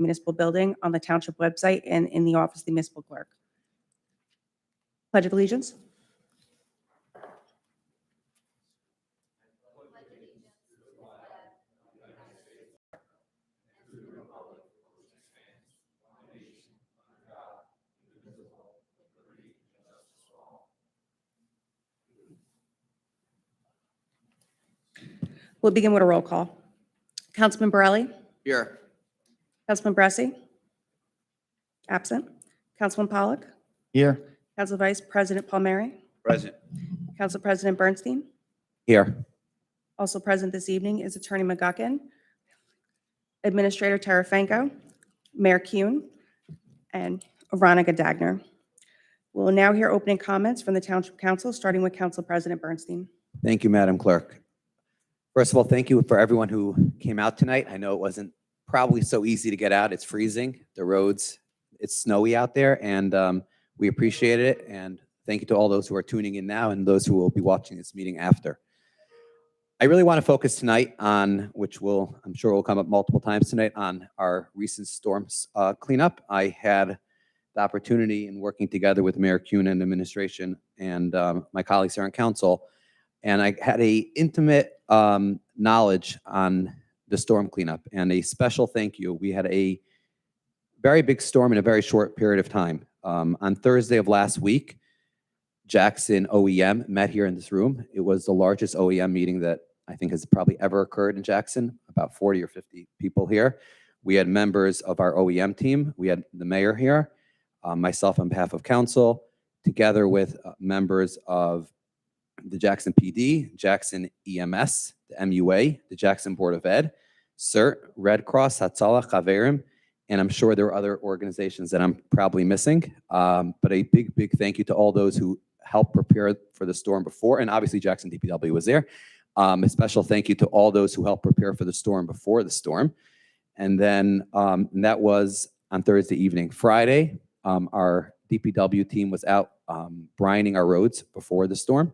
municipal building on the township website and in the office of the municipal clerk. Pledge of allegiance. We'll begin with a roll call. Councilman Borelli? Here. Councilman Bressi? Absent. Councilman Pollock? Here. Council Vice President Palmieri? Present. Council President Bernstein? Here. Also present this evening is Attorney McGuckin, Administrator Terafenko, Mayor Kuhn, and Veronica Dagner. We'll now hear opening comments from the Township Council, starting with Council President Bernstein. Thank you, Madam Clerk. First of all, thank you for everyone who came out tonight. I know it wasn't probably so easy to get out. It's freezing. The roads, it's snowy out there, and we appreciated it. And thank you to all those who are tuning in now and those who will be watching this meeting after. I really want to focus tonight on, which I'm sure will come up multiple times tonight, on our recent storms cleanup. I had the opportunity in working together with Mayor Kuhn and administration and my colleagues here on council, and I had a intimate knowledge on the storm cleanup, and a special thank you. We had a very big storm in a very short period of time. On Thursday of last week, Jackson OEM met here in this room. It was the largest OEM meeting that I think has probably ever occurred in Jackson, about 40 or 50 people here. We had members of our OEM team. We had the mayor here, myself on behalf of council, together with members of the Jackson PD, Jackson EMS, the MUA, the Jackson Board of Ed, CERT, Red Cross, Hatzalah, Chaverim, and I'm sure there are other organizations that I'm probably missing. But a big, big thank you to all those who helped prepare for the storm before, and obviously Jackson DPW was there. A special thank you to all those who helped prepare for the storm before the storm. And then and that was on Thursday evening. Friday, our DPW team was out brining our roads before the storm.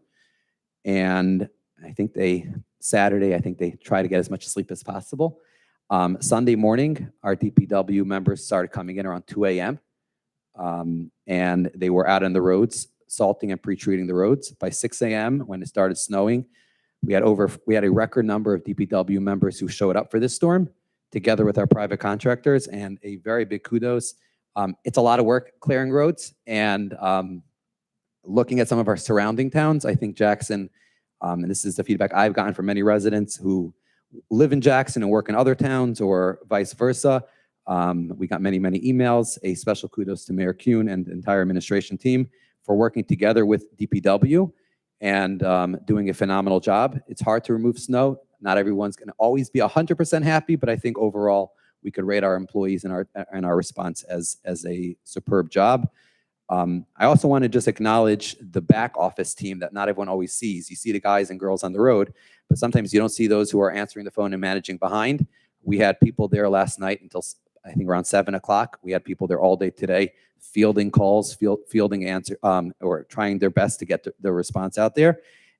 And I think Saturday, I think they try to get as much sleep as possible. Sunday morning, our DPW members started coming in around 2 a.m. And they were out on the roads, salting and pre-treating the roads. By 6 a.m., when it started snowing, we had a record number of DPW members who showed up for this storm, together with our private contractors, and a very big kudos. It's a lot of work clearing roads, and looking at some of our surrounding towns, I think Jackson, and this is the feedback I've gotten from many residents who live in Jackson and work in other towns or vice versa. We got many, many emails. A special kudos to Mayor Kuhn and the entire administration team for working together with DPW and doing a phenomenal job. It's hard to remove snow. Not everyone's going to always be 100% happy, but I think overall we could rate our employees and our response as a superb job. I also want to just acknowledge the back office team that not everyone always sees. You see the guys and girls on the road, but sometimes you don't see those who are answering the phone and managing behind. We had people there last night until I think around 7 o'clock. We had people there all day today, fielding calls, fielding answer, or trying their best to get the response out there.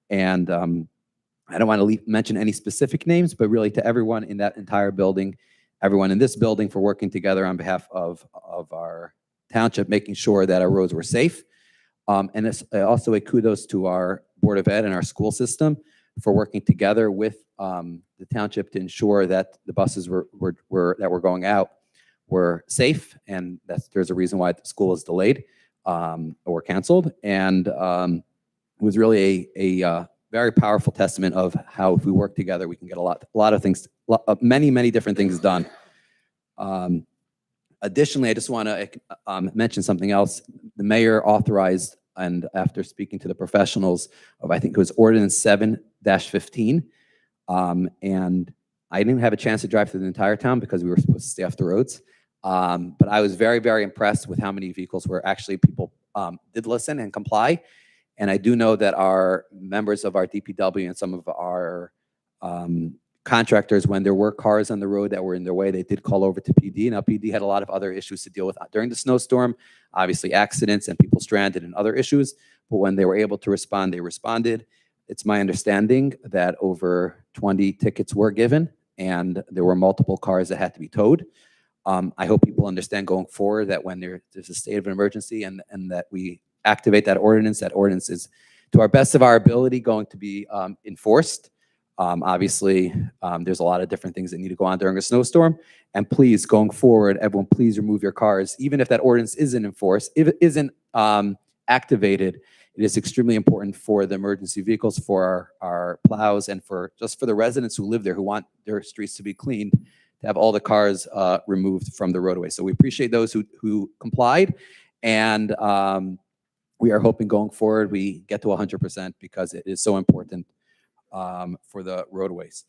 And I don't want to mention any specific names, but really to everyone in that entire building, everyone in this building for working together on behalf of our township, making sure that our roads were safe. And it's also a kudos to our Board of Ed and our school system for working together with the township to ensure that the buses that were going out were safe, and there's a reason why the school is delayed or canceled. And it was really a very powerful testament of how if we work together, we can get a lot of things, many different things done. Additionally, I just want to mention something else. The mayor authorized, and after speaking to the professionals of, I think it was Ordinance 7-15, and I didn't have a chance to drive through the entire town because we were supposed to stay off the roads. But I was very, very impressed with how many vehicles were actually people did listen and comply. And I do know that our members of our DPW and some of our contractors, when there were cars on the road that were in their way, they did call over to PD. Now, PD had a lot of other issues to deal with during the snowstorm, obviously accidents and people stranded and other issues. But when they were able to respond, they responded. It's my understanding that over 20 tickets were given, and there were multiple cars that had to be towed. I hope people understand going forward that when there's a state of an emergency and that we activate that ordinance is, to our best of our ability, going to be enforced. Obviously, there's a lot of different things that need to go on during a snowstorm. And please, going forward, everyone, please remove your cars. Even if that ordinance isn't enforced, if it isn't activated, it is extremely important for the emergency vehicles, for our plows, and for the residents who live there, who want their streets to be cleaned, to have all the cars removed from the roadway. So we appreciate those who complied. And we are hoping going forward we get to 100% because it is so important for the roadways.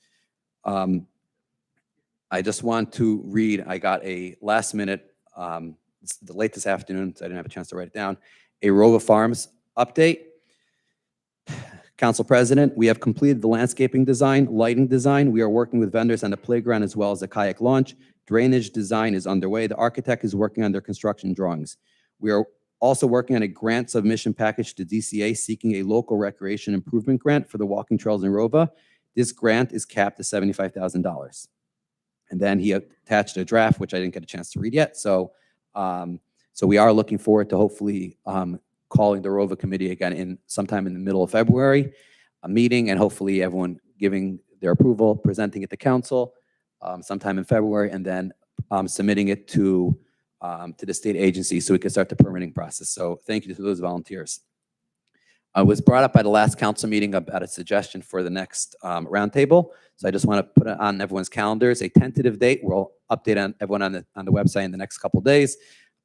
I just want to read, I got a last minute, late this afternoon, so I didn't have a chance to write it down, a Rova Farms update. Council President, we have completed the landscaping design, lighting design. We are working with vendors on the playground as well as the kayak launch. Drainage design is underway. The architect is working on their construction drawings. We are also working on a grant submission package to DCA seeking a local recreation improvement grant for the walking trails in Rova. This grant is capped at $75,000. And then he attached a draft, which I didn't get a chance to read yet. So we are looking forward to hopefully calling the Rova committee again sometime in the middle of February, a meeting, and hopefully everyone giving their approval, presenting it to council sometime in February, and then submitting it to the state agency so we can start the permitting process. So thank you to those volunteers. I was brought up by the last council meeting about a suggestion for the next roundtable. So I just want to put it on everyone's calendars, a tentative date. We'll update on everyone on the website in the next couple of days.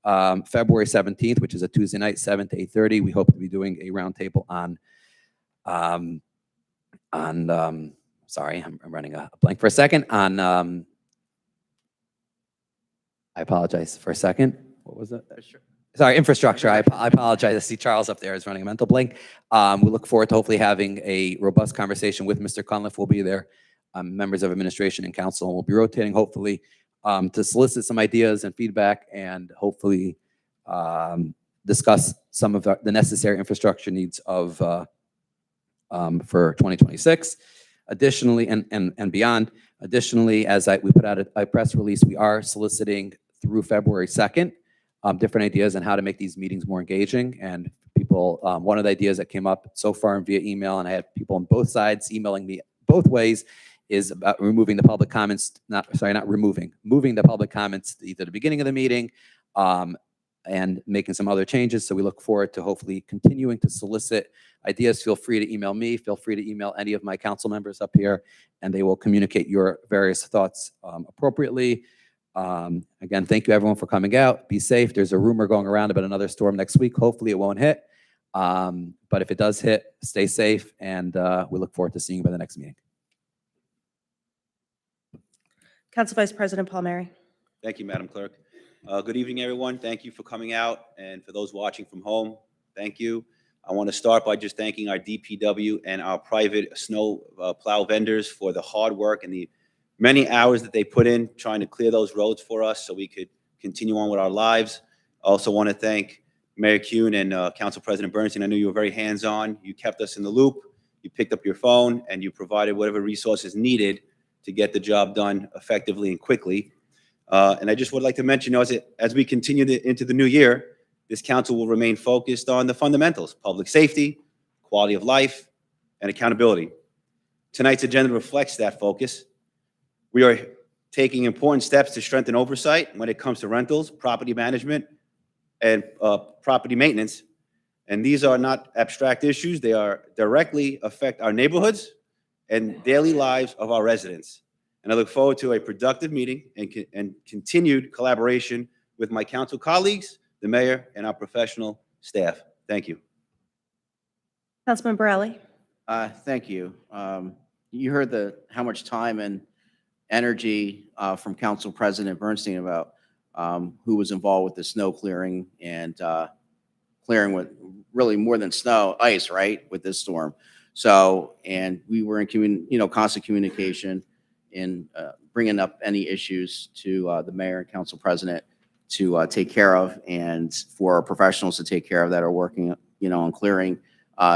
February 17th, which is a Tuesday night, 7 to 8:30. We hope to be doing a roundtable sorry, I'm running a blank for a second, on, I apologize for a second. What was that? Sorry, infrastructure. I apologize. I see Charles up there is running a mental blank. We look forward to hopefully having a robust conversation with Mr. Cunliffe. We'll be there, members of administration and council, and we'll be rotating hopefully to solicit some ideas and feedback, and hopefully discuss some of the necessary infrastructure needs of for 2026. Additionally, and beyond. Additionally, as we put out a press release, we are soliciting through February 2nd different ideas on how to make these meetings more engaging. And people, one of the ideas that came up so far via email, and I had people on both sides emailing me both ways, is about removing the public comments, moving the public comments to either the beginning of the meeting and making some other changes. So we look forward to hopefully continuing to solicit ideas. Feel free to email me, feel free to email any of my council members up here, and they will communicate your various thoughts appropriately. Again, thank you everyone for coming out. Be safe. There's a rumor going around about another storm next week. Hopefully it won't hit. But if it does hit, stay safe, and we look forward to seeing you by the next meeting. Council Vice President Palmieri. Thank you, Madam Clerk. Good evening, everyone. Thank you for coming out. And for those watching from home, thank you. I want to start by just thanking our DPW and our private snow plow vendors for the hard work and the many hours that they put in trying to clear those roads for us so we could continue on with our lives. I also want to thank Mayor Kuhn and Council President Bernstein. I know you were very hands-on. You kept us in the loop. You picked up your phone and you provided whatever resources needed to get the job done effectively and quickly. And I just would like to mention, as we continue into the new year, this council will remain focused on the fundamentals: public safety, quality of life, and accountability. Tonight's agenda reflects that focus. We are taking important steps to strengthen oversight when it comes to rentals, property management, and property maintenance. And these are not abstract issues. They are directly affect our neighborhoods and daily lives of our residents. And I look forward to a productive meeting and continued collaboration with my council colleagues, the mayor, and our professional staff. Thank you. Councilman Borelli. Thank you. You heard how much time and energy from Council President Bernstein about who was involved with the snow clearing and clearing with really more than snow, ice, right, with this storm. So, and we were in constant communication in bringing up any issues to the mayor and council president to take care of, and for our professionals to take care of that are working, on clearing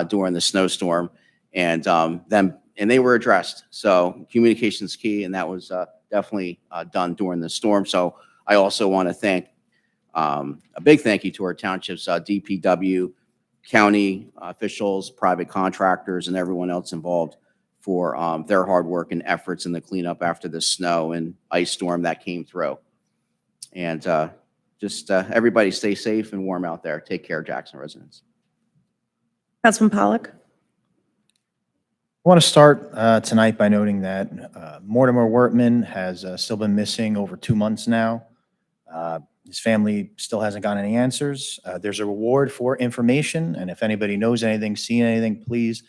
during the snowstorm, and they were addressed. So communication is key, and that was definitely done during the storm. So I also want to thank a big thank you to our township's DPW, county officials, private contractors, and everyone else involved for their hard work and efforts in the cleanup after the snow and ice storm that came through. And just everybody stay safe and warm out there. Take care, Jackson residents. Councilman Pollock. I want to start tonight by noting that Mortimer Wortman has still been missing over 2 months now. His family still hasn't gotten any answers. There's a reward for information, and if anybody knows anything, seen anything, please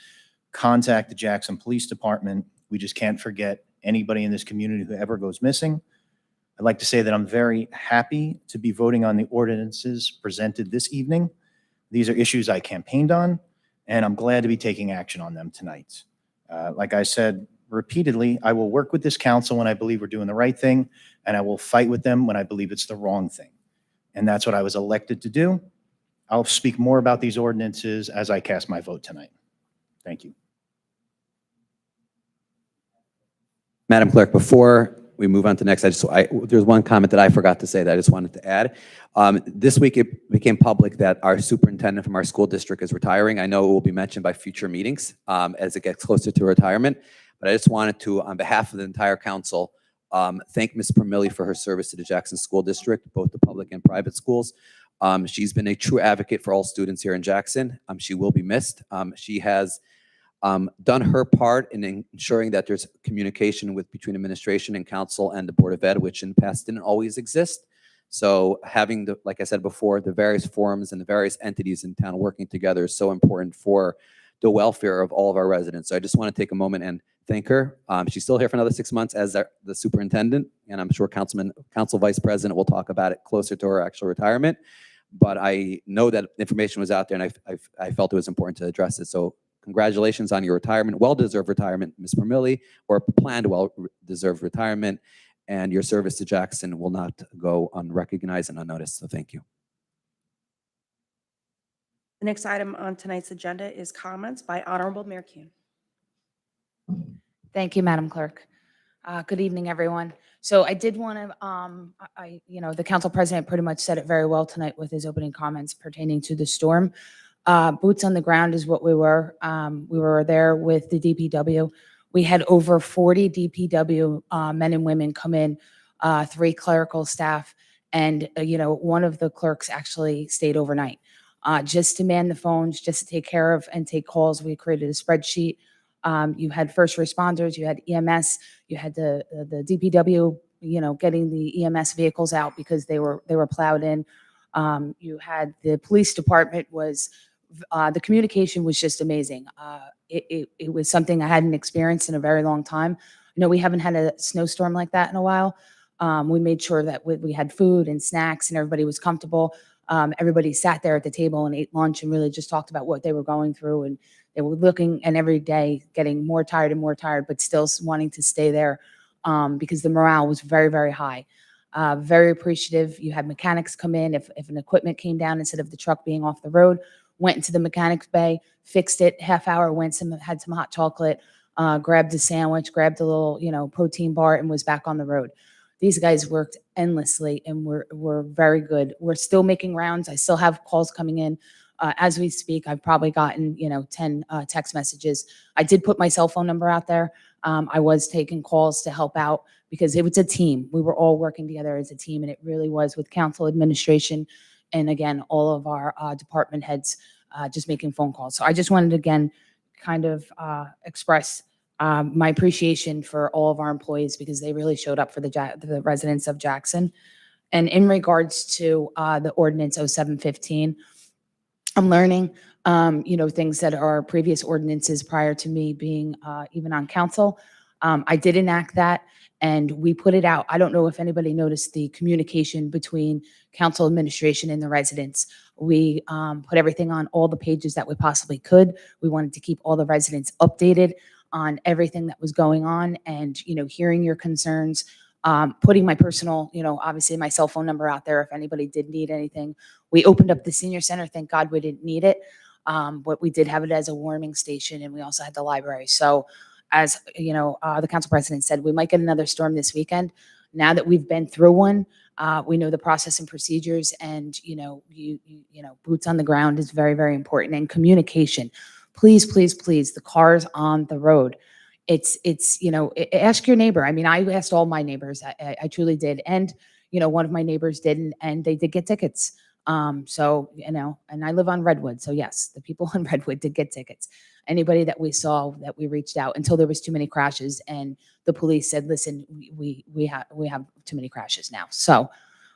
contact the Jackson Police Department. We just can't forget anybody in this community who ever goes missing. I'd like to say that I'm very happy to be voting on the ordinances presented this evening. These are issues I campaigned on, and I'm glad to be taking action on them tonight. Like I said repeatedly, I will work with this council when I believe we're doing the right thing, and I will fight with them when I believe it's the wrong thing. And that's what I was elected to do. I'll speak more about these ordinances as I cast my vote tonight. Thank you. Madam Clerk, before we move on to next, there's one comment that I forgot to say that I just wanted to add. This week it became public that our superintendent from our school district is retiring. I know it will be mentioned by future meetings as it gets closer to retirement, but I just wanted to, on behalf of the entire council, thank Ms. Permilli for her service to the Jackson School District, both the public and private schools. She's been a true advocate for all students here in Jackson. She will be missed. She has done her part in ensuring that there's communication between administration and council and the Board of Ed, which in the past didn't always exist. So having like I said before, the various forums and the various entities in town working together is so important for the welfare of all of our residents. So I just want to take a moment and thank her. She's still here for another 6 months as the superintendent, and I'm sure Council Vice President will talk about it closer to her actual retirement. But I know that information was out there, and I felt it was important to address it. So congratulations on your retirement, well-deserved retirement, Ms. Permilli, or planned well-deserved retirement, and your service to Jackson will not go unrecognized and unnoticed. So thank you. The next item on tonight's agenda is comments by Honorable Mayor Kuhn. Thank you, Madam Clerk. Good evening, everyone. So I did want to, the council president pretty much said it very well tonight with his opening comments pertaining to the storm. Boots on the ground is what we were. We were there with the DPW. We had over 40 DPW men and women come in, 3 clerical staff, and one of the clerks actually stayed overnight just to man the phones, just to take care of and take calls. We created a spreadsheet. You had first responders, you had EMS, you had the DPW, getting the EMS vehicles out because they were plowed in. You had the police department the communication was just amazing. It was something I hadn't experienced in a very long time. I know we haven't had a snowstorm like that in a while. We made sure that we had food and snacks and everybody was comfortable. Everybody sat there at the table and ate lunch and really just talked about what they were going through. And they were looking and every day getting more tired and more tired, but still wanting to stay there because the morale was very, very high. Very appreciative. You had mechanics come in. If an equipment came down instead of the truck being off the road, went into the mechanics bay, fixed it, half hour, had some hot chocolate, grabbed a sandwich, grabbed a little, protein bar and was back on the road. These guys worked endlessly and were very good. We're still making rounds. I still have calls coming in. As we speak, I've probably gotten, 10 text messages. I did put my cell phone number out there. I was taking calls to help out because it was a team. We were all working together as a team, and it really was with council administration and, again, all of our department heads just making phone calls. So I just wanted to, again, kind of express my appreciation for all of our employees because they really showed up for the residents of Jackson. And in regards to the ordinance 0715, I'm learning, things that are previous ordinances prior to me being even on council. I did enact that and we put it out. I don't know if anybody noticed the communication between council administration and the residents. We put everything on all the pages that we possibly could. We wanted to keep all the residents updated on everything that was going on and, hearing your concerns, putting my personal, obviously my cell phone number out there if anybody did need anything. We opened up the senior center. Thank God we didn't need it. But we did have it as a warming station and we also had the library. So as the council president said, we might get another storm this weekend. Now that we've been through one, We know the process and procedures, and boots on the ground is very, very important. And communication, please, please, please, the cars on the road. Ask your neighbor. I mean, I asked all my neighbors. I truly did, and one of my neighbors didn't, and they did get tickets. And I live on Redwood, so yes, the people on Redwood did get tickets. Anybody that we saw, that we reached out, until there was too many crashes, and the police said, listen, we have too many crashes now. So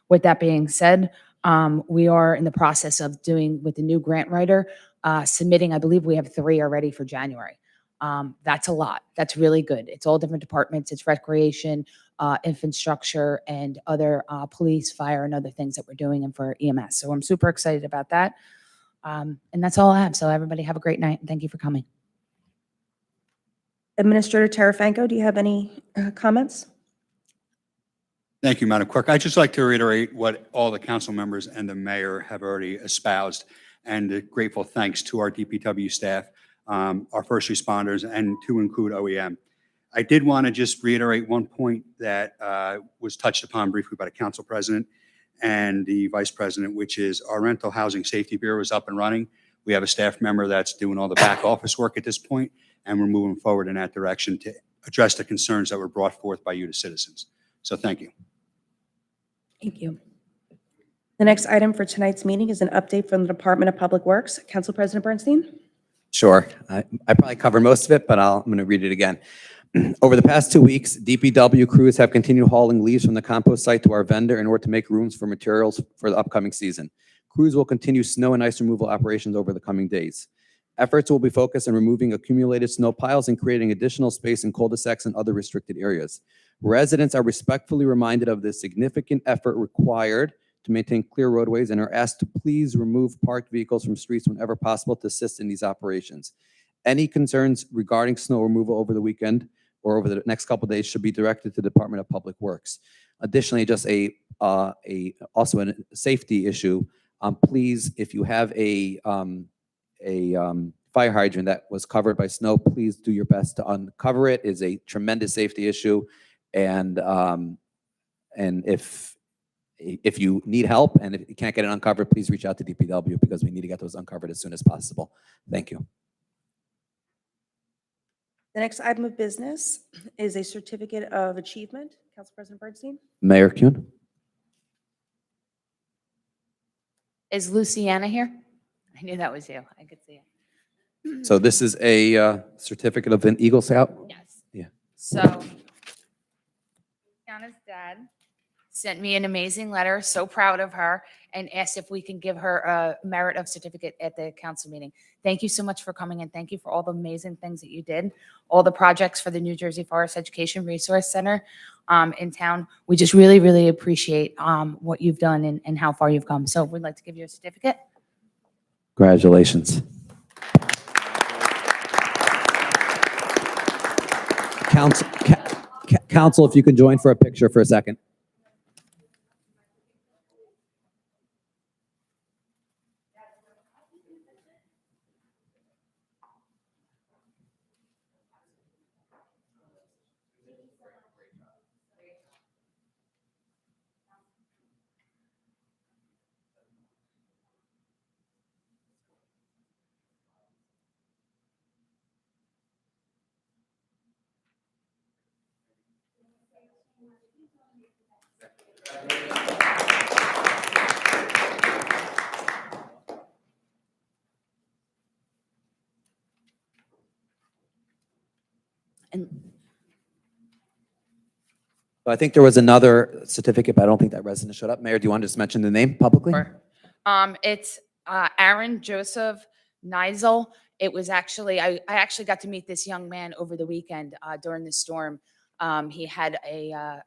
with that being said, we are in the process of doing, with the new grant writer, submitting, I believe we have 3 already for January. That's a lot. That's really good. It's all different departments. It's recreation, infrastructure, and other police, fire, and other things that we're doing, and for EMS. So I'm super excited about that. And that's all I have. So everybody have a great night, and thank you for coming. Administrator Tarafanko, do you have any comments? Thank you, Madam Clerk. I'd just like to reiterate what all the council members and the mayor have already espoused, and a grateful thanks to our DPW staff, our first responders, and to include OEM. I did want to just reiterate one point that was touched upon briefly by the council president and the vice president, which is our rental housing safety bureau is up and running. We have a staff member that's doing all the back office work at this point, and we're moving forward in that direction to address the concerns that were brought forth by you, the citizens. So thank you. Thank you. The next item for tonight's meeting is an update from the Department of Public Works. Council President Bernstein? Sure. I probably covered most of it, but I'm going to read it again. Over the past 2 weeks, DPW crews have continued hauling leaves from the compost site to our vendor in order to make rooms for materials for the upcoming season. Crews will continue snow and ice removal operations over the coming days. Efforts will be focused on removing accumulated snow piles and creating additional space in cul-de-sacs and other restricted areas. Residents are respectfully reminded of the significant effort required to maintain clear roadways and are asked to please remove parked vehicles from streets whenever possible to assist in these operations. Any concerns regarding snow removal over the weekend or over the next couple of days should be directed to the Department of Public Works. Additionally, just also a safety issue. Please, if you have a fire hydrant that was covered by snow, please do your best to uncover it. It is a tremendous safety issue, and if you need help and if you can't get it uncovered, please reach out to DPW because we need to get those uncovered as soon as possible. Thank you. The next item of business is a certificate of achievement. Council President Bernstein? Mayor Kuhn? Is Luciana here? I knew that was you. I could see it. So this is a certificate of an Eagle Scout? Yes. Yeah. So, Luciana's dad sent me an amazing letter, so proud of her, and asked if we can give her a merit of certificate at the council meeting. Thank you so much for coming, and thank you for all the amazing things that you did, all the projects for the New Jersey Forest Education Resource Center in town. We just really, really appreciate what you've done and how far you've come. So we'd like to give you a certificate. Congratulations. Council, if you can join for a picture for a second. And So I think there was another certificate, but I don't think that resident showed up. Mayor, do you want to just mention the name publicly? Sure. It's Aaron Joseph Neisel. It was actually, I actually got to meet this young man over the weekend during the storm. He had a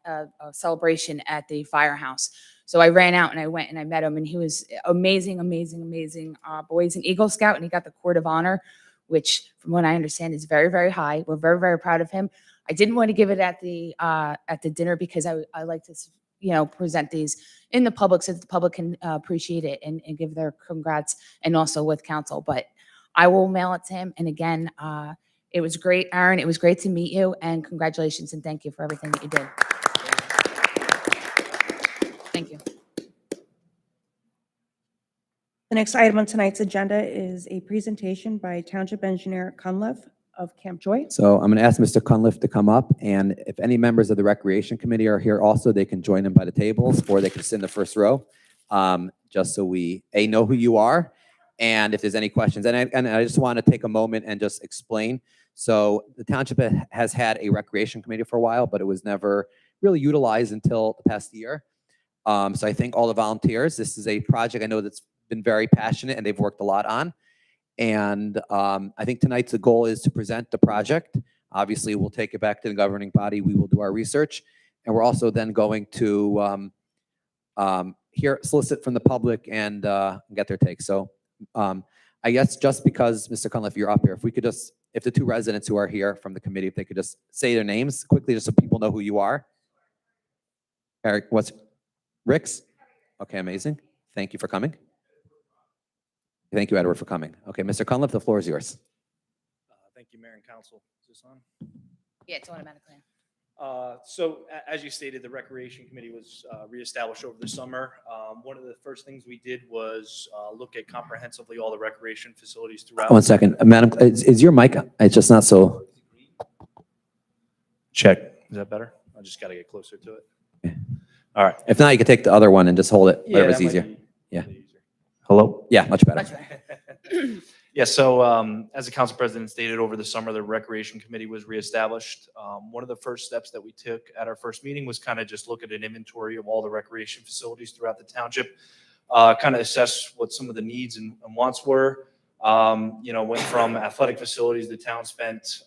celebration at the firehouse. So I ran out and I went and I met him, and he was amazing, amazing, amazing. Boys and Eagle Scout, and he got the Court of Honor, which from what I understand is very, very high. We're very, very proud of him. I didn't want to give it at the dinner because I like to, present these in the public so that the public can appreciate it and give their congrats, and also with council. But I will mail it to him. And again, it was great, Aaron. It was great to meet you, and congratulations and thank you for everything that you did. Thank you. The next item on tonight's agenda is a presentation by Township Engineer Cunliffe of Camp Joy. So I'm going to ask Mr. Cunliffe to come up, and if any members of the Recreation Committee are here also, they can join him by the tables, or they can sit in the first row, just so we, know who you are, and if there's any questions. And I just want to take a moment and just explain. So the Township has had a Recreation Committee for a while, but it was never really utilized until the past year. So I thank all the volunteers. This is a project I know that's been very passionate, and they've worked a lot on. And I think tonight's the goal is to present the project. Obviously, we'll take it back to the governing body. We will do our research. And we're also then going to solicit from the public and get their take. So I guess just because, Mr. Cunliffe, you're up here, if we could just, if the two residents who are here from the committee, if they could just say their names quickly, just so people know who you are. Eric, what's Rick's? Okay, amazing. Thank you for coming. Thank you, Edward, for coming. Okay, Mr. Cunliffe, the floor is yours. Thank you, Mayor and Council. Is this on? Yeah, it's automatically. As you stated, the Recreation Committee was reestablished over the summer. One of the first things we did was look at comprehensively all the recreation facilities throughout. One second. Madam, is your mic, it's just not so. Check. Is that better? I just got to get closer to it. Yeah. All right. If not, you could take the other one and just hold it, whatever's that might easier. be Yeah. easier. Hello? Yeah, much better. Much better. Yeah, so as the council president stated, over the summer, the Recreation Committee was reestablished. One of the first steps that we took at our first meeting was kind of just look at an inventory of all the recreation facilities throughout the township, kind of assess what some of the needs and wants were. Went from athletic facilities, the town spent,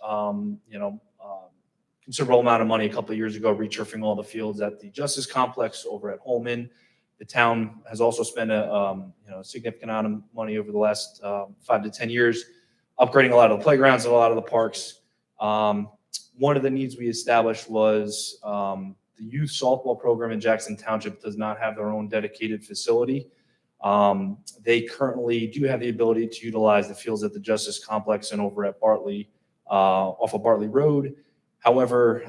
considerable amount of money a couple of years ago returfing all the fields at the Justice Complex over at Holman. The town has also spent a significant amount of money over the last 5 to 10 years, upgrading a lot of the playgrounds and a lot of the parks. One of the needs we established was the youth softball program in Jackson Township does not have their own dedicated facility. They currently do have the ability to utilize the fields at the Justice Complex and over at Bartley, off of Bartley Road. However,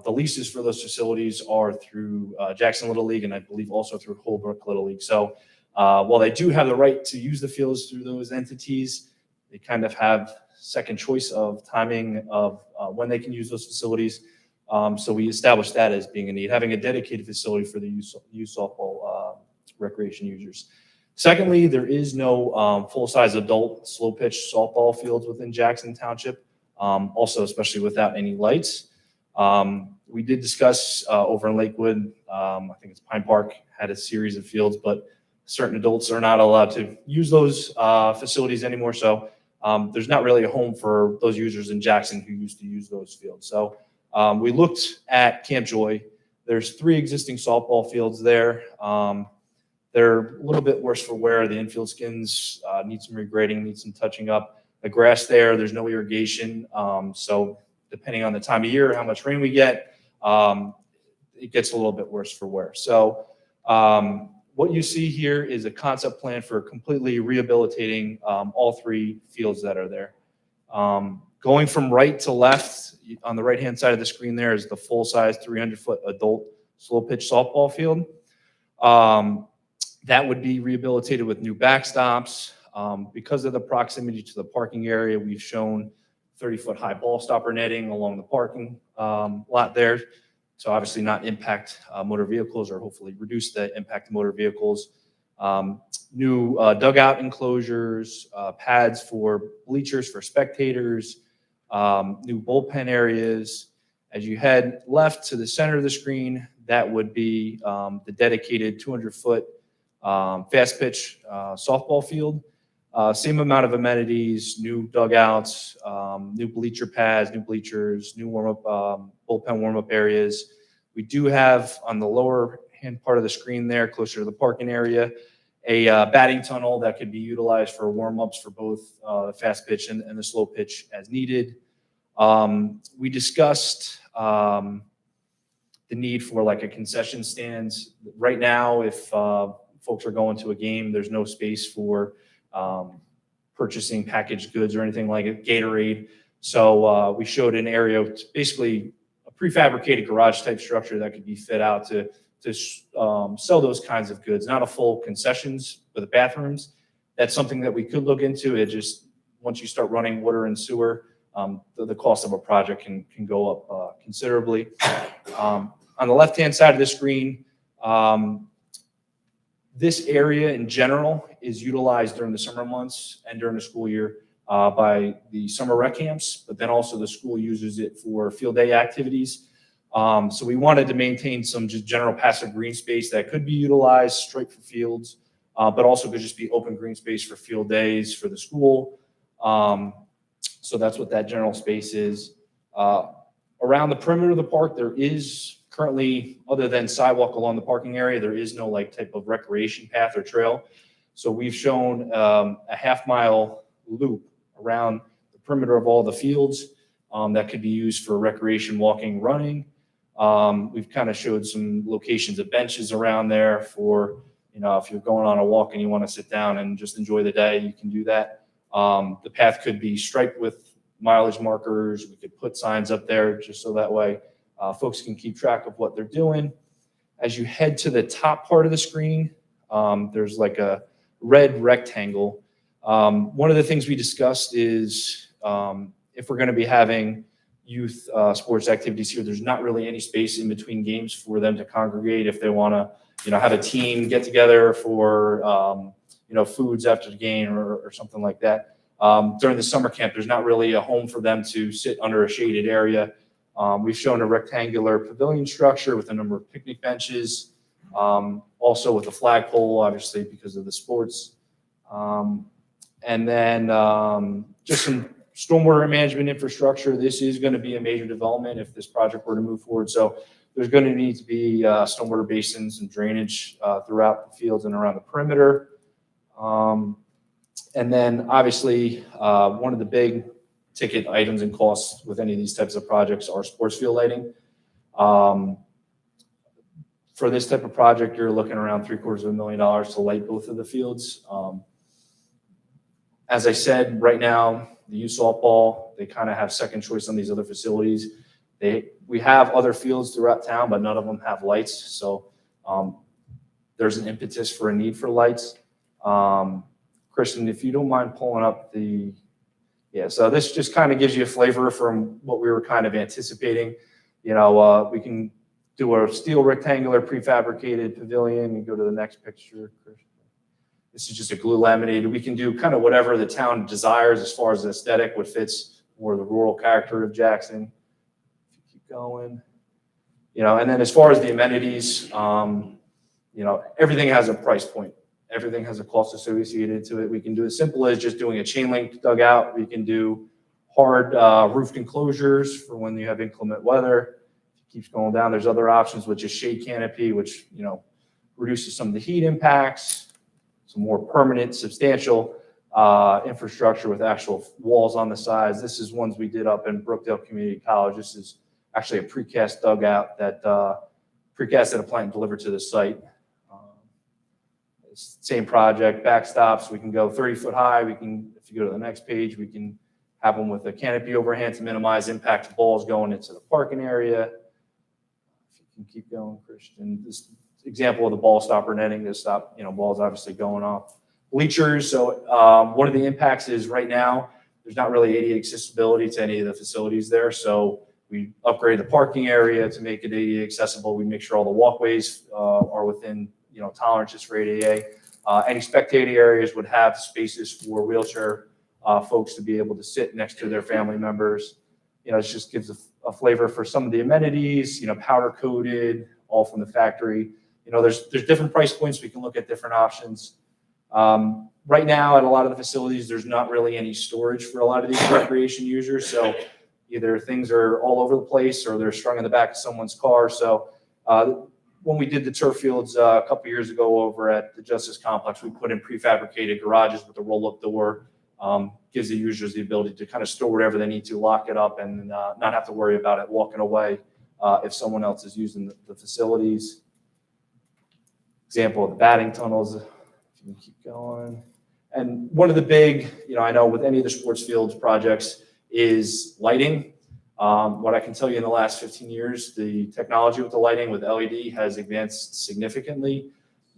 the leases for those facilities are through Jackson Little League and I believe also through Holbrook Little League. So while they do have the right to use the fields through those entities, they kind of have second choice of timing of when they can use those facilities. So we established that as being a need, having a dedicated facility for the youth softball recreation users. Secondly, there is no full-size adult slow pitch softball fields within Jackson Township. Also, especially without any lights. We did discuss over in Lakewood, I think it's Pine Park, had a series of fields, but certain adults are not allowed to use those facilities anymore. So there's not really a home for those users in Jackson who used to use those fields. So we looked at Camp Joy. There's 3 existing softball fields there. They're a little bit worse for wear. The infield skins need some regrading, need some touching up. The grass there's no irrigation. So depending on the time of year, how much rain we get, it gets a little bit worse for wear. So what you see here is a concept plan for completely rehabilitating all 3 fields that are there. Going from right to left, on the right-hand side of the screen there is the full-size 300-foot adult slow-pitch softball field. That would be rehabilitated with new backstops. Because of the proximity to the parking area, we've shown 30-foot high ball stopper netting along the parking lot there. So obviously not impact motor vehicles or hopefully reduce the impact of motor vehicles. New dugout enclosures, pads for bleachers for spectators, new bullpen areas. As you head left to the center of the screen, that would be the dedicated 200-foot fast pitch softball field. Same amount of amenities, new dugouts, new bleacher pads, new bleachers, new warm-up, bullpen warm-up areas. We do have on the lower hand part of the screen there, closer to the parking area, a batting tunnel that could be utilized for warm-ups for both the fast pitch and the slow pitch as needed. We discussed the need for like a concession stands. Right now, if folks are going to a game, there's no space for purchasing packaged goods or anything like it, Gatorade. So we showed an area, basically a prefabricated garage type structure that could be fit out to sell those kinds of goods, not a full concessions for the bathrooms, That's something that we could look into. It just, once you start running water and sewer, the cost of a project can go up considerably. On the left-hand side of the screen, this area in general is utilized during the summer months and during the school year by the summer rec camps, but then also the school uses it for field day activities. So we wanted to maintain some just general passive green space that could be utilized straight for fields, but also could just be open green space for field days for the school. So that's what that general space is. Around the perimeter of the park, there is currently, other than sidewalk along the parking area, there is no like type of recreation path or trail. So we've shown a half-mile loop around the perimeter of all the fields that could be used for recreation, walking, running. We've kind of showed some locations of benches around there for, if you're going on a walk and you want to sit down and just enjoy the day, you can do that. The path could be striped with mileage markers. We could put signs up there just so that way folks can keep track of what they're doing. As you head to the top part of the screen, there's like a red rectangle. One of the things we discussed is if we're going to be having youth sports activities here, there's not really any space in between games for them to congregate if they want to, have a team get together for, foods after the game or something like that. During the summer camp, there's not really a home for them to sit under a shaded area. We've shown a rectangular pavilion structure with a number of picnic benches, also with a flagpole, obviously, because of the sports. And then just some stormwater management infrastructure. This is going to be a major development if this project were to move forward. So there's going to need to be stormwater basins and drainage throughout the fields and around the perimeter. And then obviously one of the big ticket items and costs with any of these types of projects are sports field lighting. For this type of project, you're looking around $750,000 to light both of the fields. As I said, right now, the youth softball, they kind of have second choice on these other facilities. We have other fields throughout town, but none of them have lights. So there's an impetus for a need for lights. Kristen, if you don't mind pulling up so this just kind of gives you a flavor from what we were kind of anticipating. We can do a steel rectangular prefabricated pavilion. You go to the next picture, Kristen. This is just a glue laminated. We can do kind of whatever the town desires as far as the aesthetic, what fits more the rural character of Jackson. If you keep going, and then as far as the amenities, everything has a price point. Everything has a cost associated to it. We can do as simple as just doing a chain link dugout. We can do hard roofed enclosures for when you have inclement weather. It keeps going down. There's other options with just shade canopy, which, reduces some of the heat impacts. Some more permanent, substantial infrastructure with actual walls on the sides. This is ones we did up in Brookdale Community College. This is actually a precast dugout that precast at a plant and delivered to the site. Same project, backstops. We can go 30-foot high. We can, if you go to the next page, we can have them with a canopy overhang to minimize impact of balls going into the parking area. If you can keep going, Christian. This example of the ball stopper netting to stop, balls obviously going off. Bleachers. So one of the impacts is right now, there's not really ADA accessibility to any of the facilities there. So we upgrade the parking area to make it ADA accessible. We make sure all the walkways are within tolerances for ADA. Any spectator areas would have spaces for wheelchair folks to be able to sit next to their family members. It just gives a flavor for some of the amenities, powder coated, all from the factory. There's different price points. We can look at different options. Right now at a lot of the facilities, there's not really any storage for a lot of these recreation users. So either things are all over the place or they're strung in the back of someone's car. So when we did the turf fields a couple years ago over at the Justice Complex, we put in prefabricated garages with a roll-up door. Gives the users the ability to kind of store whatever they need to, lock it up, and not have to worry about it walking away if someone else is using the facilities. Example of the batting tunnels. If you can keep going. And one of the big, I know with any of the sports fields projects is lighting. What I can tell you in the last 15 years, the technology with the lighting with LED has advanced significantly.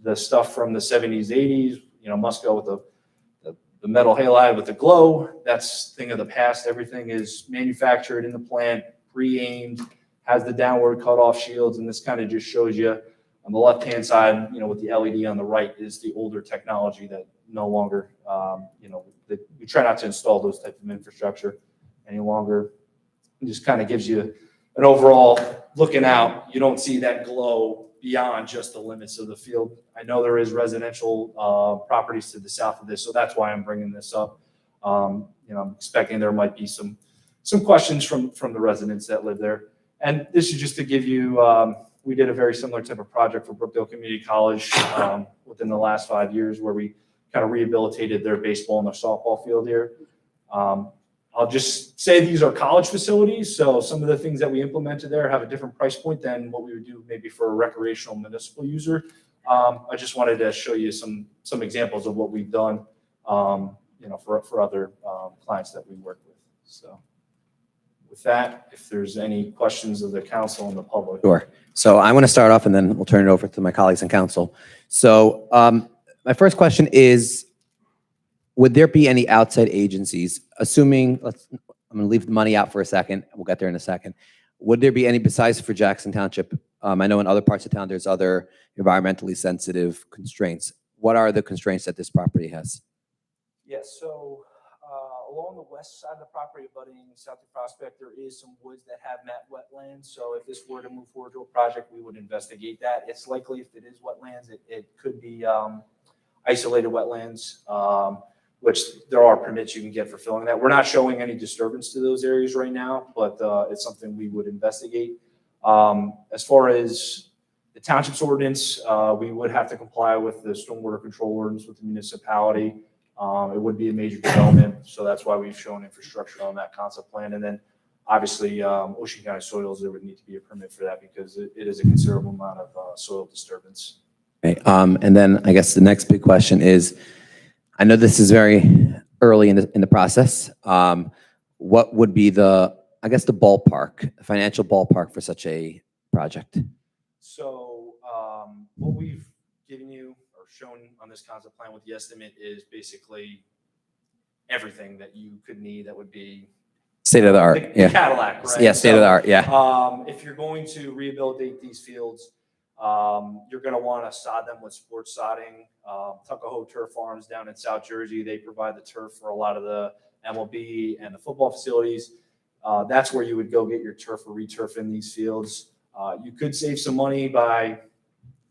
The stuff from the 70s, 80s, must go with The metal halide with the glow, that's thing of the past. Everything is manufactured in the plant, pre-aimed, has the downward cutoff shields, and this kind of just shows you on the left-hand side, with the LED on the right is the older technology that no longer, that we try not to install those type of infrastructure any longer. It just kind of gives you an overall looking out. You don't see that glow beyond just the limits of the field. I know there is residential properties to the south of this, so that's why I'm bringing this up. I'm expecting there might be some questions from the residents that live there. And this is just to give you, we did a very similar type of project for Brookdale Community College within the last 5 years, where we kind of rehabilitated their baseball and their softball field here. I'll just say these are college facilities, so some of the things that we implemented there have a different price point than what we would do maybe for a recreational municipal user. I just wanted to show you some examples of what we've done, for other clients that we work with. So with that, if there's any questions of the council and the public. Sure. So I want to start off and then we'll turn it over to my colleagues and council. So my first question is, would there be any outside agencies, assuming, I'm going to leave the money out for a second. We'll get there in a second. Would there be any besides for Jackson Township? I know in other parts of town, there's other environmentally sensitive constraints. What are the constraints that this property has? Yes, so along the west side of the property abutting South Prospect, there is some woods that have met wetlands. So if this were to move forward to a project, we would investigate that. It's likely if it is wetlands, it could be isolated wetlands, which there are permits you can get for filling that. We're not showing any disturbance to those areas right now, but it's something we would investigate. As far as the township's ordinance, we would have to comply with the stormwater control ordinance with the municipality. It would be a major development, so that's why we've shown infrastructure on that concept plan. And then obviously Ocean County Soils, there would need to be a permit for that because it is a considerable amount of soil disturbance. Okay. And then I guess the next big question is, I know this is very early in the process. What would be the ballpark, financial ballpark for such a project? So what we've given you or shown on this concept plan with the estimate is basically everything that you could need that would be State of the art, the yeah. Cadillac, right? Yeah, state of the art, yeah. If you're going to rehabilitate these fields, you're going to want to sod them with sports sodding. Tuckahoe Turf Farms down in South Jersey, they provide the turf for a lot of the MLB and the football facilities. That's where you would go get your turf or returf in these fields. You could save some money by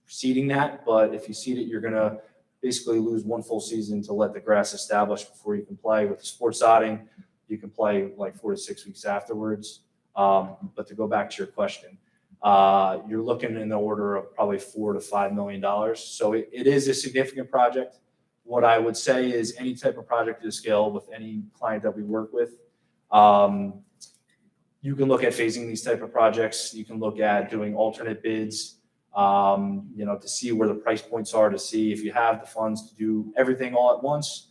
seeding that, but if you seed it, you're going to basically lose one full season to let the grass establish before you can play. With the sports sodding, you can play like 4 to 6 weeks afterwards. But to go back to your question, you're looking in the order of probably $4 to $5 million. So it is a significant project. What I would say is any type of project to scale with any client that we work with, you can look at phasing these type of projects. You can look at doing alternate bids, to see where the price points are, to see if you have the funds to do everything all at once.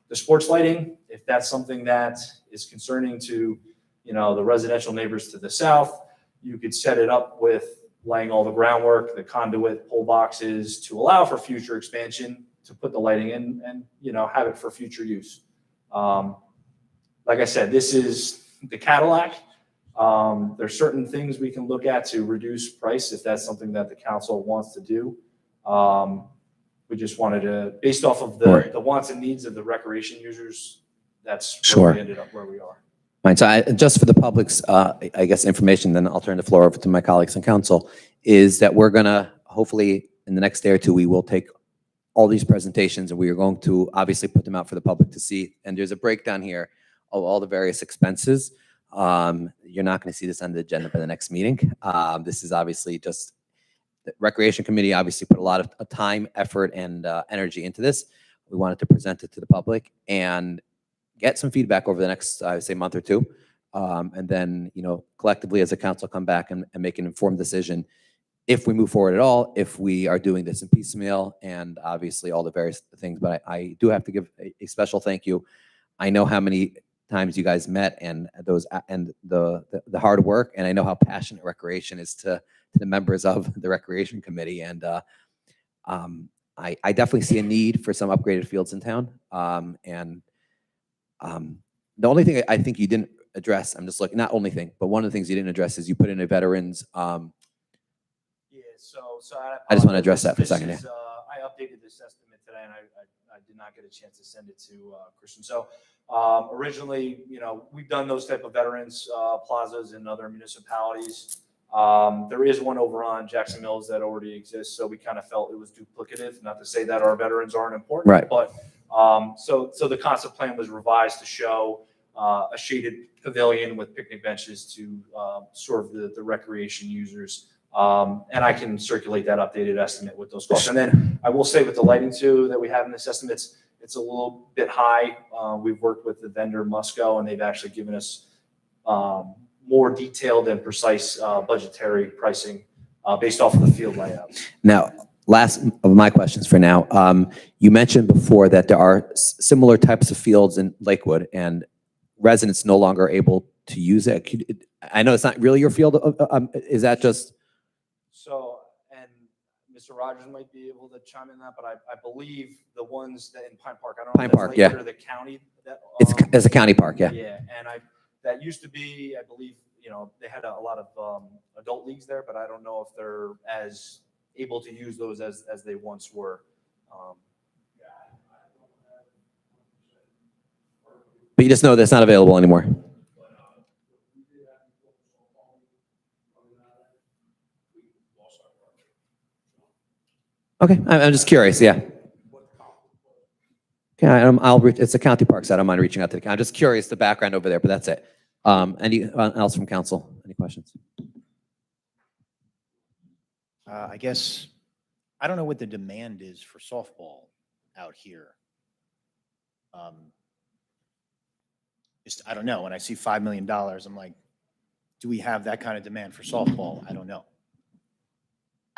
The sports lighting, if that's something that is concerning to, the residential neighbors to the south, you could set it up with laying all the groundwork, the conduit, pole boxes to allow for future expansion, to put the lighting in and, have it for future use. Like I said, this is the Cadillac. There's certain things we can look at to reduce price if that's something that the council wants to do. We just wanted to, based off of Sure. the wants and needs of the recreation users, that's Sure. where we ended up where we are. Fine. So just for the public's, information, then I'll turn the floor over to my colleagues and council, is that we're going to, hopefully in the next day or two, we will take all these presentations and we are going to obviously put them out for the public to see. And there's a breakdown here of all the various expenses. You're not going to see this on the agenda for the next meeting. This is obviously just the Recreation Committee obviously put a lot of time, effort, and energy into this. We wanted to present it to the public and get some feedback over the next, I would say, month or two. And then, collectively as a council come back and make an informed decision if we move forward at all, if we are doing this in piecemeal, and obviously all the various things. But I do have to give a special thank you. I know how many times you guys met and the hard work, and I know how passionate recreation is to the members of the Recreation Committee. And I definitely see a need for some upgraded fields in town. The only thing I think you didn't address, I'm just looking, not only thing, but one of the things you didn't address is you put in a veterans. Yeah, so I just want to address that for a second. Yeah. I updated this estimate today, and I did not get a chance to send it to Christian. So originally, we've done those type of veterans plazas in other municipalities. There is one over on Jackson Mills that already exists, so we kind of felt it was duplicative. Not to say that our veterans aren't important, Right. But so the concept plan was revised to show a shaded pavilion with picnic benches to serve the recreation users. And I can circulate that updated estimate with those costs. And then I will say with the lighting too that we have in this estimate, it's a little bit high. We've worked with the vendor Musco, and they've actually given us more detailed and precise budgetary pricing based off of the field layouts. Now, last of my questions for now. You mentioned before that there are similar types of fields in Lakewood, and residents no longer are able to use it. I know it's not really your field. Is that just? So, and Mr. Rogers might be able to chime in that, but I believe the ones that in Pine Park, I don't know Pine if that's Park, Lakewood yeah. or the county. That, It's a county park, yeah. Yeah, and that used to be, I believe, they had a lot of adult leagues there, but I don't know if they're as able to use those as they once were. But you just know that's not available anymore. Okay, I'm just curious, yeah. Okay, it's a county park, so I don't mind reaching out to the county. I'm just curious the background over there, but that's it. Anyone else from council? Any questions? I guess, I don't know what the demand is for softball out here. I don't know. When I see $5 million, I'm like, do we have that kind of demand for softball? I don't know.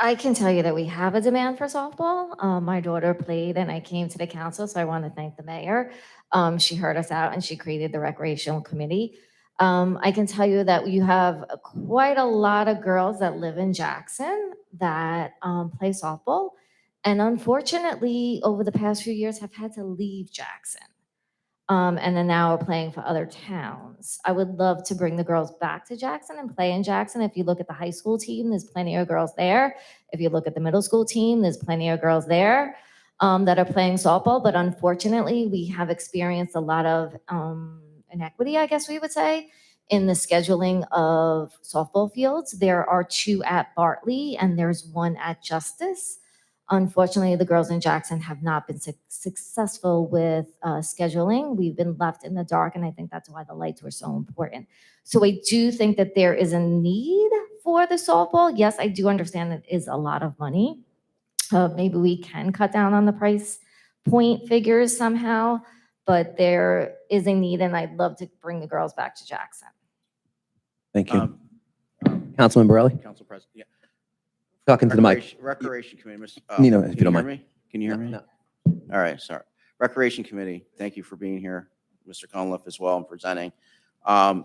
I can tell you that we have a demand for softball. My daughter played and I came to the council, so I want to thank the mayor. She heard us out and she created the recreational committee. I can tell you that you have quite a lot of girls that live in Jackson that play softball. And unfortunately, over the past few years have had to leave Jackson. And then now we're playing for other towns. I would love to bring the girls back to Jackson and play in Jackson. If you look at the high school team, there's plenty of girls there. If you look at the middle school team, there's plenty of girls there that are playing softball. But unfortunately, we have experienced a lot of inequity, I guess we would say, in the scheduling of softball fields. There are 2 at Bartley and there's 1 at Justice. Unfortunately, the girls in Jackson have not been successful with scheduling. We've been left in the dark, and I think that's why the lights were so important. So I do think that there is a need for the softball. Yes, I do understand it is a lot of money. Maybe we can cut down on the price point figures somehow, but there is a need, and I'd love to bring the girls back to Jackson. Thank you. Councilman Borelli? Council President, yeah. Talking to the mic. Recreation Committee, Mr. Nino, if you can don't hear mind. me? Can you hear me? No. All right, sorry. Recreation Committee, thank you for being here, Mr. Conliffe as well, and presenting.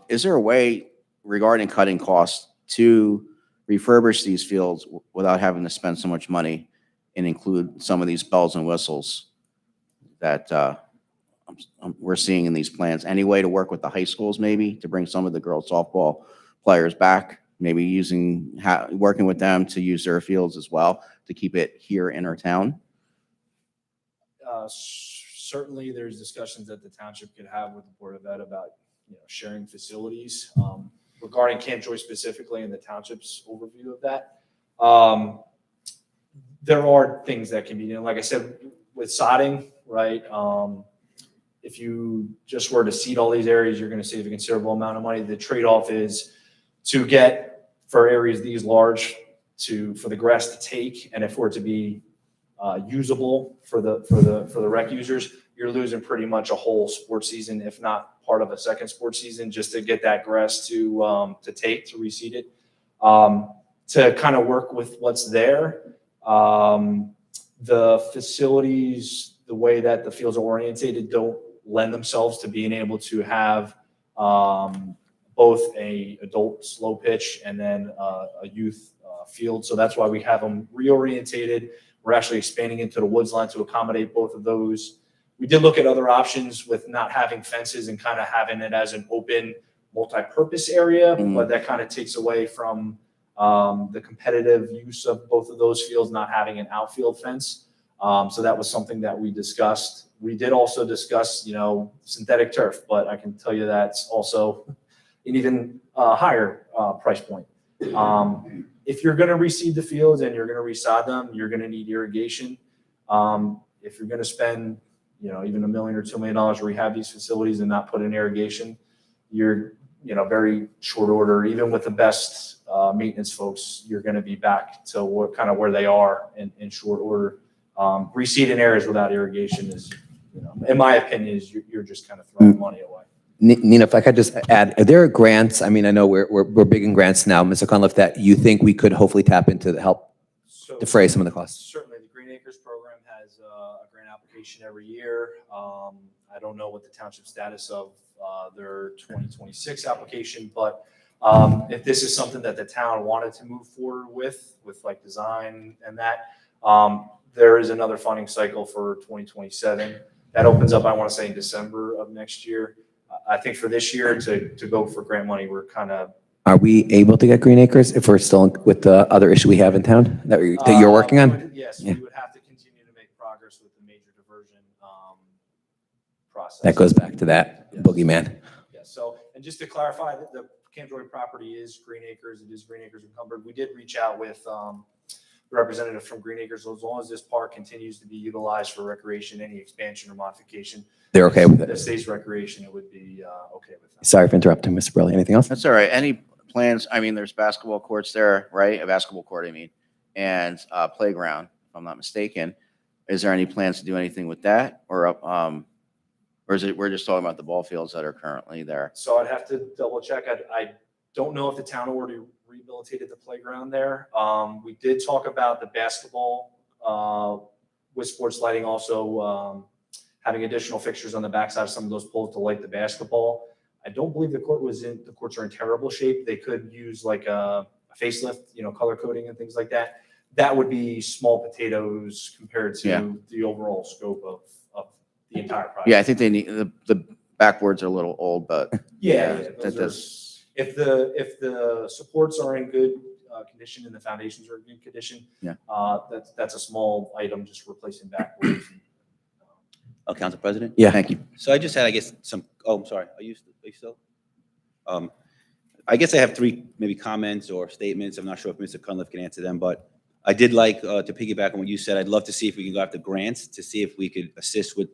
Is there a way regarding cutting costs to refurbish these fields without having to spend so much money and include some of these bells and whistles that we're seeing in these plans? Any way to work with the high schools maybe to bring some of the girls softball players back? Maybe working with them to use their fields as well to keep it here in our town? Certainly, there's discussions that the township could have with the Board of Ed about sharing facilities. Regarding Camp Joy specifically and the township's overview of that, there are things that can be, like I said, with sodding, right? If you just were to seed all these areas, you're going to save a considerable amount of money. The trade-off is to get for areas these large for the grass to take, and if we're to be usable for the rec users, you're losing pretty much a whole sports season, if not part of a second sports season, just to get that grass to reseed it. To kind of work with what's there, the facilities, the way that the fields are orientated, don't lend themselves to being able to have both a adult slow pitch and then a youth field. So that's why we have them reorientated We're actually expanding into the woods line to accommodate both of those. We did look at other options with not having fences and kind of having it as an open multi-purpose area, but that kind of takes away from the competitive use of both of those fields, not having an outfield fence. So that was something that we discussed. We did also discuss, synthetic turf, but I can tell you that's also an even higher price point. If you're going to reseed the fields and you're going to resod them, you're going to need irrigation. If you're going to spend, even $1 million or $2 million to rehab these facilities and not put in irrigation, you're, very short order. Even with the best maintenance folks, you're going to be back to where they are in short order. Reseeding areas without irrigation is, in my opinion, is you're just kind of throwing money away. Nina, if I could just add, are there grants? I mean, I know we're big in grants now, Mr. Cunliffe, that you think we could hopefully tap into to help So defray some of the costs? certainly, the Green Acres program has a grant application every year. I don't know what the township status of their 2026 application, but if this is something that the town wanted to move forward with like design and that, there is another funding cycle for 2027. That opens up, I want to say, in December of next year. I think for this year to go for grant money, we're kind of. Are we able to get Green Acres if we're still with the other issue we have in town that you're working on? Yes, Yeah. we would have to continue to make progress with the major diversion process. That goes back to that Yes. boogeyman. Yeah, so, and just to clarify, the Camp Joy property is Green Acres. It is Green Acres encumbered. We did reach out with the representative from Green Acres. As long as this park continues to be utilized for recreation, any expansion or modification. They're okay with The it. state's recreation, it would be okay with that. Sorry for interrupting, Mr. Burley. Anything else? That's all right. Any plans? I mean, there's basketball courts there, right? A basketball court, I mean, and a playground, if I'm not mistaken. Is there any plans to do anything with that? Or is it, we're just talking about the ball fields that are currently there? So I'd have to double check. I don't know if the town already rehabilitated the playground there. We did talk about the basketball with sports lighting also having additional fixtures on the backside of some of those poles to light the basketball. I don't believe the courts are in terrible shape. They could use like a facelift, color coding and things like that. That would be small potatoes compared to Yeah. the overall scope of the entire project. Yeah, I think they need, the backboards are a little old, but Yeah, that those are- does, if the supports are in good condition and the foundations are in good condition, Yeah. That's a small item, just replacing backboards. Council President? Yeah. thank you. So I just had, I guess, I'm sorry. Are you still? I guess I have three maybe comments or statements. I'm not sure if Mr. Cunliffe can answer them, but I did like to piggyback on what you said. I'd love to see if we can go after grants to see if we could assist with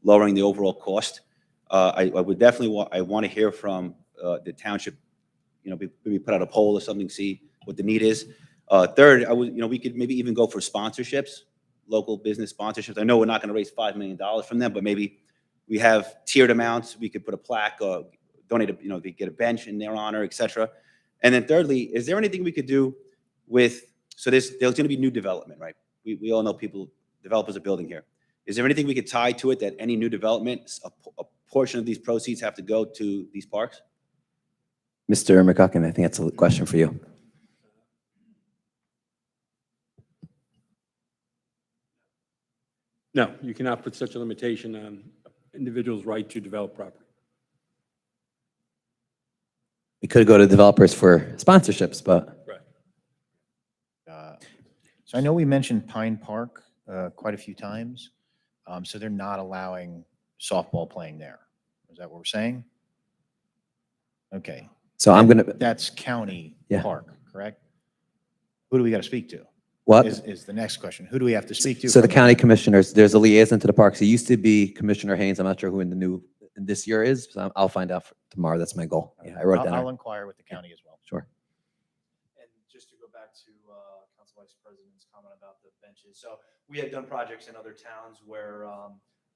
lowering the overall cost. I would definitely want to hear from the township, maybe put out a poll or something, see what the need is. Third, we could maybe even go for sponsorships, local business sponsorships. I know we're not going to raise $5 million from them, but maybe we have tiered amounts. We could put a plaque, donate, they get a bench in their honor, et cetera. And then thirdly, is there anything we could do with, so there's going to be new development, right? We all know developers are building here. Is there anything we could tie to it that any new development, a portion of these proceeds have to go to these parks? Mr. McGuckin, I think that's a question for you. No, you cannot put such a limitation on individuals' right to develop property. We could go to developers for sponsorships, but Right. So I know we mentioned Pine Park quite a few times. So they're not allowing softball playing there. Is that what we're saying? Okay. so I'm going to, That's county Yeah. park, correct? Who do we got to speak to? what? Is the next question. Who do we have to speak to? So the from county commissioners, there's a liaison to the parks. It used to be Commissioner Haynes. I'm not sure who in this year is. So I'll find out tomorrow. That's my goal. Yeah, I wrote that I'll down. inquire with the county as well. Sure. And just to go back to Council Vice President's comment about the benches. So we had done projects in other towns where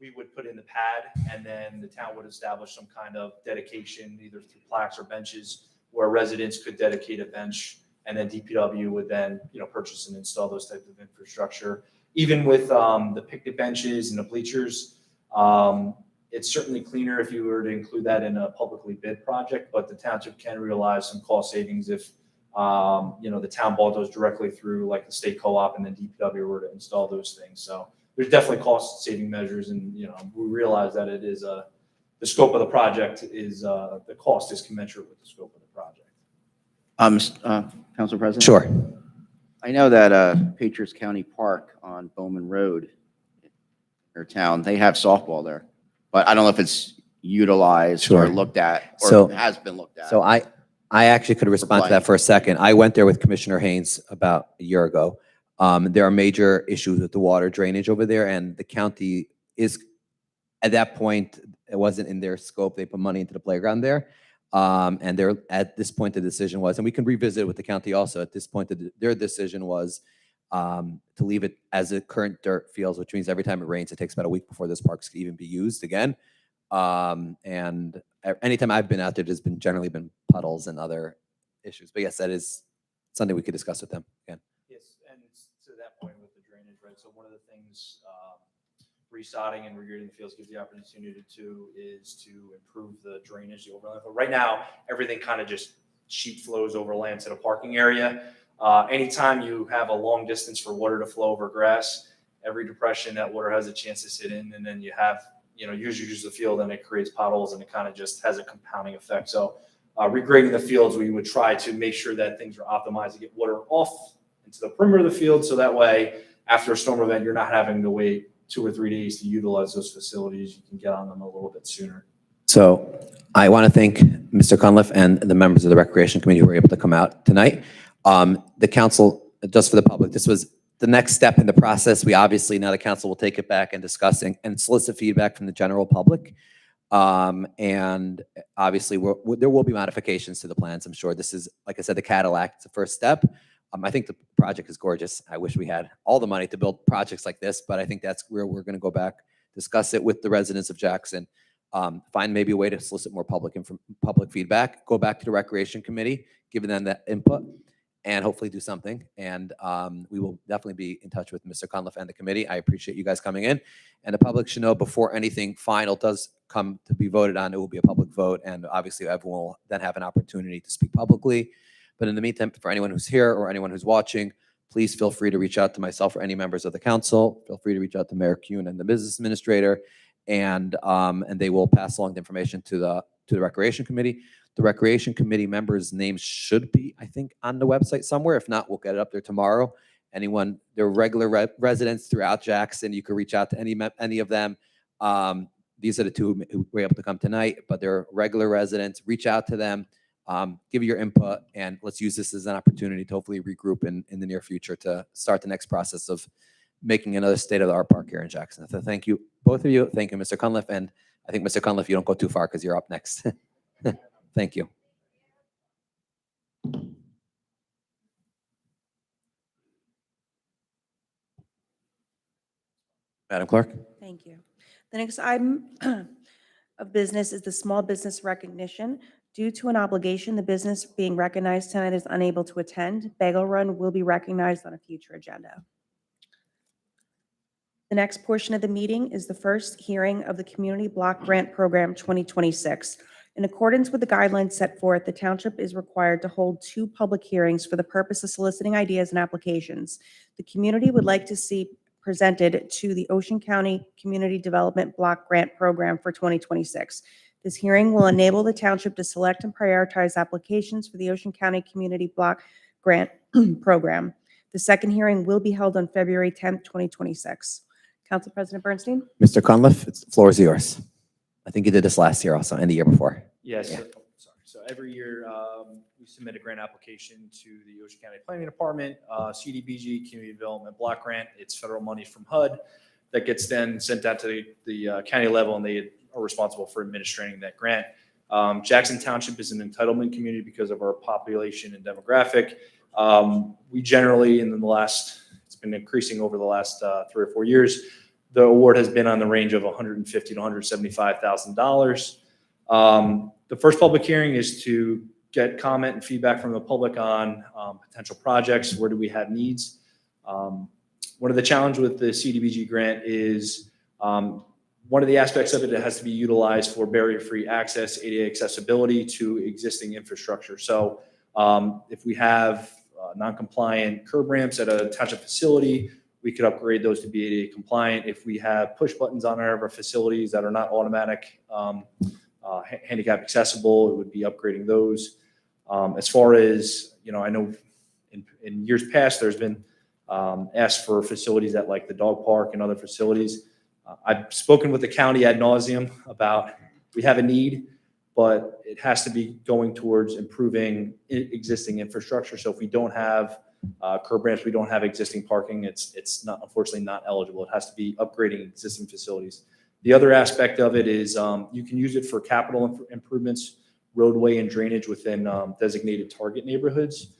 we would put in the pad and then the town would establish some kind of dedication, either through plaques or benches, where residents could dedicate a bench. And then DPW would then, purchase and install those types of infrastructure. Even with the picnic benches and the bleachers, it's certainly cleaner if you were to include that in a publicly bid project, but the township can realize some cost savings if The town bought those directly through like the state co-op, and then DPW were to install those things. So there's definitely cost saving measures, and, we realize that it is the scope of the project is, the cost is commensurate with the scope of the project. Council President? Sure. I know that Patriots County Park on Bowman Road, their town, they have softball there, but I don't know if it's utilized or Sure. looked at, So- or has been looked at. So I actually could respond to that for a second. I went there with Commissioner Haynes about a year ago. There are major issues with the water drainage over there, and the county is, at that point, it wasn't in their scope. They put money into the playground there. And at this point, the decision was, and we can revisit it with the county also, at this point, their decision was to leave it as a current dirt fields, which means every time it rains, it takes about a week before those parks can even be used again. And anytime I've been out there, there's generally been puddles and other issues. But yes, that is something we could discuss with them again. Yes, and to that point with the drainage, right? So one of the things, resodding and regrading the fields gives the opportunity to is to improve the drainage, the overland. But right now, everything kind of just sheet flows over land to the parking area. Anytime you have a long distance for water to flow over grass, every depression that water has a chance to sit in, and then you have, use the field, and it creates potholes, and it kind of just has a compounding effect. So regrading the fields, we would try to make sure that things are optimized to get water off into the perimeter of the field, so that way, after a storm event, you're not having to wait 2 or 3 days to utilize those facilities. You can get on them a little bit sooner. So I want to thank Mr. Cunliffe and the members of the Recreation Committee who were able to come out tonight. The council, just for the public, this was the next step in the process. We obviously, now the council will take it back and discuss and solicit feedback from the general public. And obviously, there will be modifications to the plans. I'm sure this is, like I said, the Cadillac. It's the first step. I think the project is gorgeous. I wish we had all the money to build projects like this, but I think that's where we're going to go back, discuss it with the residents of Jackson, find maybe a way to solicit more public feedback, go back to the Recreation Committee, giving them that input, and hopefully do something. And we will definitely be in touch with Mr. Cunliffe and the committee. I appreciate you guys coming in. And the public should know before anything final does come to be voted on, it will be a public vote. And obviously, everyone will then have an opportunity to speak publicly. But in the meantime, for anyone who's here or anyone who's watching, please feel free to reach out to myself or any members of the council. Feel free to reach out to Mayor Kuhn and the business administrator, and they will pass along the information to the Recreation Committee. The Recreation Committee members' names should be, I think, on the website somewhere. If not, we'll get it up there tomorrow. Anyone, they're regular residents throughout Jackson. You can reach out to any of them. These are the two who were able to come tonight, but they're regular residents. Reach out to them. Give your input, and let's use this as an opportunity to hopefully regroup in the near future to start the next process of making another state-of-the-art park here in Jackson. So thank you, both of you. Thank you, Mr. Cunliffe. And I think, Mr. Cunliffe, you don't go too far because you're up next. Thank you. Madam Clerk? Thank you. The next item of business is the small business recognition. Due to an obligation, the business being recognized tonight is unable to attend. Bagel Run will be recognized on a future agenda. The next portion of the meeting is the first hearing of the Community Block Grant Program 2026. In accordance with the guidelines set forth, the Township is required to hold 2 public hearings for the purpose of soliciting ideas and applications. The community would like to see presented to the Ocean County Community Development Block Grant Program for 2026. This hearing will enable the Township to select and prioritize applications for the Ocean County Community Block Grant Program. The second hearing will be held on February 10th, 2026. Council President Bernstein? Mr. Cunliffe, the floor is yours. I think you did this last year also, and the year before. Yes. Yeah. Sorry. So every year, we submit a grant application to the Ocean County Planning Department, CDBG, Community Development Block Grant. It's federal money from HUD that gets then sent out to the county level, and they are responsible for administering that grant. Jackson Township is an entitlement community because of our population and demographic. We generally, it's been increasing over the last 3 or 4 years. The award has been on the range of $150,000 to $175,000. The first public hearing is to get comment and feedback from the public on potential projects. Where do we have needs? One of the challenges with the CDBG grant is one of the aspects of it that has to be utilized for barrier-free access, ADA accessibility to existing infrastructure. So If we have non-compliant curb ramps at a township facility, we could upgrade those to be ADA compliant. If we have push buttons on our facilities that are not automatic handicap accessible, it would be upgrading those. As far as, I know in years past, there's been asked for facilities at like the dog park and other facilities. I've spoken with the county ad nauseum about, we have a need, but it has to be going towards improving existing infrastructure. So if we don't have curb ramps, we don't have existing parking, it's not, unfortunately not eligible. It has to be upgrading existing facilities. The other aspect of it is you can use it for capital improvements, roadway and drainage within designated target neighborhoods.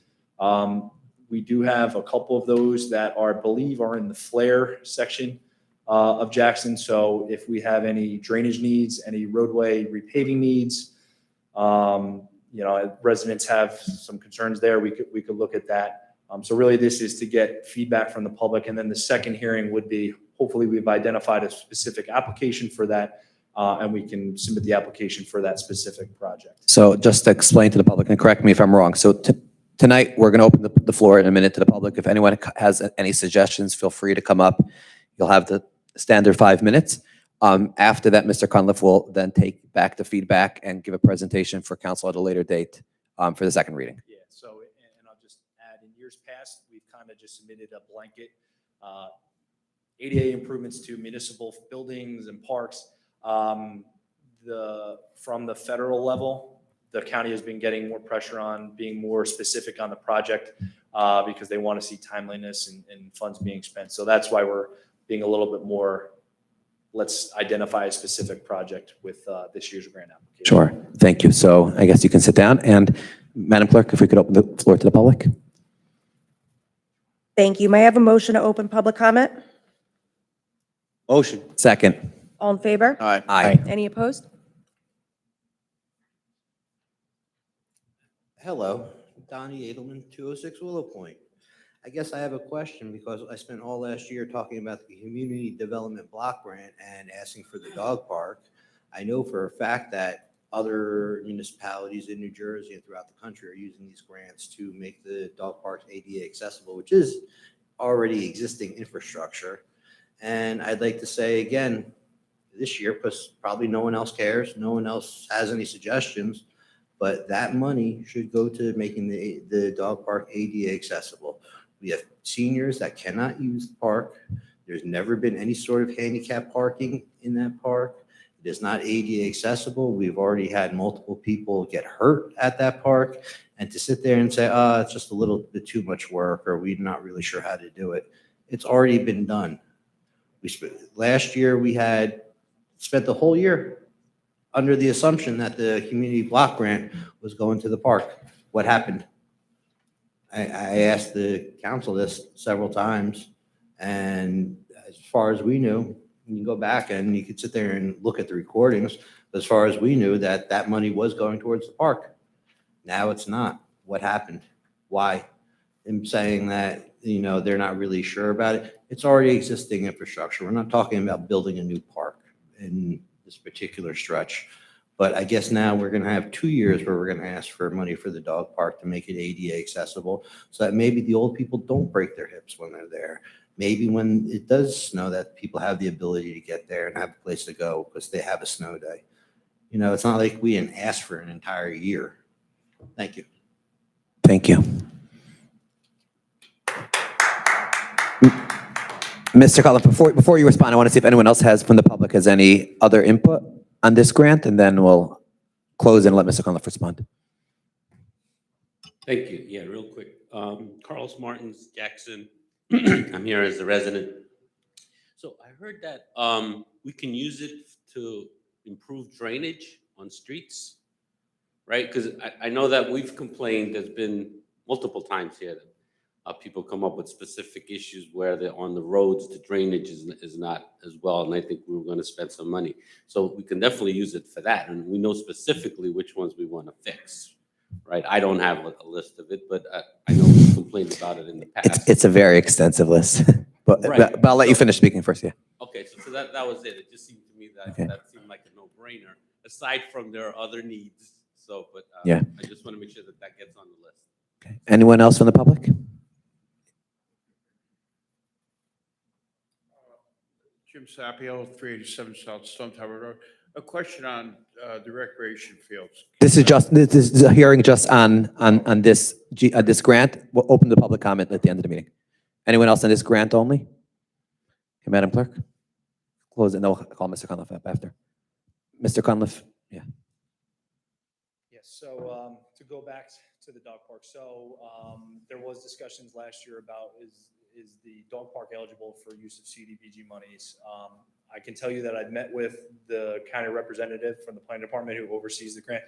We do have a couple of those that are, I believe, are in the flare section of Jackson. So if we have any drainage needs, any roadway repaving needs, residents have some concerns there, we could look at that. So really this is to get feedback from the public. And then the second hearing would be, hopefully we've identified a specific application for that, and we can submit the application for that specific project. So just to explain to the public, and correct me if I'm wrong. So tonight, we're going to open the floor in a minute to the public. If anyone has any suggestions, feel free to come up. You'll have the standard 5 minutes. After that, Mr. Cunliffe will then take back the feedback and give a presentation for council at a later date for the second reading. Yeah, so, and I'll just add, in years past, we've kind of just submitted a blanket ADA improvements to municipal buildings and parks. From the federal level, the county has been getting more pressure on being more specific on the project because they want to see timeliness and funds being spent. So that's why we're being a little bit more, let's identify a specific project with this year's grant application. Sure. Thank you. So I guess you can sit down. And Madam Clerk, if we could open the floor to the public. Thank you. May I have a motion to open public comment? Motion. Second. All in favor? All right. Aye. Any opposed? Hello, Donnie Edelman, 206 Willow Point. I guess I have a question because I spent all last year talking about the Community Development Block Grant and asking for the dog park. I know for a fact that other municipalities in New Jersey and throughout the country are using these grants to make the dog parks ADA accessible, which is already existing infrastructure. And I'd like to say again, this year, because probably no one else cares, no one else has any suggestions, but that money should go to making the dog park ADA accessible. We have seniors that cannot use the park. There's never been any sort of handicap parking in that park. It is not ADA accessible. We've already had multiple people get hurt at that park. And to sit there and say, it's just a little bit too much work, or we're not really sure how to do it. It's already been done. Last year, we had spent the whole year under the assumption that the community block grant was going to the park. What happened? I asked the council this several times, and as far as we knew, you can go back and you could sit there and look at the recordings. As far as we knew, that money was going towards the park. Now it's not. What happened? Why? Them saying that, they're not really sure about it. It's already existing infrastructure. We're not talking about building a new park in this particular stretch. But I guess now we're going to have 2 years where we're going to ask for money for the dog park to make it ADA accessible so that maybe the old people don't break their hips when they're there. Maybe when it does snow, that people have the ability to get there and have a place to go because they have a snow day. It's not like we didn't ask for an entire year. Thank you. Thank you. Mr. Collins, before you respond, I want to see if anyone else from the public has any other input on this grant, and then we'll close and let Mr. Cunliffe respond. Thank you. Yeah, real quick. Carlos Martins, Jackson. I'm here as a resident. So I heard that we can use it to improve drainage on streets, right? Because I know that we've complained, there's been multiple times here that people come up with specific issues where they're on the roads, the drainage is not as well, and I think we were going to spend some money. So we can definitely use it for that, and we know specifically which ones we want to fix, right? I don't have a list of it, but I know we've complained about it in the past. It's a very extensive list, but I'll let you finish speaking first, yeah. Okay, so that was it. It just seemed to me that Okay. that seemed like a no-brainer, aside from there are other needs so, but Yeah. I just want to make sure that that gets on the list. Okay. Anyone else from the public? Jim Sapio, 387 South Stone Tower Road. A question on the recreation fields. This is a hearing just on this, this grant. We'll open the public comment at the end of the meeting. Anyone else on this grant only? Okay, Madam Clerk? Close it, and then we'll call Mr. Conliffe up after. Mr. Conliffe? Yeah. Yes, so to go back to the dog park, so there was discussions last year about is the dog park eligible for use of CDBG monies? I can tell you that I've met with the county representative from the planning department who oversees the grant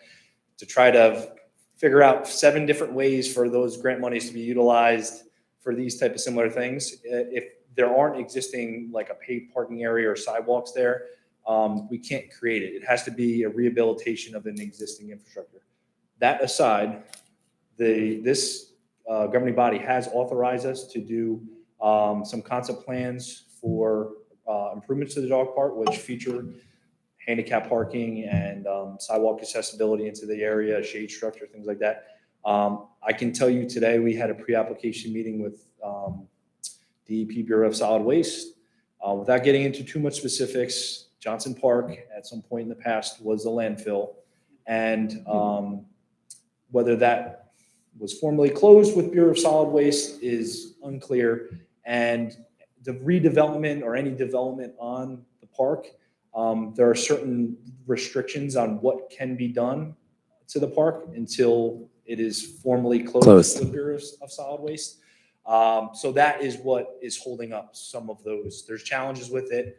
to try to figure out 7 different ways for those grant monies to be utilized for these type of similar things. If there aren't existing like a paid parking area or sidewalks there, we can't create it. It has to be a rehabilitation of an existing infrastructure. That aside, this governing body has authorized us to do some concept plans for improvements to the dog park, which feature handicap parking and sidewalk accessibility into the area, shade structure, things like that. I can tell you today we had a pre-application meeting with DEP Bureau of Solid Waste. Without getting into too much specifics, Johnson Park at some point in the past was a landfill, and whether that was formally closed with Bureau of Solid Waste is unclear. And the redevelopment or any development on the park, there are certain restrictions on what can be done to the park until it is formally closed with Bureau of Solid Waste. So that is what is holding up some of those. There's challenges with it.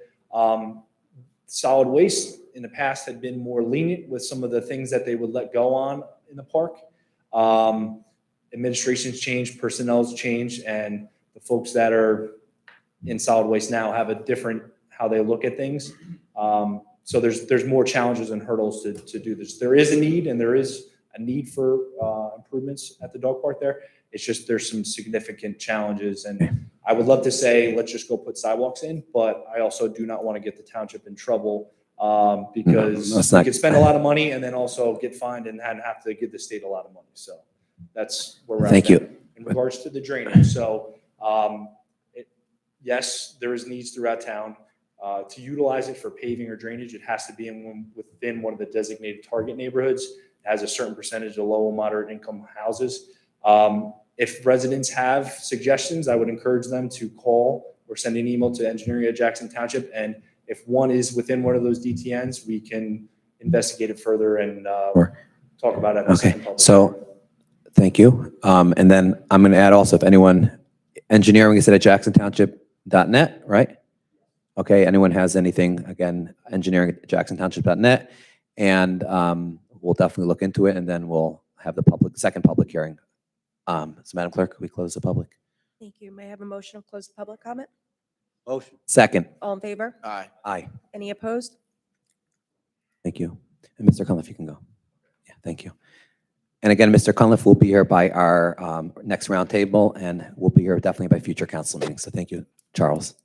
Solid Waste in the past had been more lenient with some of the things that they would let go on in the park. Administration's changed, personnel's changed, and the folks that are in solid waste now have a different how they look at things. So there's more challenges and hurdles to do this. There is a need, and there is a need for improvements at the dog park there. It's just there's some significant challenges, and I would love to say let's just go put sidewalks in, but I also do not want to get the township in trouble because we could spend a lot of money and then also get fined and have to give the state a lot of money. So that's where we're at. Thank you. In regards to the drainage, so yes, there is needs throughout town. To utilize it for paving or drainage, it has to be within one of the designated target neighborhoods. It has a certain percentage of low and moderate income houses. If residents have suggestions, I would encourage them to call or send an email to engineering at Jackson Township. And if one is within one of those DTNs, we can investigate it further and talk about it. Okay, so thank you. And then I'm going to add also, if anyone, engineering is at jacksontownship.net, right? Okay, anyone has anything, again, engineering at jacksontownship.net. And we'll definitely look into it, and then we'll have the second public hearing. So Madam Clerk, we close the public. Thank you. May I have a motion to close the public comment? Motion. Second. All in favor? Aye. Aye. Any opposed? Thank you. And Mr. Cunliffe, you can go. Yeah, thank you. And again, Mr. Cunliffe will be here by our next roundtable, and we'll be here definitely by future council meetings. So thank you, Charles.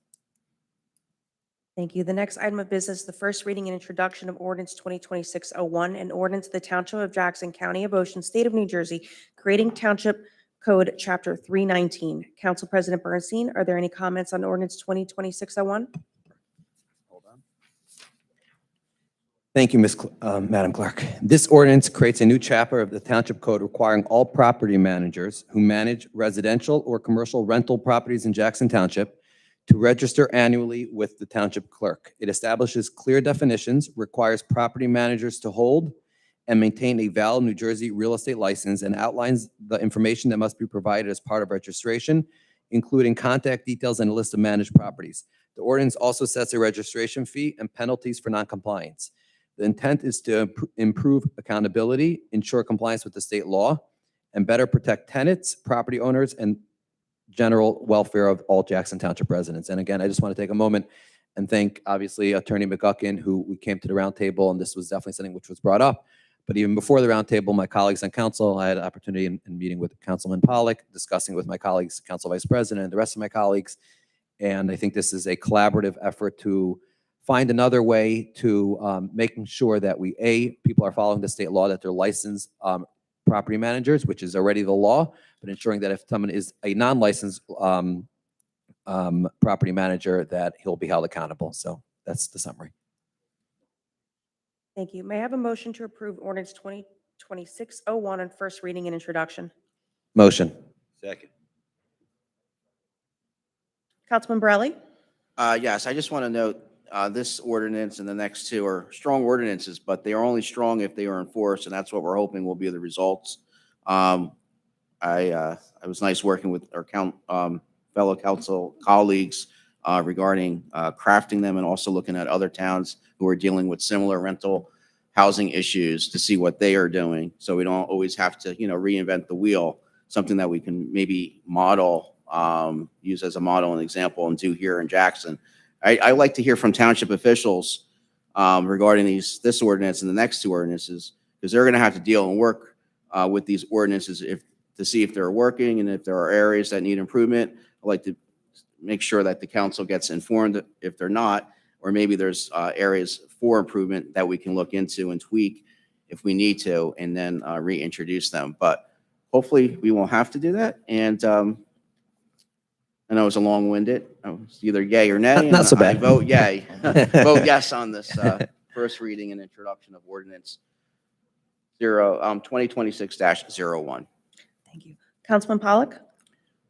Thank you. The next item of business, the first reading and introduction of ordinance 2026-01, an ordinance of the Township of Jackson, County of Ocean, State of New Jersey, creating Township Code Chapter 319. Council President Bernstein, are there any comments on ordinance 2026-01? Thank you, Madam Clerk. This ordinance creates a new chapter of the Township Code requiring all property managers who manage residential or commercial rental properties in Jackson Township to register annually with the Township Clerk. It establishes clear definitions, requires property managers to hold and maintain a valid New Jersey real estate license, and outlines the information that must be provided as part of registration, including contact details and a list of managed properties. The ordinance also sets a registration fee and penalties for noncompliance. The intent is to improve accountability, ensure compliance with the state law, and better protect tenants, property owners, and general welfare of all Jackson Township residents. And again, I just want to take a moment and thank, obviously, Attorney McGuckin, who we came to the roundtable, and this was definitely something which was brought up. But even before the roundtable, my colleagues on council, I had an opportunity in meeting with Councilman Pollack, discussing with my colleagues, Council Vice President, and the rest of my colleagues. And I think this is a collaborative effort to find another way to making sure that people are following the state law, that they're licensed property managers, which is already the law, but ensuring that if someone is a non-licensed property manager, that he'll be held accountable. So that's the summary. Thank you. May I have a motion to approve ordinance 2026-01 on first reading and introduction? Motion. Second. Councilman Borelli? Yes, I just want to note, this ordinance and the next two are strong ordinances, but they are only strong if they are enforced, and that's what we're hoping will be the results. It was nice working with our fellow council colleagues regarding crafting them and also looking at other towns who are dealing with similar rental housing issues to see what they are doing. So we don't always have to, reinvent the wheel, something that we can maybe model, use as a model and example and do here in Jackson. I like to hear from township officials regarding this ordinance and the next two ordinances, because they're going to have to deal and work with these ordinances to see if they're working and if there are areas that need improvement. I'd like to make sure that the council gets informed if they're not, or maybe there's areas for improvement that we can look into and tweak if we need to, and then reintroduce them. But hopefully we won't have to do that. And I know it was a long-winded. It's either yay or nay. Not so and I bad. vote yay. Vote yes on this first reading and introduction of ordinance 2026-01. Thank you. Councilman Pollock?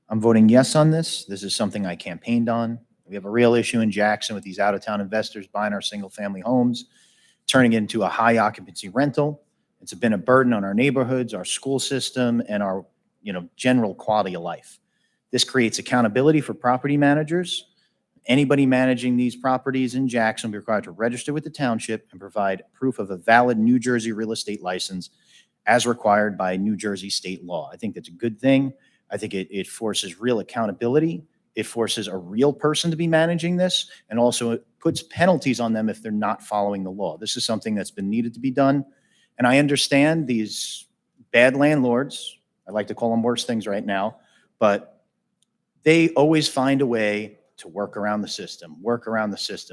I'm voting yes on this. This is something I campaigned on. We have a real issue in Jackson with these out-of-town investors buying our single-family homes, turning it into a high-occupancy rental. It's been a burden on our neighborhoods, our school system, and our, general quality of life. This creates accountability for property managers. Anybody managing these properties in Jackson will be required to register with the township and provide proof of a valid New Jersey real estate license as required by New Jersey state law. I think that's a good thing. I think it forces real accountability. It forces a real person to be managing this, and also it puts penalties on them if they're not following the law. This is something that's been needed to be done. And I understand these bad landlords, I like to call them worse things right now, but they always find a way to work around the system.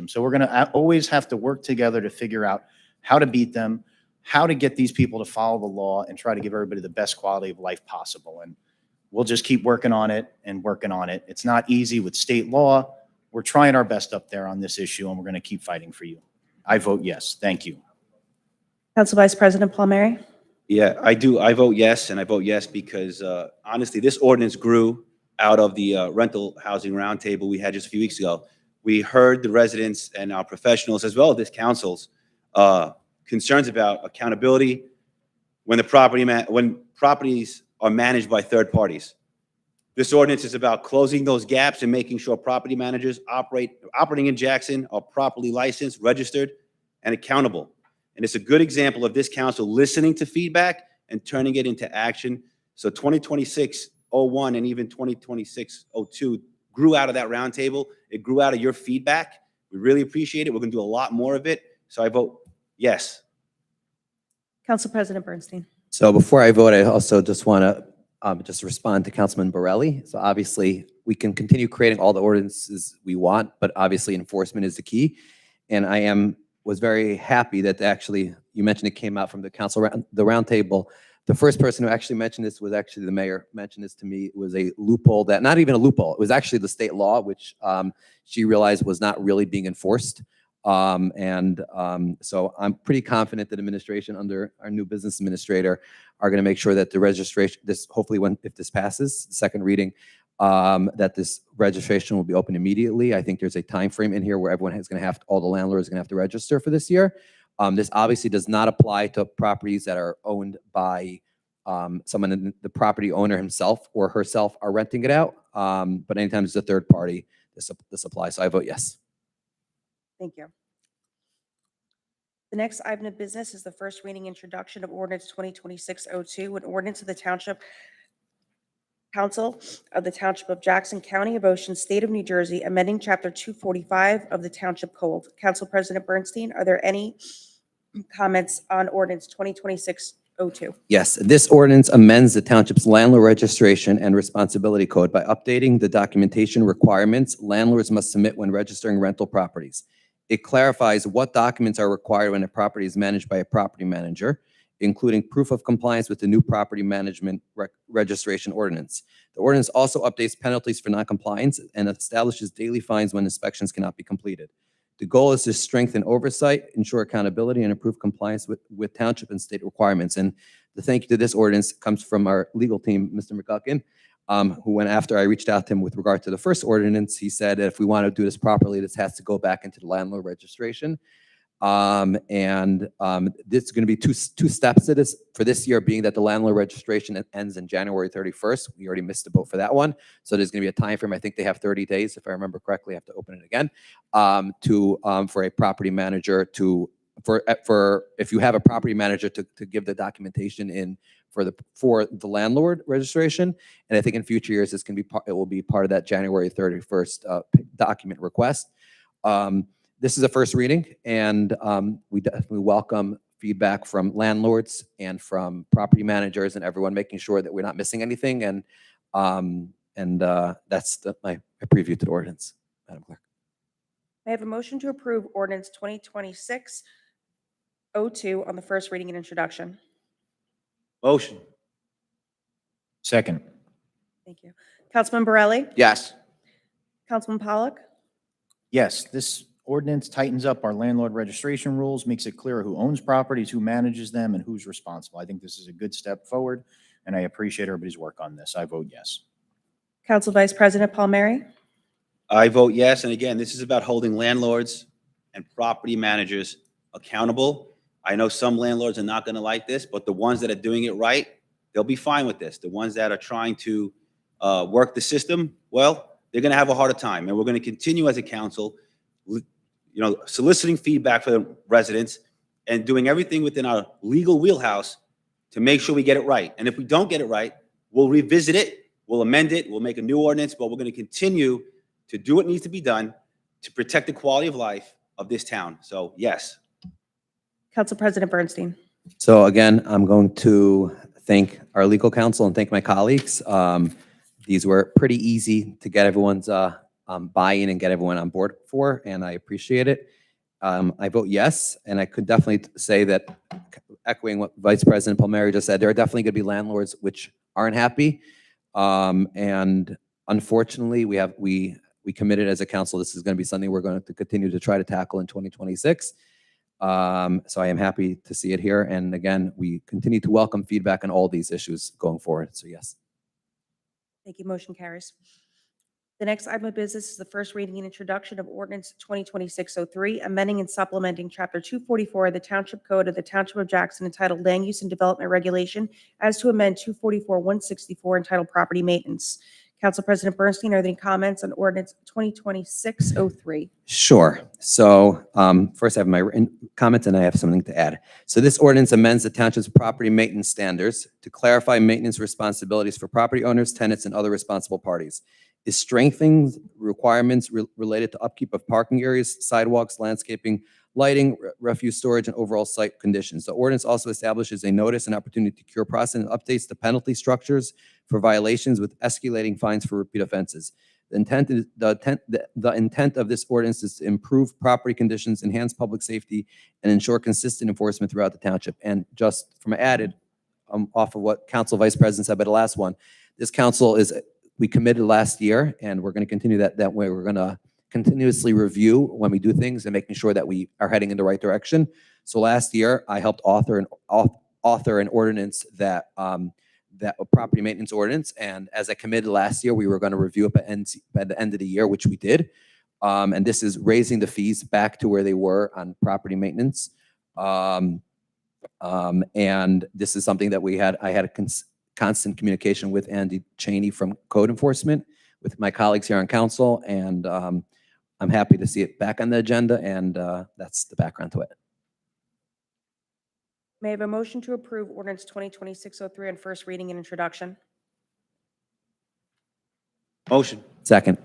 So we're going to always have to work together to figure out how to beat them, how to get these people to follow the law, and try to give everybody the best quality of life possible. And we'll just keep working on it and working on it. It's not easy with state law. We're trying our best up there on this issue, and we're going to keep fighting for you. I vote yes. Thank you. Council Vice President Palmieri? Yeah, I do. I vote yes, and I vote yes because honestly, this ordinance grew out of the rental housing roundtable we had just a few weeks ago. We heard the residents and our professionals, as well as this council's concerns about accountability when when properties are managed by third parties. This ordinance is about closing those gaps and making sure property managers operating in Jackson are properly licensed, registered, and accountable. And it's a good example of this council listening to feedback and turning it into action. So 2026-01 and even 2026-02 grew out of that roundtable. It grew out of your feedback. We really appreciate it. We're going to do a lot more of it. So I vote yes. Council President Bernstein? So before I vote, I also just want to just respond to Councilman Borelli. So obviously, we can continue creating all the ordinances we want, but obviously enforcement is the key. And I was very happy that actually, you mentioned it came out from the council, the roundtable. The first person who actually mentioned this was actually the mayor mentioned this to me. It was a loophole that, not even a loophole, it was actually the state law, which she realized was not really being enforced. So I'm pretty confident that administration under our new business administrator are going to make sure that the registration, hopefully if this passes, second reading, that this registration will be open immediately. I think there's a time frame in here where everyone is going to all the landlords are going to have to register for this year. This obviously does not apply to properties that are owned by someone, the property owner himself or herself are renting it out. But anytime it's a third party, this applies. So I vote yes. Thank you. The next item of business is the first reading introduction of ordinance 2026-02, an ordinance of the Township Council of the Township of Jackson, County of Ocean, State of New Jersey, amending Chapter 245 of the Township Code. Council President Bernstein, are there any comments on ordinance 2026-02? Yes, this ordinance amends the township's landlord registration and responsibility code by updating the documentation requirements landlords must submit when registering rental properties. It clarifies what documents are required when a property is managed by a property manager, including proof of compliance with the new property management registration ordinance. The ordinance also updates penalties for noncompliance and establishes daily fines when inspections cannot be completed. The goal is to strengthen oversight, ensure accountability, and improve compliance with township and state requirements. And the thank you to this ordinance comes from our legal team, Mr. McGuckin, who went after I reached out to him with regard to the first ordinance. He said that if we want to do this properly, this has to go back into the landlord registration. This is going to be two steps to this for this year, being that the landlord registration ends in January 31st. We already missed the boat for that one. So there's going to be a time frame. I think they have 30 days. If I remember correctly, I have to open it again, for a property manager for if you have a property manager to give the documentation in for the landlord registration. And I think in future years, it will be part of that January 31st document request. This is a first reading, and we definitely welcome feedback from landlords and from property managers and everyone, making sure that we're not missing anything. And that's my preview to the ordinance, Madam Clerk. May I have a motion to approve ordinance 2026-02 on the first reading and introduction? Motion. Second. Thank you. Councilman Borelli? Yes. Councilman Pollock? Yes, this ordinance tightens up our landlord registration rules, makes it clear who owns properties, who manages them, and who's responsible. I think this is a good step forward, and I appreciate everybody's work on this. I vote yes. Council Vice President Palmieri? I vote yes. And again, this is about holding landlords and property managers accountable. I know some landlords are not going to like this, but the ones that are doing it right, they'll be fine with this. The ones that are trying to work the system, well, they're going to have a harder time. And we're going to continue as a council, soliciting feedback for the residents and doing everything within our legal wheelhouse to make sure we get it right. And if we don't get it right, we'll revisit it, we'll amend it, we'll make a new ordinance, but we're going to continue to do what needs to be done to protect the quality of life of this town. So yes. Council President Bernstein? So again, I'm going to thank our legal counsel and thank my colleagues. These were pretty easy to get everyone's buy-in and get everyone on board for, and I appreciate it. I vote yes, and I could definitely say that, echoing what Vice President Palmieri just said, there are definitely going to be landlords which aren't happy, and unfortunately, we committed as a council. This is going to be something we're going to continue to try to tackle in 2026. So I am happy to see it here, and again, we continue to welcome feedback on all these issues going forward. So yes. Thank you. Motion carries. The next item of business is the first reading and introduction of ordinance 2026-03, amending and supplementing Chapter 244 of the Township Code of the Township of Jackson entitled Land Use and Development Regulation as to amend 244-164 entitled Property Maintenance. Council President Bernstein, are there any comments on ordinance 2026-03? Sure. So first I have my written comments and I have something to add. So this ordinance amends the township's property maintenance standards to clarify maintenance responsibilities for property owners, tenants, and other responsible parties. It strengthens requirements related to upkeep of parking areas, sidewalks, landscaping, lighting, refuse storage, and overall site conditions. The ordinance also establishes a notice and opportunity to cure process and updates the penalty structures for violations with escalating fines for repeat offenses. The intent of this ordinance is to improve property conditions, enhance public safety, and ensure consistent enforcement throughout the township. And just from added off of what Council Vice President said by the last one, this council we committed last year, and we're going to continue that way. We're going to continuously review when we do things and making sure that we are heading in the right direction. So last year, I helped author an ordinance that a property maintenance ordinance, and as I committed last year, we were going to review it by the end of the year, which we did. And this is raising the fees back to where they were on property maintenance. And this is something that I had a constant communication with Andy Cheney from Code Enforcement, with my colleagues here on council, and I'm happy to see it back on the agenda, and that's the background to it. May I have a motion to approve ordinance 2026-03 on first reading and introduction? Motion. Second.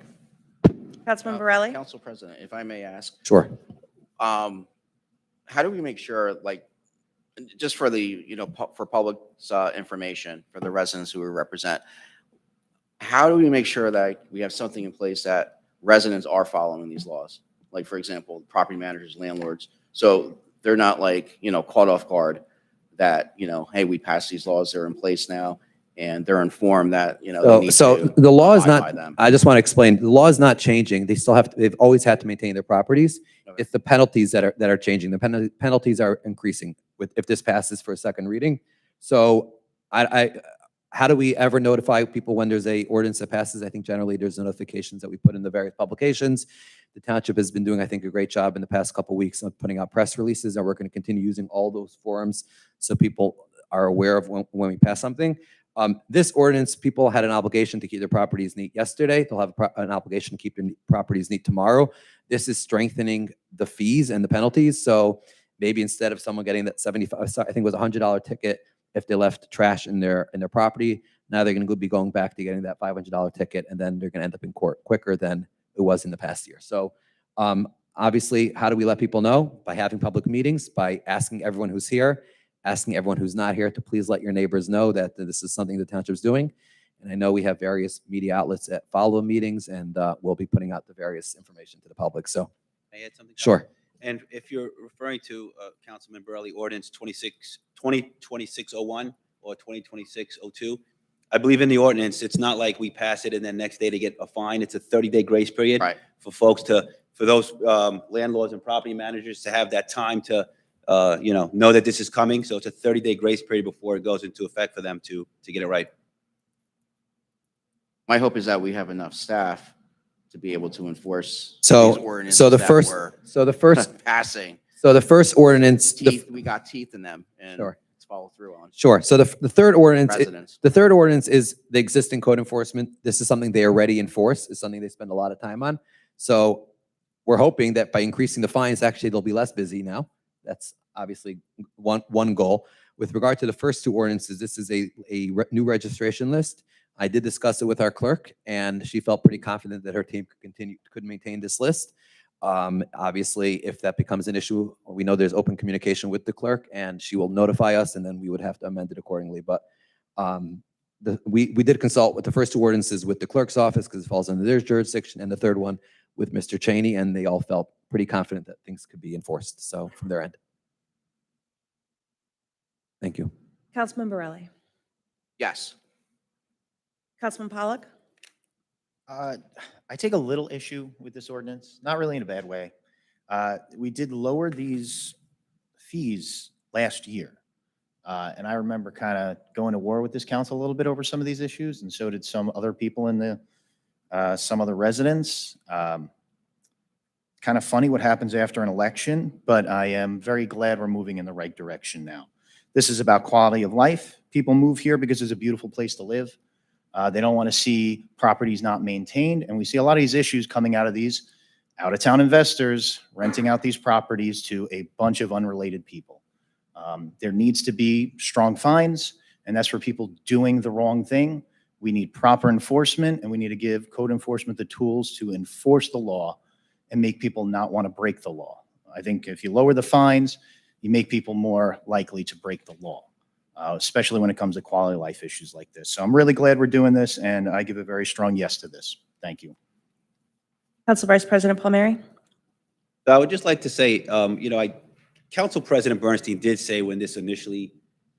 Councilman Borelli? Council President, if I may ask, Sure. how do we make sure, like, just for the, for public's information, for the residents who we represent, how do we make sure that we have something in place that residents are following these laws? like, for example, property managers, landlords. So they're not like, caught off guard that, hey, we passed these laws, they're in place now, and they're informed that, they need So to the law is abide not, by them. I just want to explain, the law is not changing. They still have to, they've always had to maintain their properties. Okay. It's the penalties that are changing. The penalties are increasing if this passes for a second reading. So how do we ever notify people when there's a ordinance that passes? I think generally there's notifications that we put in the various publications. The township has been doing, I think, a great job in the past couple of weeks of putting out press releases, and we're going to continue using all those forums so people are aware of when we pass something. This ordinance, people had an obligation to keep their properties neat yesterday. They'll have an obligation to keep their properties neat tomorrow. This is strengthening the fees and the penalties. So maybe instead of someone getting that I think it was $100 ticket if they left trash in their property, now they're going to be going back to getting that $500 ticket, and then they're going to end up in court quicker than it was in the past year. So obviously, how do we let people know? By having public meetings, by asking everyone who's here, asking everyone who's not here to please let your neighbors know that this is something the township's doing. And I know we have various media outlets that follow meetings, and we'll be putting out the various information to the public. So, May I add something? sure. And if you're referring to Councilman Burley, ordinance 2026-01 or 2026-02, I believe in the ordinance, it's not like we pass it and then next day they get a fine. It's a 30-day grace period Right. for folks for those landlords and property managers to have that time to, know that this is coming. So it's a 30-day grace period before it goes into effect for them to get it right. My hope is that we have enough staff to be able to enforce these So ordinances the that first we're passing. so the first ordinance, We got teeth in them, and Sure. let's follow through on sure. So the third ordinance, residents. the third ordinance is the existing code enforcement. This is something they already enforce. It's something they spend a lot of time on. So we're hoping that by increasing the fines, actually they'll be less busy now. That's obviously one goal. With regard to the first two ordinances, this is a new registration list. I did discuss it with our clerk, and she felt pretty confident that her team could maintain this list. Obviously, if that becomes an issue, we know there's open communication with the clerk, and she will notify us, and then we would have to amend it accordingly. But we did consult with the first two ordinances with the clerk's office because it falls under their jurisdiction, and the third one with Mr. Cheney, and they all felt pretty confident that things could be enforced. So from their end. Thank you. Councilman Borelli. Yes. Councilman Pollock. I take a little issue with this ordinance, not really in a bad way. We did lower these fees last year. And I remember kind of going to war with this council a little bit over some of these issues, and so did some other people in some other residents. Kind of funny what happens after an election, but I am very glad we're moving in the right direction now. This is about quality of life. People move here because it's a beautiful place to live. They don't want to see properties not maintained. And we see a lot of these issues coming out of these out-of-town investors renting out these properties to a bunch of unrelated people. There needs to be strong fines, and that's for people doing the wrong thing. We need proper enforcement, and we need to give code enforcement the tools to enforce the law and make people not want to break the law. I think if you lower the fines, you make people more likely to break the law. Especially when it comes to quality of life issues like this. So I'm really glad we're doing this, and I give a very strong yes to this. Thank you. Council Vice President Palmieri. So I would just like to say, Council President Bernstein did say when this initially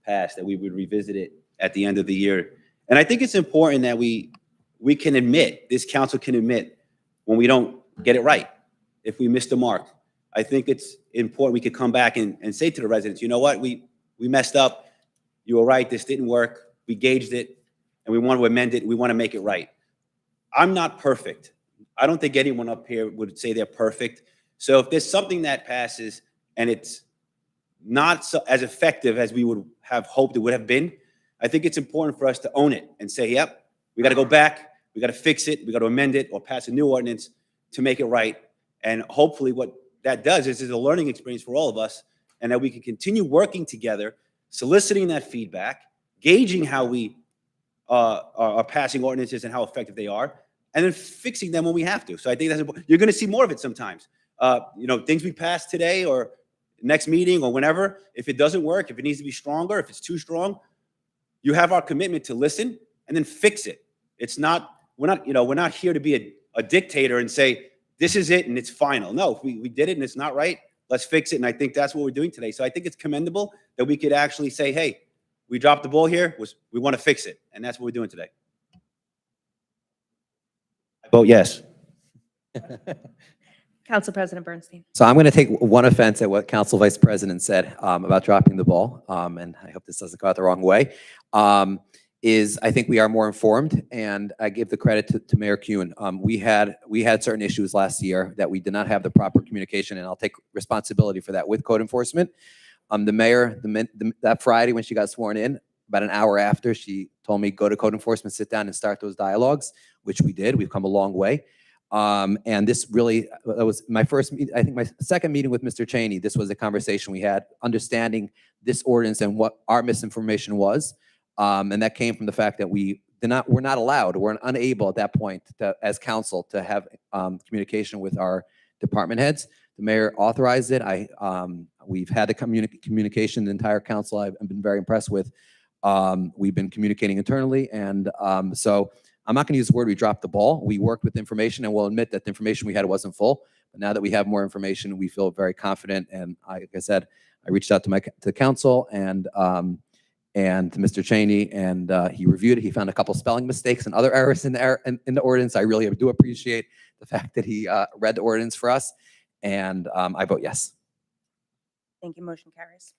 passed that we would revisit it at the end of the year. And I think it's important that we can admit, this council can admit when we don't get it right, if we miss the mark. I think it's important we could come back and say to the residents, you know what, we messed up. You were right, this didn't work. We gauged it, and we want to amend it. We want to make it right. I'm not perfect. I don't think anyone up here would say they're perfect. So if there's something that passes and it's not as effective as we would have hoped it would have been, I think it's important for us to own it and say, yep, we got to go back. We got to fix it. We got to amend it or pass a new ordinance to make it right. And hopefully what that does is a learning experience for all of us, and that we can continue working together, soliciting that feedback, gauging how we are passing ordinances and how effective they are, and then fixing them when we have to. So I think that's important. You're going to see more of it sometimes. Things we pass today or next meeting or whenever, if it doesn't work, if it needs to be stronger, if it's too strong, you have our commitment to listen and then fix it. It's not, we're not here to be a dictator and say, this is it and it's final. No, if we did it and it's not right, let's fix it. And I think that's what we're doing today. So I think it's commendable that we could actually say, hey, we dropped the ball here. We want to fix it. And that's what we're doing today. I vote yes. Council President Bernstein. So I'm going to take one offense at what Council Vice President said about dropping the ball, and I hope this doesn't go out the wrong way, is I think we are more informed, and I give the credit to Mayor Kuhn. We had certain issues last year that we did not have the proper communication, and I'll take responsibility for that with code enforcement. The mayor, that Friday when she got sworn in, about an hour after, she told me, go to code enforcement, sit down and start those dialogues, which we did. We've come a long way. And this really, that was my first, I think my second meeting with Mr. Cheney. This was a conversation we had, understanding this ordinance and what our misinformation was. And that came from the fact that we're not allowed, we're unable at that point to, as council, to have communication with our department heads. The mayor authorized it. We've had the communication, the entire council I've been very impressed with. We've been communicating internally. And so I'm not going to use the word we dropped the ball. We worked with information, and we'll admit that the information we had wasn't full. But now that we have more information, we feel very confident. And like I said, I reached out to the council and to Mr. Cheney, and he reviewed it. He found a couple spelling mistakes and other errors in the ordinance. I really do appreciate the fact that he read the ordinance for us. And I vote yes. Thank you. Motion carries.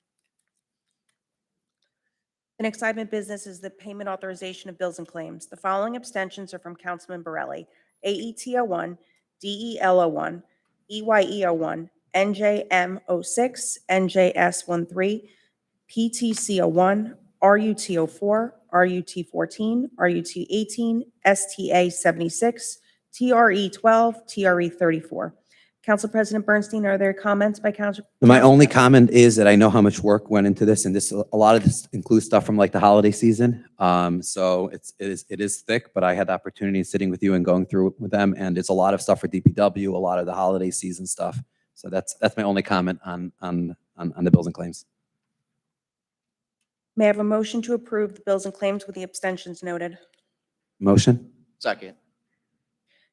The next item of business is the payment authorization of bills and claims. The following abstentions are from Councilman Borelli: AET01, DEL01, EYE01, NJM06, NJS13, PTC01, RUT04, RUT14, RUT18, STA76, TRE12, TRE34. Council President Bernstein, are there comments by Council? My only comment is that I know how much work went into this, and a lot of this includes stuff from like the holiday season. So it is thick, but I had the opportunity of sitting with you and going through it with them, and it's a lot of stuff for DPW, a lot of the holiday season stuff. So that's my only comment on the bills and claims. May I have a motion to approve the bills and claims with the abstentions noted? Motion? Second.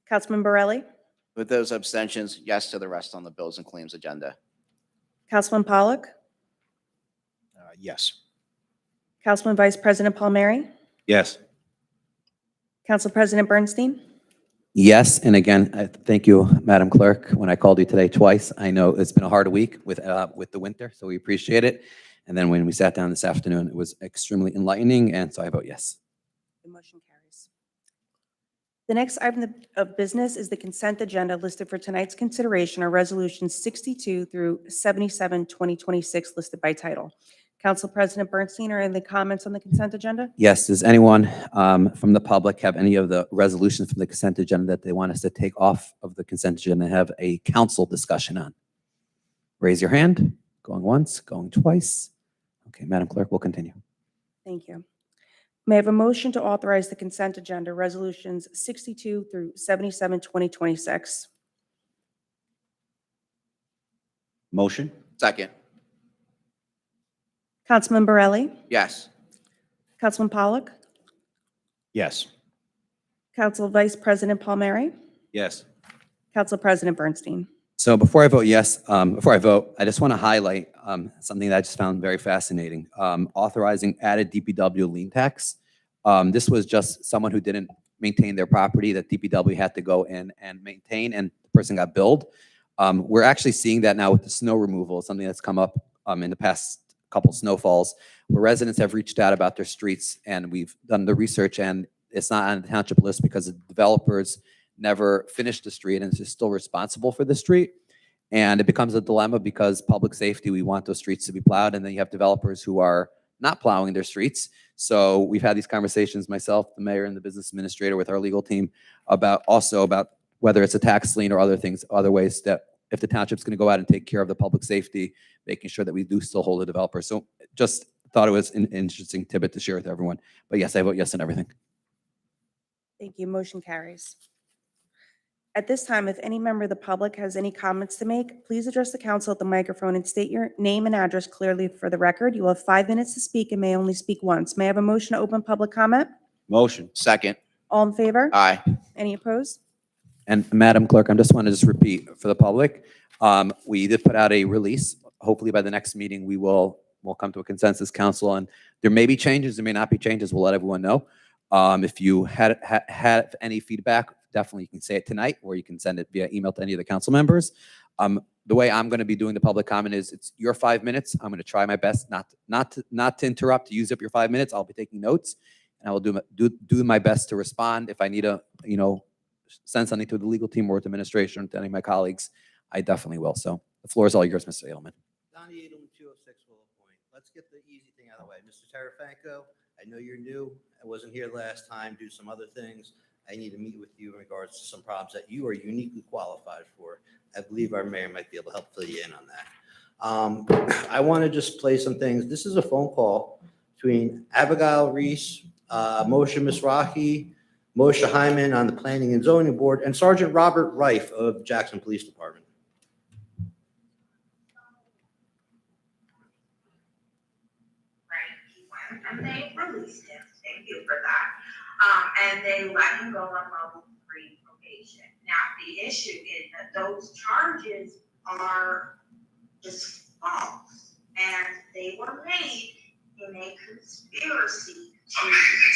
Councilman Borelli? With those abstentions, yes to the rest on the bills and claims agenda. Councilman Pollock? Yes. Councilman Vice President Palmieri? Yes. Council President Bernstein? Yes, and again, thank you, Madam Clerk. When I called you today twice, I know it's been a hard week with the winter, so we appreciate it. And then when we sat down this afternoon, it was extremely enlightening, and so I vote yes. The motion carries. The next item of business is the consent agenda listed for tonight's consideration are resolutions 62 through 77, 2026, listed by title. Council President Bernstein, are any comments on the consent agenda? Yes, does anyone from the public have any of the resolutions from the consent agenda that they want us to take off of the consent agenda and have a council discussion on? Raise your hand. Going once, going twice. Okay, Madam Clerk, we'll continue. Thank you. May I have a motion to authorize the consent agenda resolutions 62 through 77, 2026? Motion? Second. Councilman Borelli? Yes. Councilman Pollock? Yes. Council Vice President Palmieri? Yes. Council President Bernstein? So before I vote yes, before I vote, I just want to highlight something that I just found very fascinating. Authorizing added DPW lien tax. This was just someone who didn't maintain their property that DPW had to go in and maintain, and the person got billed. We're actually seeing that now with the snow removal, something that's come up in the past couple snowfalls, where residents have reached out about their streets, and we've done the research, and it's not on the township list because the developers never finished the street and is still responsible for the street. And it becomes a dilemma because public safety, we want those streets to be plowed, and then you have developers who are not plowing their streets. So we've had these conversations, myself, the mayor, and the business administrator with our legal team about whether it's a tax lien or other things, other ways that if the township's going to go out and take care of the public safety, making sure that we do still hold the developer. So just thought it was an interesting tidbit to share with everyone. But yes, I vote yes on everything. Thank you. Motion carries. At this time, if any member of the public has any comments to make, please address the council at the microphone and state your name and address clearly for the record. You will have 5 minutes to speak and may only speak once. May I have a motion to open public comment? Motion? Second. All in favor? Aye. Any opposed? And Madam Clerk, I just want to repeat for the public. We did put out a release. Hopefully by the next meeting, we'll come to a consensus, council, and there may be changes, there may not be changes. We'll let everyone know. If you had any feedback, definitely you can say it tonight, or you can send it via email to any of the council members. The way I'm going to be doing the public comment is it's your 5 minutes. I'm going to try my best not to interrupt, to use up your 5 minutes. I'll be taking notes, and I will do my best to respond. If I need to, send something to the legal team or to administration, to any of my colleagues, I definitely will. So the floor is all yours, Mr. Edelman. Donnie Edelman, 206 Willow Point. Let's get the easy thing out of the way. Mr. Tarafanko, I know you're new. I wasn't here last time, do some other things. I need to meet with you in regards to some problems that you are uniquely qualified for. I believe our mayor might be able to help fill you in on that. I want to just play some things. This is a phone call between Abigail Reese, Moshe Misraki, Moshe Hyman on the Planning and Zoning Board, and Sergeant Robert Reif of Jackson Police Department. And they released him. Thank you for that. And they let him go on level 3 probation. Now, the issue is that those charges are just false, and they were made in a conspiracy. So why did you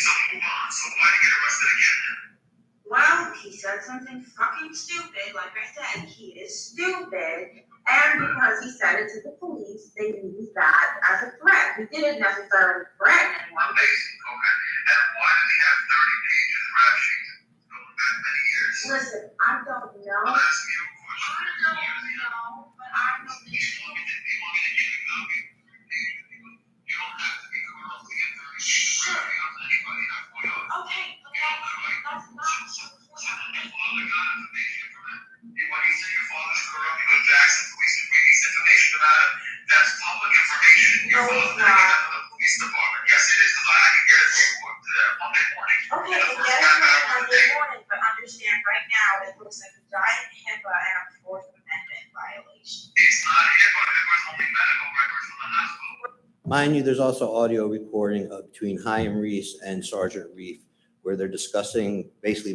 get arrested again? Well, he said something fucking stupid. Like I said, he is stupid. And because he said it to the police, they used that as a threat. He didn't necessarily threaten anyone. Amazing. Okay. And why did he have 30 pages of rap sheets going back many years? Listen, I don't know. I'm asking you a question. I don't know, but I know this. You want me to give a copy? You don't have to be criminal to get 30 pages of rap sheets on anybody. That's what else. Okay, that's not. Your father got information from him. When he said your father's corrupt, you go to Jackson Police to release information about it. That's public information. Your father didn't get that from the police department. Yes, it is, because I can get it to you Monday morning. Okay, and get it on Monday morning, but understand right now, it looks like a giant HIPAA and a Fourth Amendment violation. It's not HIPAA. HIPAA's only medical records from the hospital. Mind you, there's also audio recording between Chaim Reese and Sergeant Reef, where they're discussing basically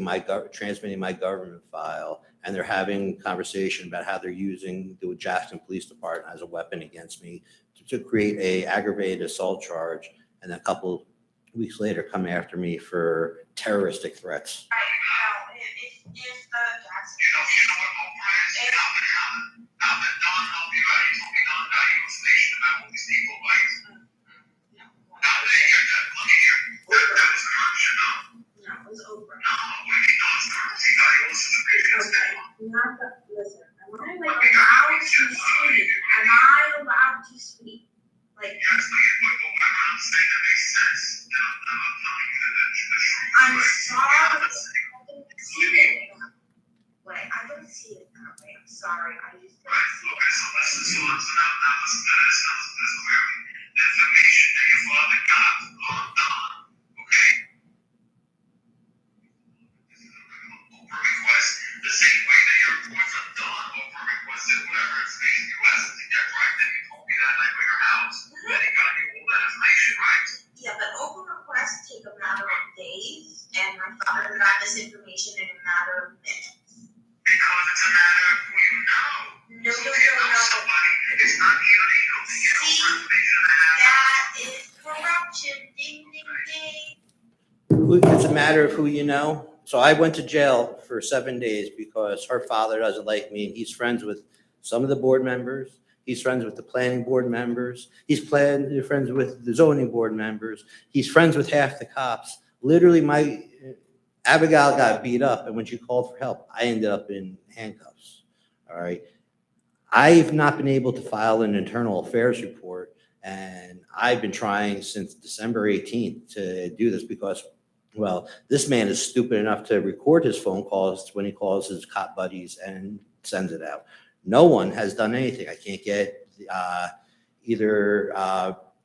transmitting my government file, and they're having conversation about how they're using the Jackson Police Department as a weapon against me to create a aggravated assault charge, and a couple weeks later come after me for terroristic threats. Right now, if the Jackson. You know what Oprah is? Alvin Don helped you out. He told me Don got you information about all these people, right? How did he get that? Look here. That was corruption, no? No, it was Oprah. No, what did he do? It's corruption. He got you all this information. Listen, am I allowed to speak? Am I allowed to speak? Like, Yes, but whatever I'm saying that makes sense. I'm telling you the truth. I'm right? sorry. I'm not saying- I don't see it that way. I don't see it that way. I'm sorry. I just don't Right, see it. okay, so listen to us. Now listen to this. Now listen to this clearly. The information that your father got on Don, okay? Oprah request, the same way that your boyfriend Don, Oprah requested whatever information you asked him to get, right? Then you told me that night by your house. Then he got you all that information, right? Yeah, but open requests take a matter of days, and my father got this information in a matter of minutes. Because it's a matter of who you know. No, So no, if you no, know no. somebody, it's not illegal to get See, over information and have. that is corruption. Ding, ding, ding. It's a matter of who you know. So I went to jail for 7 days because her father doesn't like me, and he's friends with some of the board members. He's friends with the planning board members. He's friends with the zoning board members. He's friends with half the cops. Literally, my Abigail got beat up, and when she called for help, I ended up in handcuffs. All right. I've not been able to file an internal affairs report, and I've been trying since December 18th to do this because, well, this man is stupid enough to record his phone calls when he calls his cop buddies and sends it out. No one has done anything. I can't get either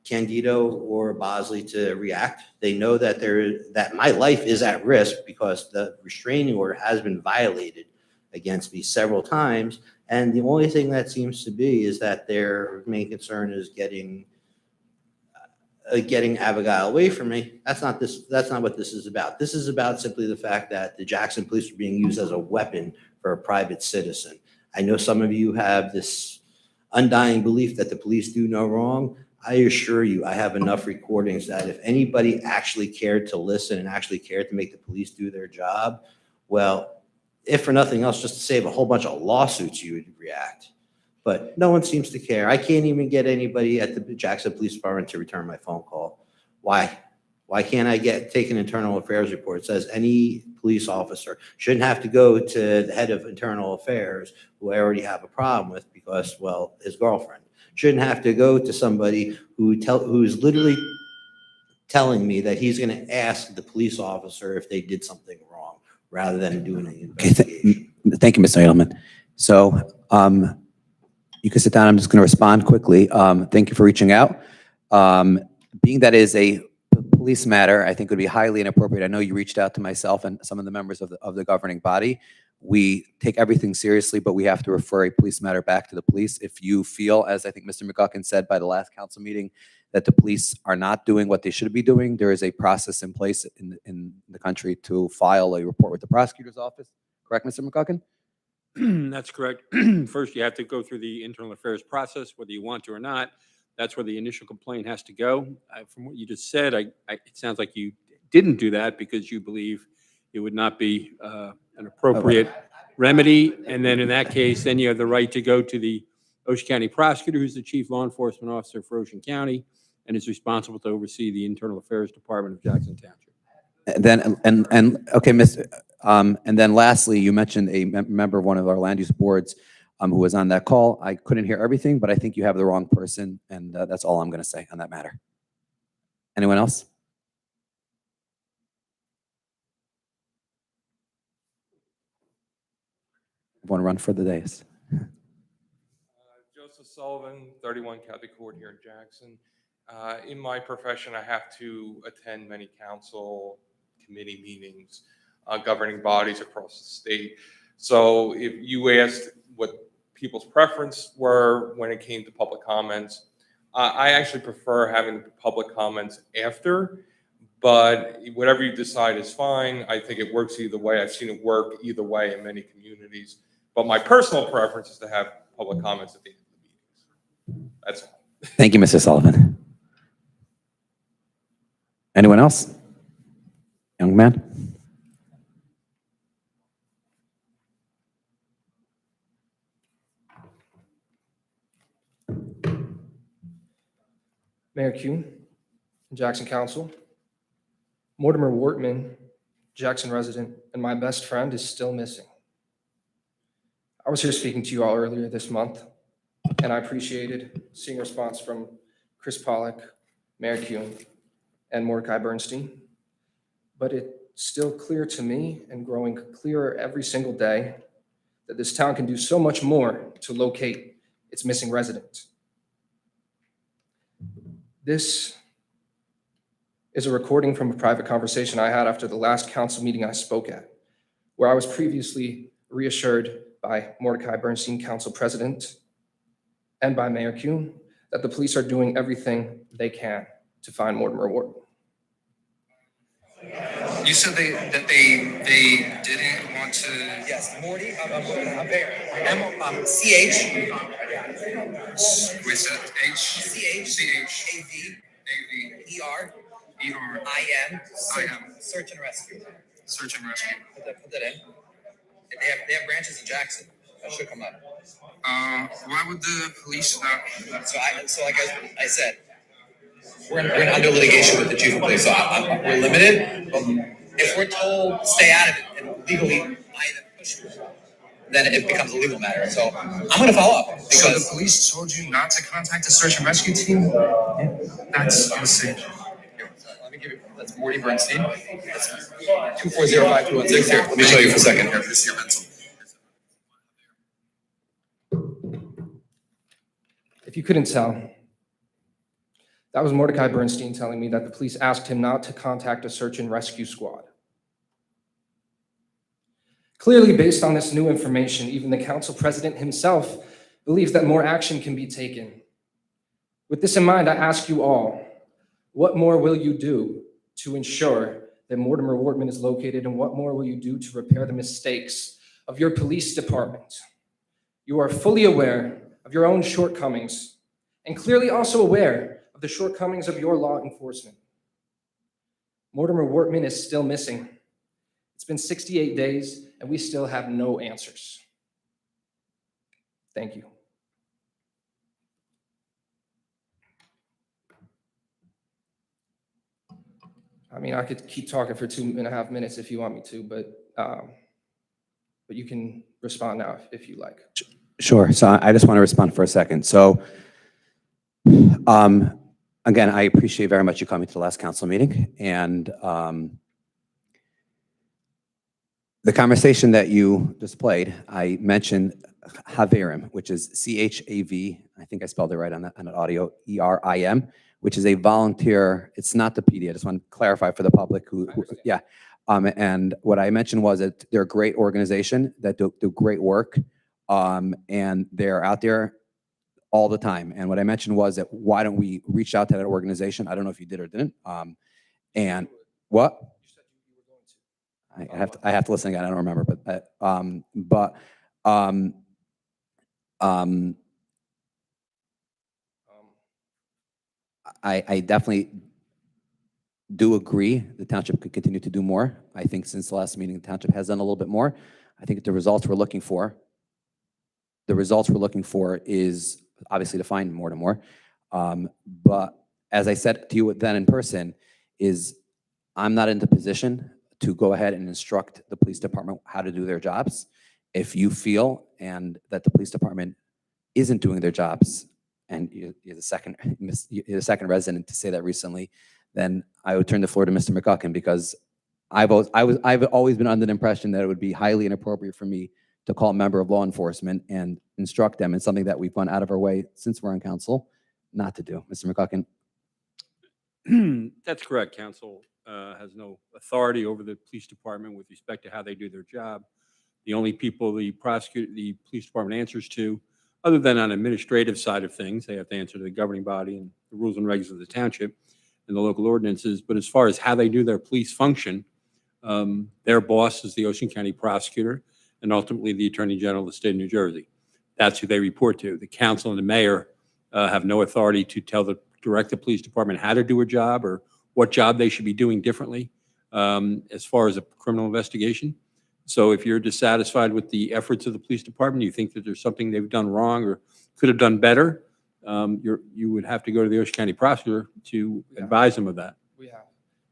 Candido or Bosley to react. They know that my life is at risk because the restraining order has been violated against me several times. And the only thing that seems to be is that their main concern is getting getting Abigail away from me. That's not what this is about. This is about simply the fact that the Jackson police are being used as a weapon for a private citizen. I know some of you have this undying belief that the police do no wrong. I assure you, I have enough recordings that if anybody actually cared to listen and actually cared to make the police do their job, well, if for nothing else, just to save a whole bunch of lawsuits, you would react. But no one seems to care. I can't even get anybody at the Jackson Police Department to return my phone call. Why? Why can't I take an internal affairs report? It says any police officer shouldn't have to go to the head of internal affairs, who I already have a problem with because, well, his girlfriend. Shouldn't have to go to somebody who's literally telling me that he's going to ask the police officer if they did something wrong rather than doing an investigation. Thank you, Mr. Edelman. So you can sit down. I'm just going to respond quickly. Thank you for reaching out. Being that is a police matter, I think it would be highly inappropriate. I know you reached out to myself and some of the members of the governing body. We take everything seriously, but we have to refer a police matter back to the police. If you feel, as I think Mr. McGuckin said by the last council meeting, that the police are not doing what they should be doing, there is a process in place in the country to file a report with the prosecutor's office. Correct, Mr. McGuckin? That's correct. First, you have to go through the internal affairs process, whether you want to or not. That's where the initial complaint has to go. From what you just said, it sounds like you didn't do that because you believe it would not be an appropriate remedy. And then in that case, then you have the right to go to the Ocean County prosecutor, who's the chief law enforcement officer for Ocean County and is responsible to oversee the internal affairs department of Jackson Township. Okay, Mr. And then lastly, you mentioned a member of one of our land use boards who was on that call. I couldn't hear everything, but I think you have the wrong person, and that's all I'm going to say on that matter. Anyone else? Want to run for the days? Joseph Sullivan, 31 County Court here in Jackson. In my profession, I have to attend many council committee meetings, governing bodies across the state. So if you asked what people's preference were when it came to public comments, I actually prefer having public comments after, but whatever you decide is fine. I think it works either way. I've seen it work either way in many communities, but my personal preference is to have public comments at the end of the meetings. That's all. Thank you, Mr. Sullivan. Anyone else? Young man? Mayor Kuhn, Jackson Council. Mortimer Wortman, Jackson resident, and my best friend is still missing. I was here speaking to you all earlier this month, and I appreciated seeing a response from Chris Pollack, Mayor Kuhn, and Mordecai Bernstein. But it's still clear to me, and growing clearer every single day, that this town can do so much more to locate its missing resident. This is a recording from a private conversation I had after the last council meeting I spoke at, where I was previously reassured by Mordecai Bernstein, council president, and by Mayor Kuhn, that the police are doing everything they can to find Mortimer Wortman. You said that they didn't want to. Yes, Morty. I'm CH. Wait, so CHCHAVER IM. Search and rescue. Search and rescue. Put that in. They have branches in Jackson. That should come up. Why would the police not? So like I said, we're under litigation with the chief of police, so we're limited. But if we're told stay out of it and legally buy them push it, then it becomes a legal matter. So I'm going to follow up. Because so the police told you not to contact the search and rescue team? That's insane. Let me give you, that's Morty Bernstein. That's 2405216. Here, let me show you for a second. Here, this is your pencil. If you couldn't tell, that was Mordecai Bernstein telling me that the police asked him not to contact a search and rescue squad. Clearly, based on this new information, even the council president himself believes that more action can be taken. With this in mind, I ask you all, What more will you do to ensure that Mortimer Wortman is located, and what more will you do to repair the mistakes of your police department? You are fully aware of your own shortcomings and clearly also aware of the shortcomings of your law enforcement. Mortimer Wortman is still missing. It's been 68 days and we still have no answers. Thank you. I mean, I could keep talking for 2.5 minutes if you want me to, but you can respond now if you like. Sure. So I just want to respond for a second. So, again, I appreciate very much you coming to the last council meeting, and the conversation that you displayed, I mentioned Haverim, which is C-H-A-V, I think I spelled it right on that audio, E-R-I-M, which is a volunteer. It's not the PD. I just want to clarify for the public who yeah. And what I mentioned was that they're a great organization that do great work, and they're out there all the time. And what I mentioned was that why don't we reach out to that organization? I don't know if you did or didn't. And what? I have to listen again. I don't remember, but I definitely do agree the township could continue to do more. I think since the last meeting, the township has done a little bit more. I think the results we're looking for is obviously to find more to more. But as I said to you then in person, is I'm not in the position to go ahead and instruct the police department how to do their jobs. If you feel and that the police department isn't doing their jobs, and you're the second resident to say that recently, then I would turn the floor to Mr. McGuckin, because I've always been under the impression that it would be highly inappropriate for me to call a member of law enforcement and instruct them in something that we've gone out of our way since we're on council not to do. Mr. McGuckin. That's correct. Council has no authority over the police department with respect to how they do their job. The only people the police department answers to, other than on administrative side of things, they have to answer to the governing body and the rules and regs of the township and the local ordinances. But as far as how they do their police function, their boss is the Ocean County prosecutor and ultimately the Attorney General of the state of New Jersey. That's who they report to. The council and the mayor have no authority to direct the police department how to do a job or what job they should be doing differently as far as a criminal investigation. So if you're dissatisfied with the efforts of the police department, you think that there's something they've done wrong or could have done better, you would have to go to the Ocean County prosecutor to advise them of that. We have.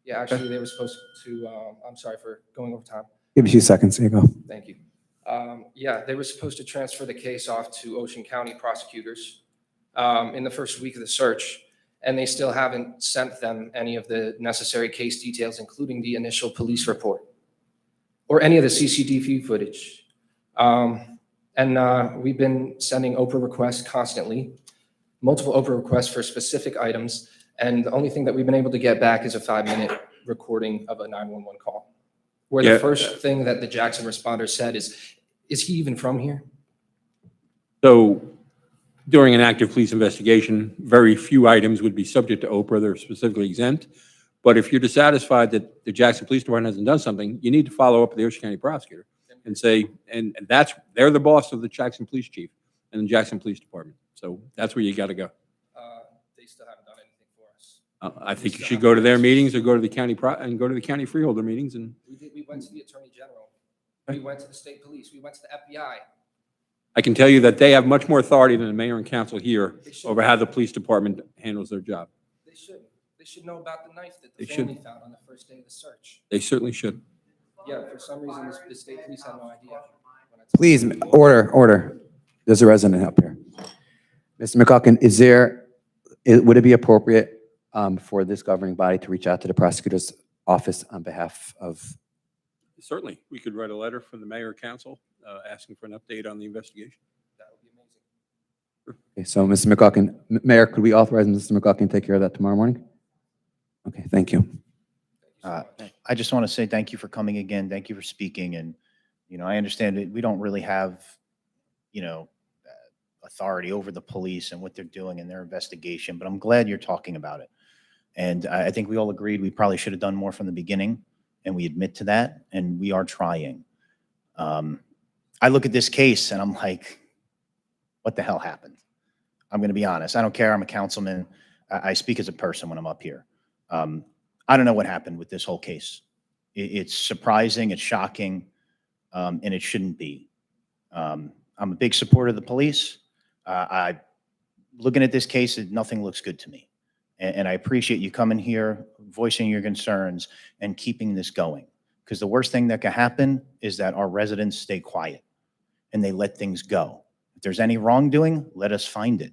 Yeah, actually, they were supposed to, I'm sorry for going over time. Give me a few seconds. Here you go. Thank you. Yeah, they were supposed to transfer the case off to Ocean County prosecutors in the first week of the search, and they still haven't sent them any of the necessary case details, including the initial police report or any of the CCTV footage. And we've been sending Oprah requests constantly, multiple Oprah requests for specific items, and the only thing that we've been able to get back is a 5-minute recording of a 911 call, where the first thing that the Jackson responder said is he even from here? So during an active police investigation, very few items would be subject to Oprah. They're specifically exempt. But if you're dissatisfied that the Jackson Police Department hasn't done something, you need to follow up with the Ocean County prosecutor and say, and they're the boss of the Jackson Police Chief and the Jackson Police Department. So that's where you got to go. They still haven't done anything for us. I think you should go to their meetings or go to the county freeholder meetings. And We went to the Attorney General. We went to the state police. We went to the FBI. I can tell you that they have much more authority than the mayor and council here over how the police department handles their job. They should. They should know about the knife that the They family should. found on the first day of the search. They certainly should. Yeah, for some reason, the state police had no idea. Please, order. There's a resident up here. Mr. McGuckin, would it be appropriate for this governing body to reach out to the prosecutor's office on behalf of? Certainly, we could write a letter from the mayor or council asking for an update on the investigation. That would be amazing. Okay, so Mr. McGuckin, Mayor, could we authorize Mr. McGuckin to take care of that tomorrow morning? Okay, thank you. I just want to say thank you for coming again. Thank you for speaking. And, I understand that we don't really have, authority over the police and what they're doing in their investigation, but I'm glad you're talking about it. And I think we all agreed we probably should have done more from the beginning, and we admit to that, and we are trying. I look at this case and I'm like, what the hell happened? I'm going to be honest. I don't care. I'm a councilman. I speak as a person when I'm up here. I don't know what happened with this whole case. It's surprising, it's shocking, and it shouldn't be. I'm a big supporter of the police. Looking at this case, nothing looks good to me. And I appreciate you coming here, voicing your concerns, and keeping this going. Because the worst thing that could happen is that our residents stay quiet and they let things go. If there's any wrongdoing, let us find it.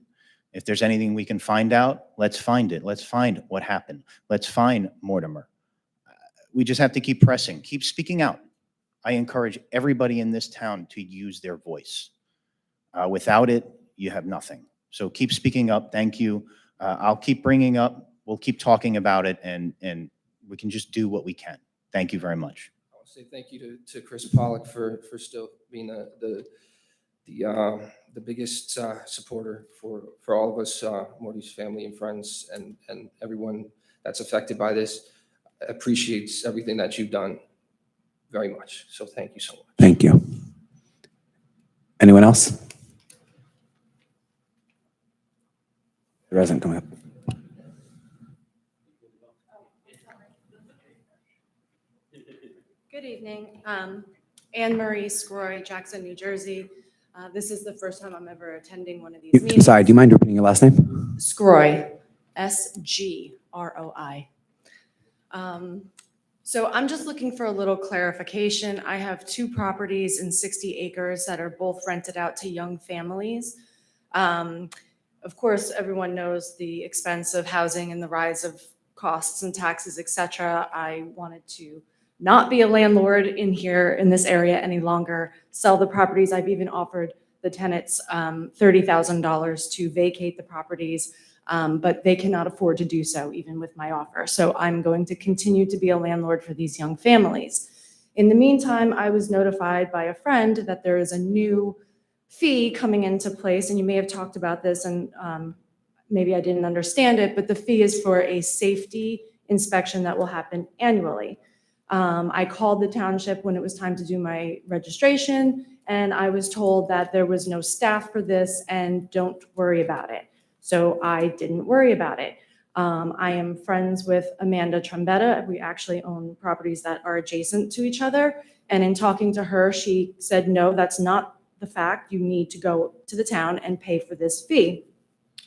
If there's anything we can find out, let's find it. Let's find what happened. Let's find Mortimer. We just have to keep pressing, keep speaking out. I encourage everybody in this town to use their voice. Without it, you have nothing. So keep speaking up. Thank you. I'll keep bringing up, we'll keep talking about it, and we can just do what we can. Thank you very much. I want to say thank you to Chris Pollock for still being the biggest supporter for all of us, Morty's family and friends, and everyone that's affected by this. Appreciates everything that you've done very much. So thank you so much. Thank you. Anyone else? The resident coming up. Good evening. Anne Marie Scroy, Jackson, New Jersey. This is the first time I'm ever attending one of these meetings. Sorry, do you mind repeating your last name? Scroy, S-G-R-O-I. So I'm just looking for a little clarification. I have 2 properties in 60 acres that are both rented out to young families. Of course, everyone knows the expense of housing and the rise of costs and taxes, et cetera. I wanted to not be a landlord in here in this area any longer, sell the properties. I've even offered the tenants $30,000 to vacate the properties, but they cannot afford to do so even with my offer. So I'm going to continue to be a landlord for these young families. In the meantime, I was notified by a friend that there is a new fee coming into place, and you may have talked about this and maybe I didn't understand it, but the fee is for a safety inspection that will happen annually. I called the township when it was time to do my registration, and I was told that there was no staff for this and don't worry about it. So I didn't worry about it. I am friends with Amanda Trombetta. We actually own properties that are adjacent to each other. And in talking to her, she said, no, that's not the fact. You need to go to the town and pay for this fee.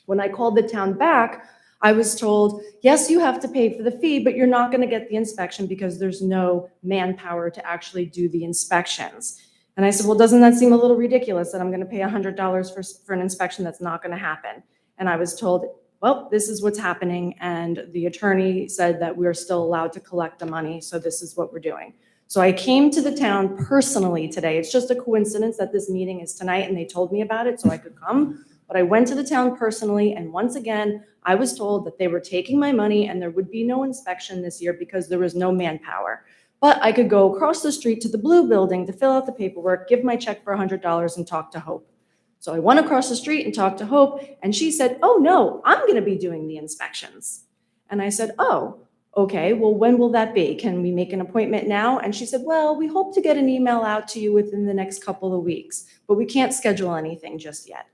When I called the town back, I was told, yes, you have to pay for the fee, but you're not going to get the inspection because there's no manpower to actually do the inspections. And I said, well, doesn't that seem a little ridiculous that I'm going to pay $100 for an inspection that's not going to happen? And I was told, well, this is what's happening. And the attorney said that we're still allowed to collect the money. So this is what we're doing. So I came to the town personally today. It's just a coincidence that this meeting is tonight and they told me about it so I could come. But I went to the town personally, and once again, I was told that they were taking my money and there would be no inspection this year because there was no manpower. But I could go across the street to the Blue Building to fill out the paperwork, give my check for $100 and talk to Hope. So I went across the street and talked to Hope, and she said, oh no, I'm going to be doing the inspections. And I said, oh, okay, well, when will that be? Can we make an appointment now? And she said, well, we hope to get an email out to you within the next couple of weeks, but we can't schedule anything just yet.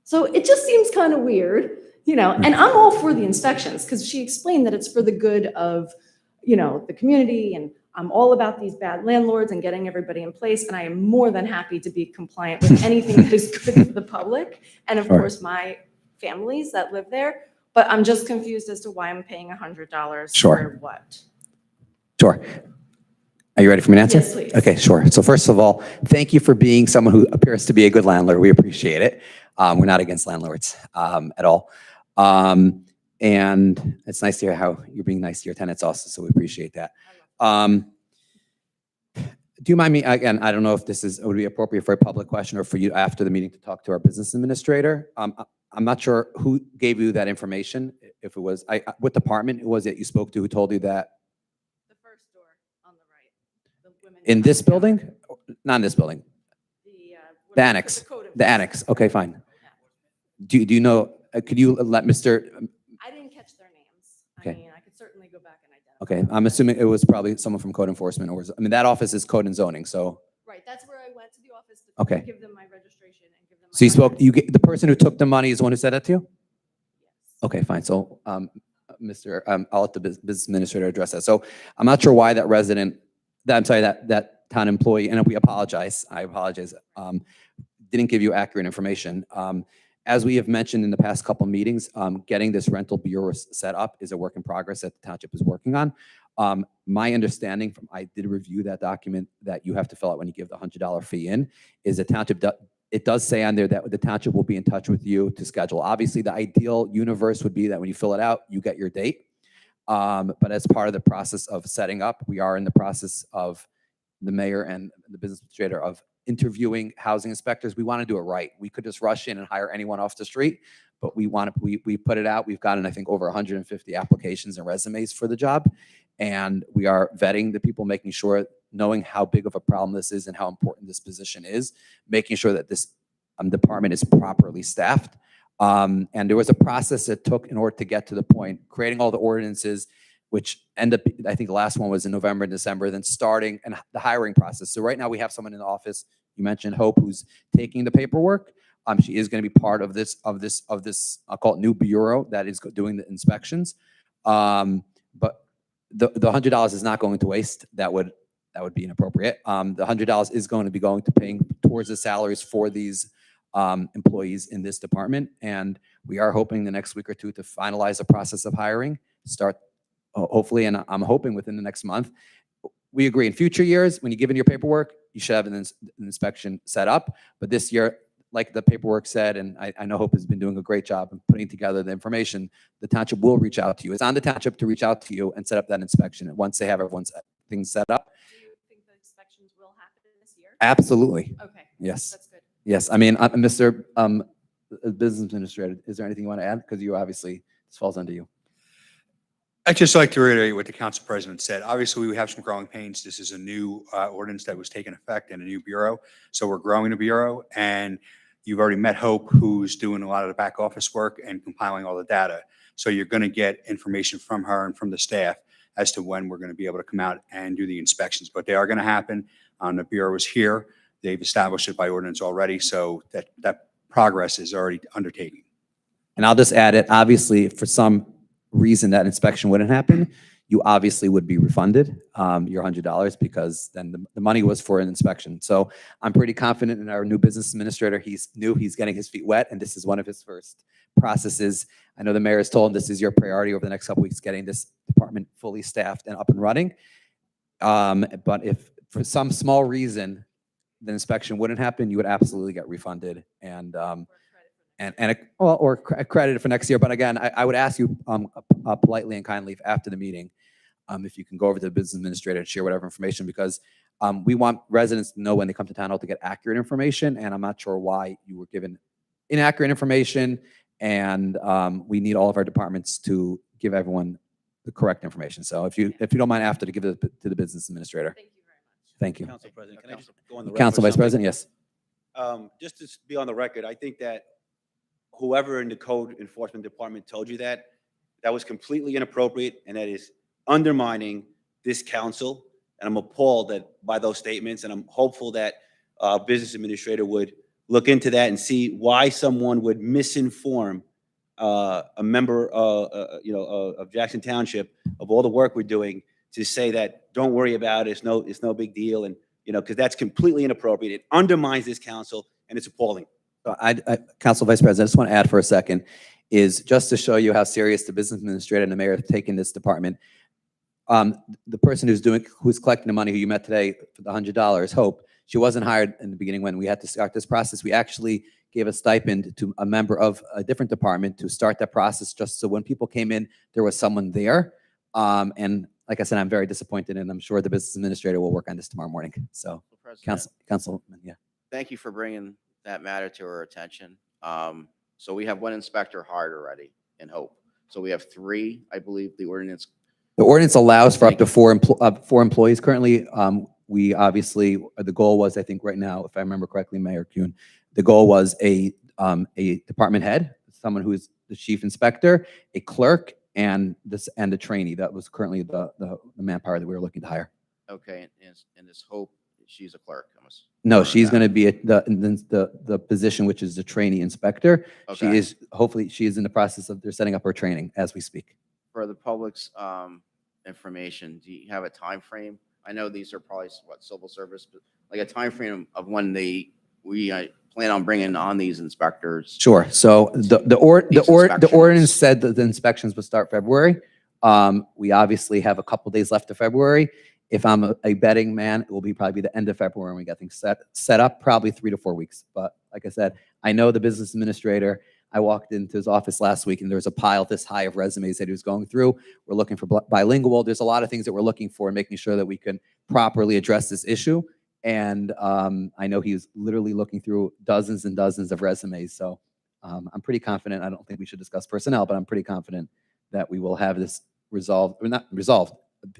So it just seems kind of weird, you know, and I'm all for the inspections because she explained that it's for the good of, you know, the community, and I'm all about these bad landlords and getting everybody in place. And I am more than happy to be compliant with anything that is good for the public. And of course, my families that live there, but I'm just confused as to why I'm paying $100 for what. Sure. Are you ready for me to answer? Yes, please. Okay, sure. So first of all, thank you for being someone who appears to be a good landlord. We appreciate it. We're not against landlords at all. And it's nice to hear how you're being nice to your tenants also, so we appreciate that. Do you mind me, again, I don't know if this would be appropriate for a public question or for you after the meeting to talk to our business administrator. I'm not sure who gave you that information, if it was, what department it was that you spoke to who told you that? The first door on the right. The women In this building? Not in this building. The annex. The annex. Okay, fine. Do you know, could you let Mr. I didn't catch their names. I Okay. mean, I could certainly go back and identify. Okay, I'm assuming it was probably someone from code enforcement or, I mean, that office is code and zoning, so, Right, that's where I went to the office to Okay. give them my registration and give them my. so you spoke, records. the person who took the money is the one who said that to you? Okay, fine. So, I'll let the business administrator address that. So I'm not sure why that resident, that town employee, and we apologize, I apologize, didn't give you accurate information. As we have mentioned in the past couple meetings, getting this rental bureau set up is a work in progress that the township is working on. My understanding from, I did review that document that you have to fill out when you give the $100 fee in, is the township, it does say on there that the township will be in touch with you to schedule. Obviously, the ideal universe would be that when you fill it out, you get your date. But as part of the process of setting up, we are in the process of the mayor and the business administrator of interviewing housing inspectors. We want to do it right. We could just rush in and hire anyone off the street, but we put it out. We've gotten, I think, over 150 applications and resumes for the job. And we are vetting the people, making sure, knowing how big of a problem this is and how important this position is, making sure that this department is properly staffed. And there was a process it took in order to get to the point, creating all the ordinances, which end up, I think the last one was in November and December, then starting and the hiring process. So right now we have someone in the office, you mentioned Hope, who's taking the paperwork. She is going to be part of this, I'll call it new bureau that is doing the inspections. But the $100 is not going to waste. That would be inappropriate. The $100 is going to be going to paying towards the salaries for these employees in this department. And we are hoping the next week or two to finalize the process of hiring, start hopefully, and I'm hoping within the next month. We agree in future years, when you give in your paperwork, you should have an inspection set up. But this year, like the paperwork said, and I know Hope has been doing a great job in putting together the information, the township will reach out to you. It's on the township to reach out to you and set up that inspection. And once they have everyone's things set up. Do you think the inspections will happen this year? Absolutely. Okay. Yes. That's good. Yes. I mean, Mr. Business Administrator, is there anything you want to add? Because you obviously, this falls under you. I'd just like to reiterate what the council president said. Obviously, we have some growing pains. This is a new ordinance that was taken effect in a new bureau. So we're growing the bureau, and you've already met Hope, who's doing a lot of the back office work and compiling all the data. So you're going to get information from her and from the staff as to when we're going to be able to come out and do the inspections. But they are going to happen. The bureau is here. They've established it by ordinance already. So that progress is already undertaken. And I'll just add it, obviously, for some reason that inspection wouldn't happen, you obviously would be refunded your $100 because then the money was for an inspection. So I'm pretty confident in our new business administrator. He's getting his feet wet, and this is one of his first processes. I know the mayor has told him this is your priority over the next couple weeks, getting this department fully staffed and up and running. But if for some small reason the inspection wouldn't happen, you would absolutely get refunded or credited for next year. But again, I would ask you politely and kindly if after the meeting, if you can go over to the business administrator and share whatever information, because we want residents to know when they come to town hall to get accurate information. And I'm not sure why you were given inaccurate information. And we need all of our departments to give everyone the correct information. So if you don't mind after to give it to the business administrator. Thank you very much. Thank you. Council President, can I just go on the record? Council for Vice something? President, yes. Just to be on the record, I think that whoever in the code enforcement department told you that was completely inappropriate, and that is undermining this council. And I'm appalled by those statements, and I'm hopeful that business administrator would look into that and see why someone would misinform a member of Jackson Township of all the work we're doing, to say that don't worry about it, it's no big deal, and because that's completely inappropriate. It undermines this council, and it's appalling. So Council Vice President, I just want to add for a second, is just to show you how serious the business administrator and the mayor have taken this department. The person who's collecting the money, who you met today for the $100, Hope, she wasn't hired in the beginning when we had to start this process. We actually gave a stipend to a member of a different department to start that process, just so when people came in, there was someone there. And like I said, I'm very disappointed, and I'm sure the business administrator will work on this tomorrow morning. So, Councilman, yeah. Thank you for bringing that matter to our attention. So we have one inspector hired already in Hope. So we have 3, I believe the ordinance. The ordinance allows for up to 4 employees currently. We obviously, the goal was, I think right now, if I remember correctly, Mayor Kuhn, the goal was a department head, someone who is the chief inspector, a clerk, and the trainee. That was currently the manpower that we were looking to hire. Okay, and this Hope, she's a clerk. No, she's going to be at the position, which is the trainee inspector. She Okay. is, hopefully, she is in the process of, they're setting up her training as we speak. For the public's information, do you have a time frame? I know these are probably civil service, but like a time frame of when we plan on bringing on these inspectors. Sure. So the inspections. ordinance said that the inspections would start February. We obviously have a couple days left of February. If I'm a betting man, it will be probably the end of February when we get things set up, probably 3 to 4 weeks. But like I said, I know the business administrator. I walked into his office last week and there was a pile this high of resumes that he was going through. We're looking for bilingual. There's a lot of things that we're looking for and making sure that we can properly address this issue. And I know he's literally looking through dozens and dozens of resumes. So I'm pretty confident. I don't think we should discuss personnel, but I'm pretty confident that we will have this resolved, or not resolved,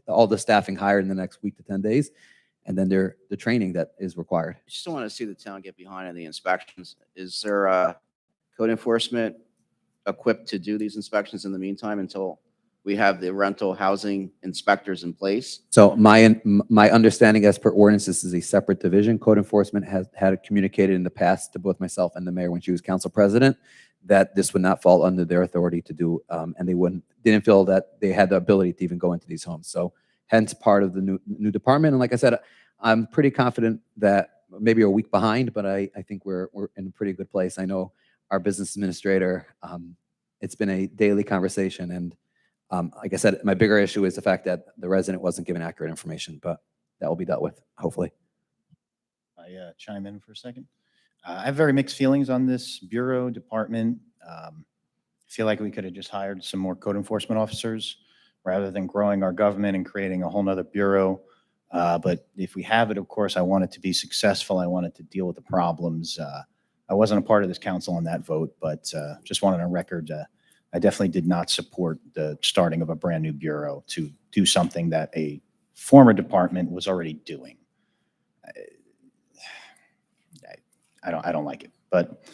all the staffing hired in the next week to 10 days. And then the training that is required. I just want to see the town get behind in the inspections. Is there code enforcement equipped to do these inspections in the meantime until we have the rental housing inspectors in place? So my understanding as per ordinance, this is a separate division. Code enforcement has had communicated in the past to both myself and the mayor when she was council president that this would not fall under their authority to do, and they didn't feel that they had the ability to even go into these homes. So hence part of the new department. And like I said, I'm pretty confident that maybe a week behind, but I think we're in a pretty good place. I know our business administrator, it's been a daily conversation. And like I said, my bigger issue is the fact that the resident wasn't given accurate information, but that will be dealt with, hopefully. I chime in for a second. I have very mixed feelings on this bureau department. I feel like we could have just hired some more code enforcement officers rather than growing our government and creating a whole nother bureau. But if we have it, of course, I want it to be successful. I want it to deal with the problems. I wasn't a part of this council on that vote, but just wanted on record, I definitely did not support the starting of a brand new bureau to do something that a former department was already doing. I don't like it, but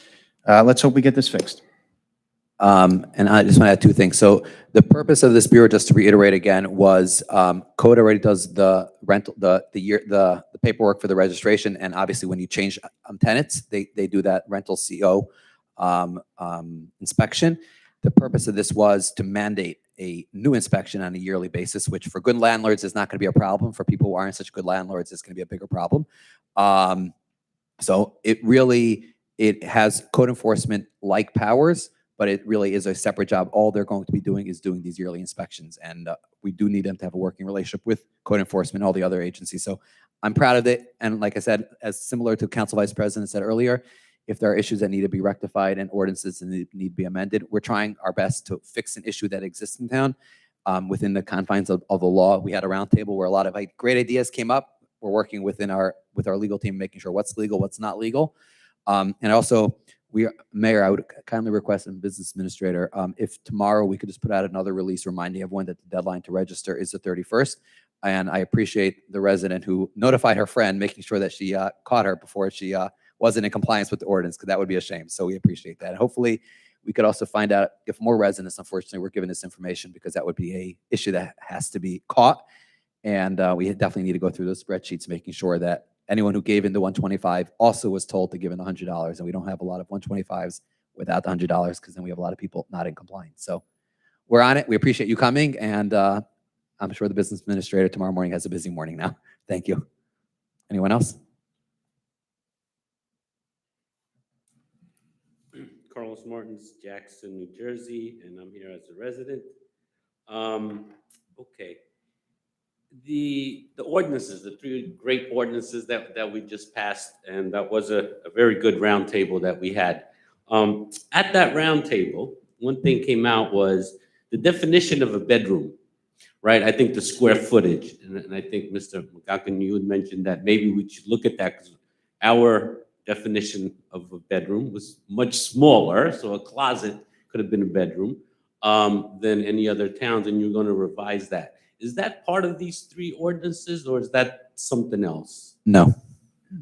let's hope we get this fixed. And I just want to add 2 things. So the purpose of this bureau, just to reiterate again, was code already does the rental, the paperwork for the registration, and obviously when you change tenants, they do that rental CO inspection. The purpose of this was to mandate a new inspection on a yearly basis, which for good landlords is not going to be a problem. For people who aren't such good landlords, it's going to be a bigger problem. So it has code enforcement like powers, but it really is a separate job. All they're going to be doing is doing these yearly inspections. And we do need them to have a working relationship with code enforcement and all the other agencies. So I'm proud of it. And like I said, as similar to Council Vice President said earlier, if there are issues that need to be rectified and ordinances that need to be amended, we're trying our best to fix an issue that exists in town within the confines of the law. We had a roundtable where a lot of great ideas came up. We're working with our legal team, making sure what's legal, what's not legal. And also, Mayor, I would kindly request and business administrator, if tomorrow we could just put out another release reminding everyone that the deadline to register is the 31st. And I appreciate the resident who notified her friend, making sure that she caught her before she wasn't in compliance with the ordinance, because that would be a shame. So we appreciate that. And hopefully we could also find out if more residents, unfortunately, were given this information, because that would be a issue that has to be caught. And we definitely need to go through those spreadsheets, making sure that anyone who gave in the 125 also was told to give in the $100, and we don't have a lot of 125s without the $100, because then we have a lot of people not in compliance. So we're on it. We appreciate you coming, and I'm sure the business administrator tomorrow morning has a busy morning now. Thank you. Anyone else? Carlos Martins, Jackson, New Jersey, and I'm here as a resident. Okay. The ordinances, the 3 great ordinances that we just passed, and that was a very good roundtable that we had. At that roundtable, one thing came out was the definition of a bedroom, right? I think the square footage, and I think Mr. McGuckin, you had mentioned that maybe we should look at that, because our definition of a bedroom was much smaller, so a closet could have been a bedroom than any other towns, and you're going to revise that. Is that part of these 3 ordinances, or is that something else? No.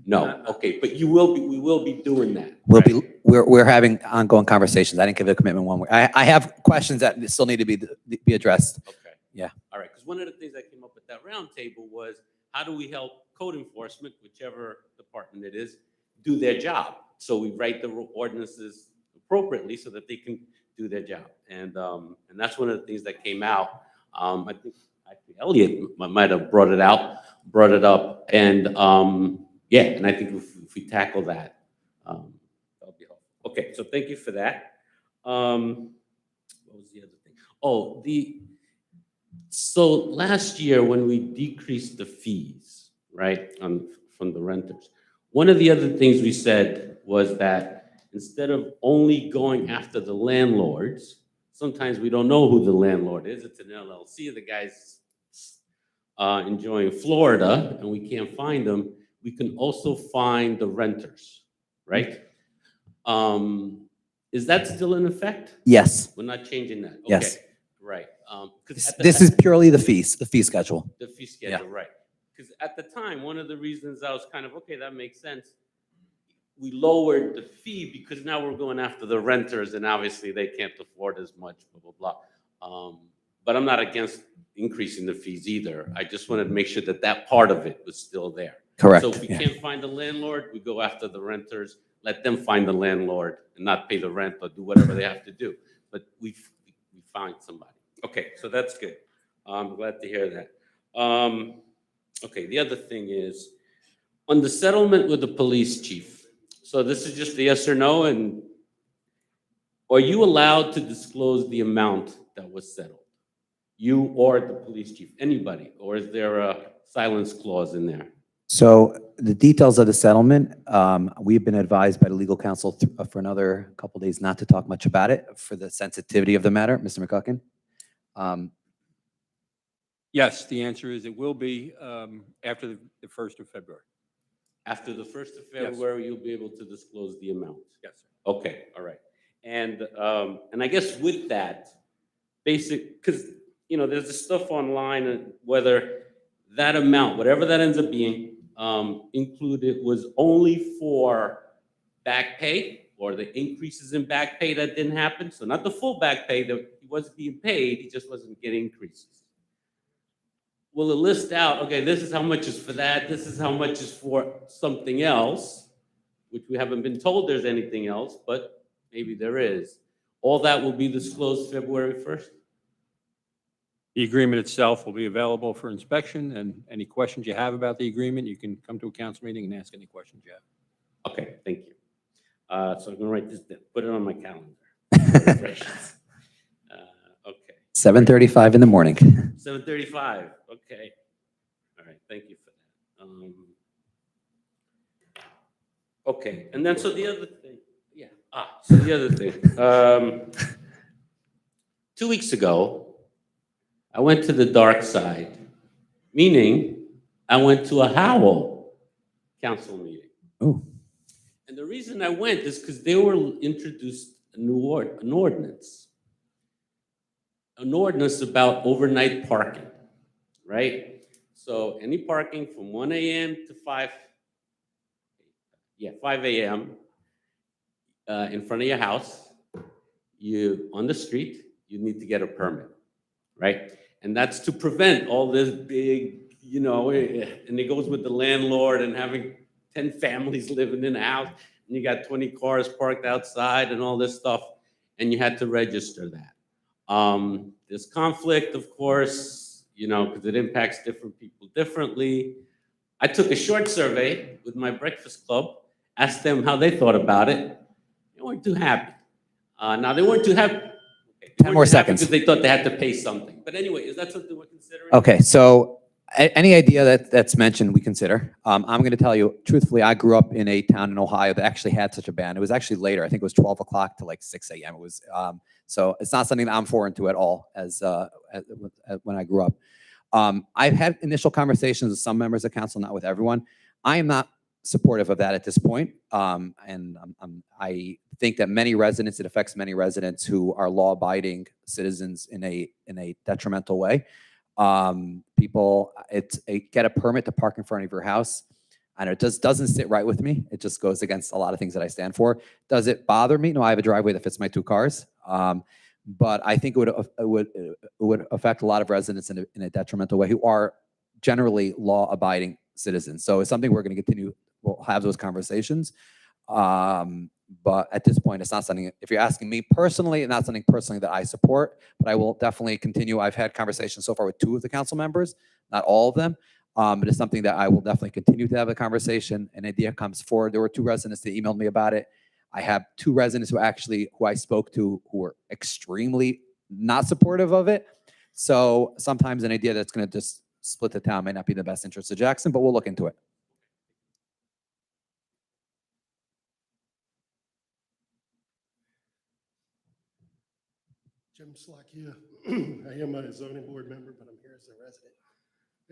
No, okay, but we will be doing that. We'll right? we're having ongoing conversations. I didn't give a commitment one way. I have questions that still need to be addressed. Okay. Yeah. All right, because one of the things that came up at that roundtable was how do we help code enforcement, whichever department it is, do their job? So we write the ordinances appropriately so that they can do their job. And that's one of the things that came out. I think actually Elliot might have brought it up. And yeah, and I think if we tackle that, that'll be helpful. Okay, so thank you for that. What was the other thing? Oh, so last year when we decreased the fees, right, from the renters, one of the other things we said was that instead of only going after the landlords, sometimes we don't know who the landlord is. It's an LLC. The guy's enjoying Florida and we can't find them. We can also find the renters, right? Is that still in effect? Yes. We're not changing that? Okay. Yes. Right. This is purely the fee schedule. The fee schedule, right. Because at the time, one of the reasons I was kind of, okay, that makes sense. We lowered the fee because now we're going after the renters and obviously they can't afford as much, blah, blah, blah. But I'm not against increasing the fees either. I just wanted to make sure that that part of it was still there. Correct. So if we can't find the landlord, we go after the renters, let them find the landlord and not pay the rent or do whatever they have to do. But we find somebody. Okay, so that's good. I'm glad to hear that. Okay, the other thing is, on the settlement with the police chief, so this is just a yes or no, and are you allowed to disclose the amount that was settled? You or the police chief, anybody, or is there a silence clause in there? So the details of the settlement, we've been advised by the legal counsel for another couple days not to talk much about it for the sensitivity of the matter. Mr. McCucken? Yes, the answer is it will be after the 1st of February. After the 1st of Yes. February, you'll be able to disclose the amount? Yes, sir. Okay, all right. And I guess with that, because, you know, there's this stuff online, whether that amount, whatever that ends up being, included was only for back pay or the increases in back pay that didn't happen. So not the full back pay, that he wasn't being paid, he just wasn't getting increases. Will it list out, okay, this is how much is for that, this is how much is for something else, which we haven't been told there's anything else, but maybe there is. All that will be disclosed February 1st? The agreement itself will be available for inspection, and any questions you have about the agreement, you can come to a council meeting and ask any questions you have. Okay, thank you. So I'm gonna write this down, put it on my calendar. Okay. 7:35 in the morning. 7:35, okay. All right, thank you for that. Okay, and then so the other thing, so the other thing. 2 weeks ago, I went to the dark side, meaning I went to a Howell council meeting. Oh. And the reason I went is because they were introduced an ordinance. An ordinance about overnight parking, right? So any parking from 1 a.m. to 5 a.m. In front of your house, on the street, you need to get a permit, right? And that's to prevent all this big, you know, and it goes with the landlord and having 10 families living in a house, and you got 20 cars parked outside and all this stuff, and you had to register that. There's conflict, of course, you know, because it impacts different people differently. I took a short survey with my breakfast club, asked them how they thought about it. They weren't too happy. Now, they weren't too happy. Okay, 10 more seconds. Because they thought they had to pay something. But anyway, is that something we're considering? Okay, so any idea that's mentioned, we consider. I'm going to tell you, truthfully, I grew up in a town in Ohio that actually had such a ban. It was actually later. I think it was 12 o'clock to like 6 a.m. It was, so it's not something that I'm foreign to at all as when I grew up. I've had initial conversations with some members of council, not with everyone. I am not supportive of that at this point. And I think that many residents, it affects many residents who are law-abiding citizens in a detrimental way. People, get a permit to park in front of your house. I know it just doesn't sit right with me. It just goes against a lot of things that I stand for. Does it bother me? No, I have a driveway that fits my 2 cars. But I think it would affect a lot of residents in a detrimental way who are generally law-abiding citizens. So it's something we're going to continue. We'll have those conversations. But at this point, it's not something, if you're asking me personally, not something personally that I support, but I will definitely continue. I've had conversations so far with 2 of the council members, not all of them. But it's something that I will definitely continue to have a conversation. An idea comes forward. There were 2 residents that emailed me about it. I have 2 residents who I spoke to who were extremely not supportive of it. So sometimes an idea that's going to just split the town may not be in the best interest of Jackson, but we'll look into it. Jim Slockia. I am a zoning board member, but I'm here as a resident.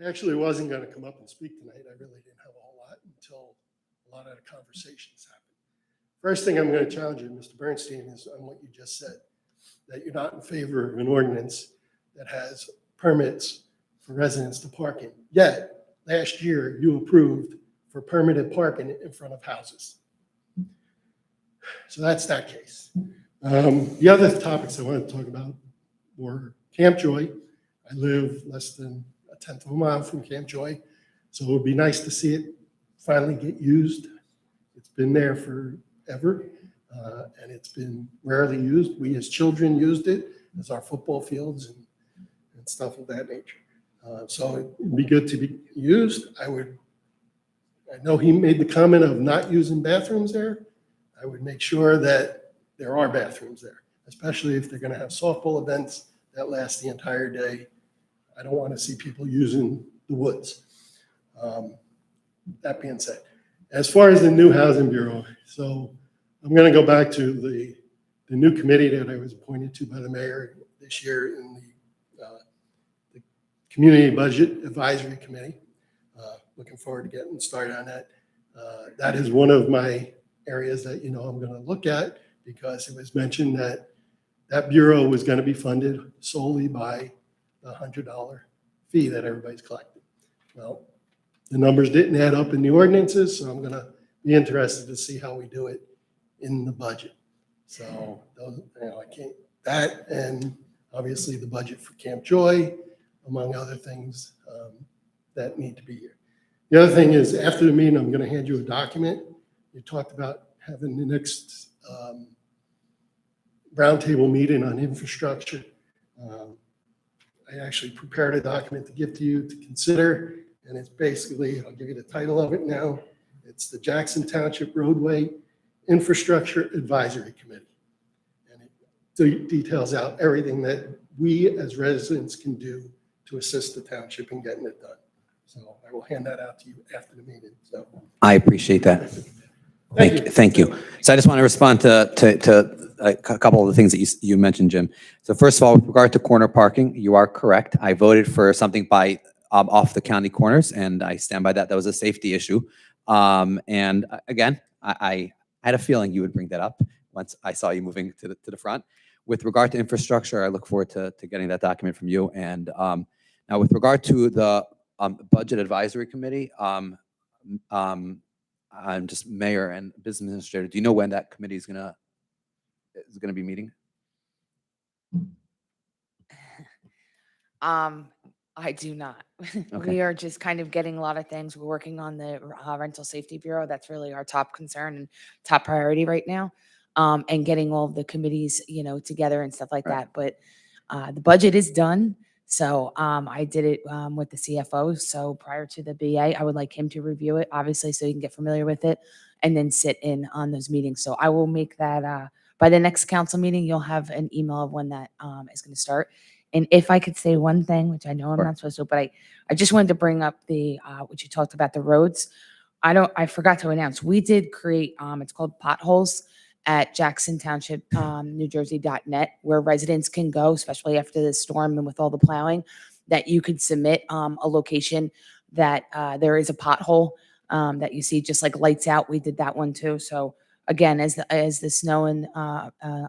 I actually wasn't going to come up and speak tonight. I really didn't have a whole lot until a lot of the conversations happened. First thing I'm going to challenge you, Mr. Bernstein, is on what you just said, that you're not in favor of an ordinance that has permits for residents to park in. Yet, last year, you approved for permitted parking in front of houses. So that's that case. The other topics I wanted to talk about were Camp Joy. I live less than a 1/10 of a mile from Camp Joy, so it would be nice to see it finally get used. It's been there forever, and it's been rarely used. We as children used it as our football fields and stuff of that nature. So it'd be good to be used. I know he made the comment of not using bathrooms there. I would make sure that there are bathrooms there, especially if they're going to have softball events that last the entire day. I don't want to see people using the woods. That being said, as far as the new housing bureau, so I'm going to go back to the new committee that I was appointed to by the mayor this year in the Community Budget Advisory Committee. Looking forward to getting started on that. That is one of my areas that I'm going to look at, because it was mentioned that that bureau was going to be funded solely by the $100 fee that everybody's collecting. Well, the numbers didn't add up in the ordinances, so I'm going to be interested to see how we do it in the budget. So those, I can't, that, and obviously the budget for Camp Joy, among other things that need to be here. The other thing is, after the meeting, I'm going to hand you a document. You talked about having the next roundtable meeting on infrastructure. I actually prepared a document to give to you to consider, and it's basically, I'll give you the title of it now. It's the Jackson Township Roadway Infrastructure Advisory Committee. And it details out everything that we as residents can do to assist the township in getting it done. So I will hand that out to you after the meeting. So I appreciate that. Thank you. So I just want to respond to a couple of the things that you mentioned, Jim. So first of all, with regard to corner parking, you are correct. I voted for something by off the county corners, and I stand by that. That was a safety issue. And again, I had a feeling you would bring that up once I saw you moving to the front. With regard to infrastructure, I look forward to getting that document from you. And now with regard to the Budget Advisory Committee, I'm just mayor and business administrator. Do you know when that committee is gonna be meeting? I do not. Okay. We are just kind of getting a lot of things. We're working on the rental safety bureau. That's really our top concern and top priority right now. And getting all of the committees, together and stuff like that. But the budget is done. So I did it with the CFO. So prior to the BA, I would like him to review it, obviously, so he can get familiar with it and then sit in on those meetings. So I will make that by the next council meeting, you'll have an email of when that is going to start. And if I could say one thing, which I know I'm not supposed to, but I just wanted to bring up the what you talked about, the roads. I forgot to announce, we did create, it's called Potholes at Jackson Township, NewJersey.net, where residents can go, especially after the storm and with all the plowing, that you could submit a location that there is a pothole that you see, just like lights out. We did that one too. So again, as the snow and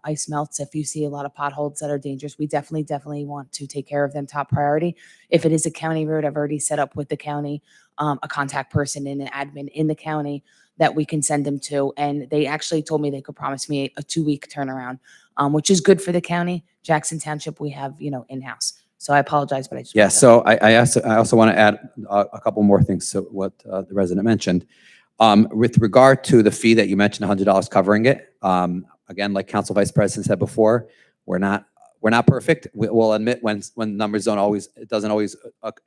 ice melts, if you see a lot of potholes that are dangerous, we definitely want to take care of them top priority. If it is a county road, I've already set up with the county a contact person and an admin in the county that we can send them to. And they actually told me they could promise me a 2-week turnaround, which is good for the county. Jackson Township, we have, in-house. So I apologize, but I just. Yeah, wanted to- so I also want to add a couple more things to what the resident mentioned. With regard to the fee that you mentioned, $100 covering it, again, like Council Vice President said before, we're not perfect. We'll admit when numbers it doesn't always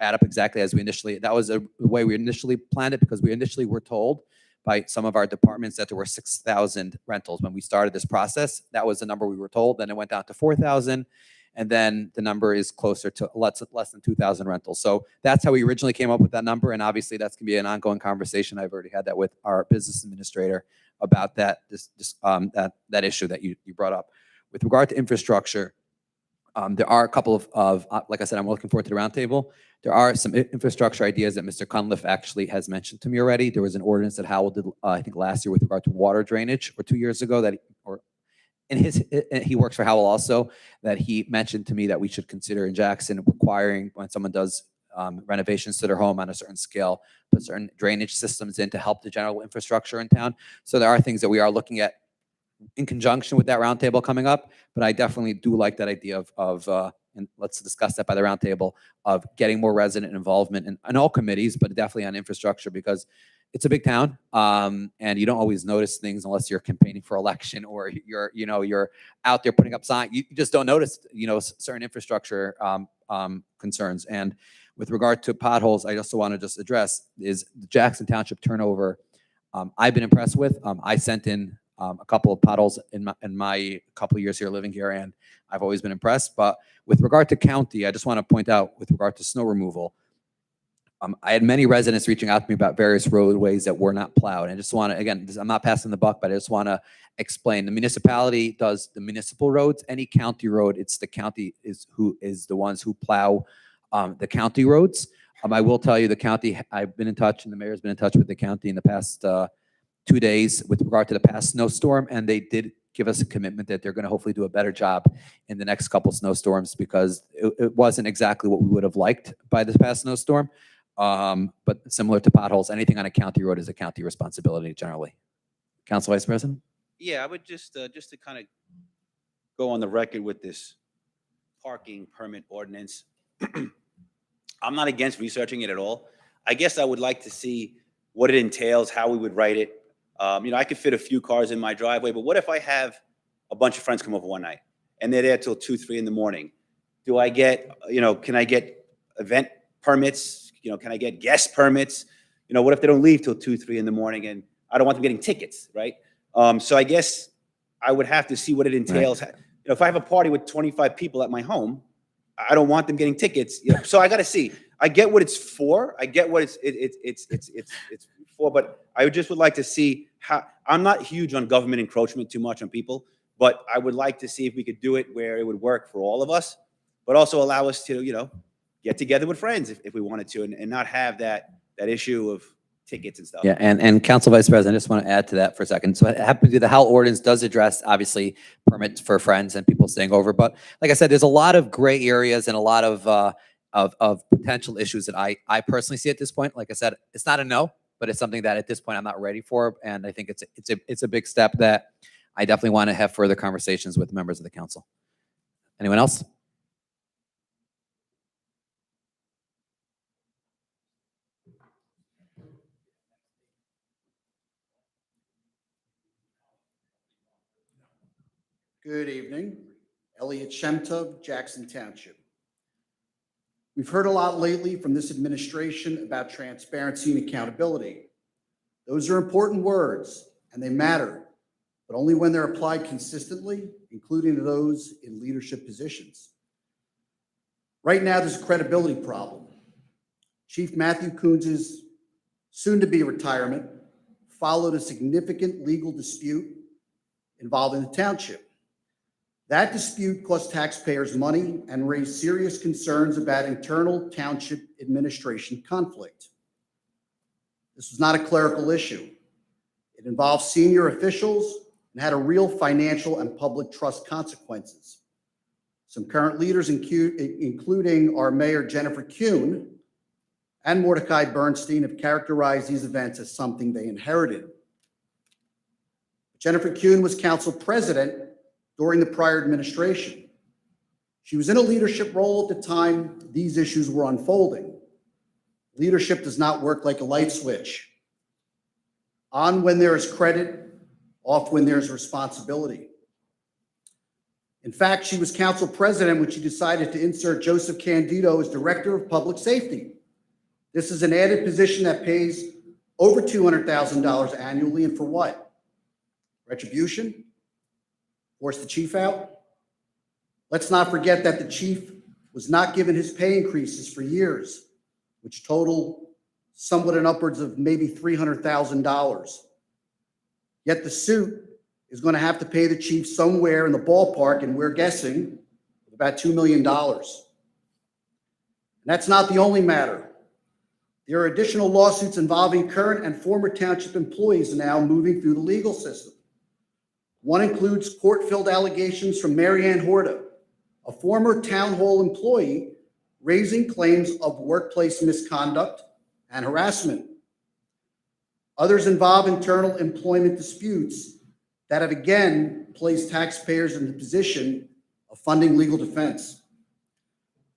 add up exactly as we initially, that was the way we initially planned it, because we initially were told by some of our departments that there were 6,000 rentals. When we started this process, that was the number we were told. Then it went down to 4,000. And then the number is closer to less than 2,000 rentals. So that's how we originally came up with that number. And obviously that's going to be an ongoing conversation. I've already had that with our business administrator about that issue that you brought up. With regard to infrastructure, there are a couple of like I said, I'm looking forward to the roundtable. There are some infrastructure ideas that Mr. Cunliffe actually has mentioned to me already. There was an ordinance that Howell did, I think last year, with regard to water drainage, or 2 years ago, he works for Howell also, that he mentioned to me that we should consider in Jackson requiring, when someone does renovations to their home on a certain scale, put certain drainage systems in to help the general infrastructure in town. So there are things that we are looking at in conjunction with that roundtable coming up, but I definitely do like that idea of and let's discuss that by the roundtable, of getting more resident involvement in all committees, but definitely on infrastructure, because it's a big town, and you don't always notice things unless you're campaigning for election or you're out there putting up signs. You just don't notice, certain infrastructure concerns. And with regard to potholes, I also want to just address is the Jackson Township turnover. I've been impressed with. I sent in a couple of potholes in my couple of years here living here, and I've always been impressed. But with regard to county, I just want to point out with regard to snow removal, I had many residents reaching out to me about various roadways that were not plowed. And I just want to, again, I'm not passing the buck, but I just want to explain. The municipality does the municipal roads. Any county road, it's the county who is the ones who plow the county roads. I will tell you, the county, I've been in touch, and the mayor's been in touch with the county in the past 2 days with regard to the past snowstorm, and they did give us a commitment that they're going to hopefully do a better job in the next couple snowstorms, because it wasn't exactly what we would have liked by this past snowstorm. But similar to potholes, anything on a county road is a county responsibility generally. Council Vice President? Yeah, I would just to kind of go on the record with this parking permit ordinance. I'm not against researching it at all. I guess I would like to see what it entails, how we would write it. I could fit a few cars in my driveway, but what if I have a bunch of friends come over one night and they're there till 2, 3 in the morning? Do I get, can I get event permits? Can I get guest permits? What if they don't leave till 2, 3 in the morning, and I don't want them getting tickets, right? So I guess I would have to see what it entails. Right. If I have a party with 25 people at my home, I don't want them getting tickets. So I got to see. I get what it's for. I get what it's for, but I just would like to see how. I'm not huge on government encroachment too much on people, but I would like to see if we could do it where it would work for all of us, but also allow us to, get together with friends if we wanted to, and not have that issue of tickets and stuff. Yeah, and Council Vice President, I just want to add to that for a second. So it happens to be the Howell ordinance does address, obviously, permits for friends and people staying over. But like I said, there's a lot of gray areas and a lot of potential issues that I personally see at this point. Like I said, it's not a no, but it's something that at this point I'm not ready for. And I think it's a big step that I definitely want to have further conversations with members of the council. Anyone else? Good evening. Elliot Shemtov, Jackson Township. We've heard a lot lately from this administration about transparency and accountability. Those are important words, and they matter, but only when they're applied consistently, including to those in leadership positions. Right now, there's a credibility problem. Chief Matthew Coons' soon-to-be retirement followed a significant legal dispute involving the township. That dispute cost taxpayers money and raised serious concerns about internal township administration conflict. This was not a clerical issue. It involved senior officials and had a real financial and public trust consequences. Some current leaders, including our Mayor Jennifer Kuhn and Mordecai Bernstein, have characterized these events as something they inherited. Jennifer Kuhn was council president during the prior administration. She was in a leadership role at the time these issues were unfolding. Leadership does not work like a light switch. On when there is credit, off when there's responsibility. In fact, she was council president when she decided to insert Joseph Candido as director of public safety. This is an added position that pays over $200,000 annually, and for what? Retribution? Force the chief out? Let's not forget that the chief was not given his pay increases for years, which total somewhat in upwards of maybe $300,000. Yet the suit is going to have to pay the chief somewhere in the ballpark, and we're guessing about $2 million. And that's not the only matter. There are additional lawsuits involving current and former township employees now moving through the legal system. One includes court-filled allegations from Mary Ann Horta, a former town hall employee, raising claims of workplace misconduct and harassment. Others involve internal employment disputes that have again placed taxpayers in the position of funding legal defense.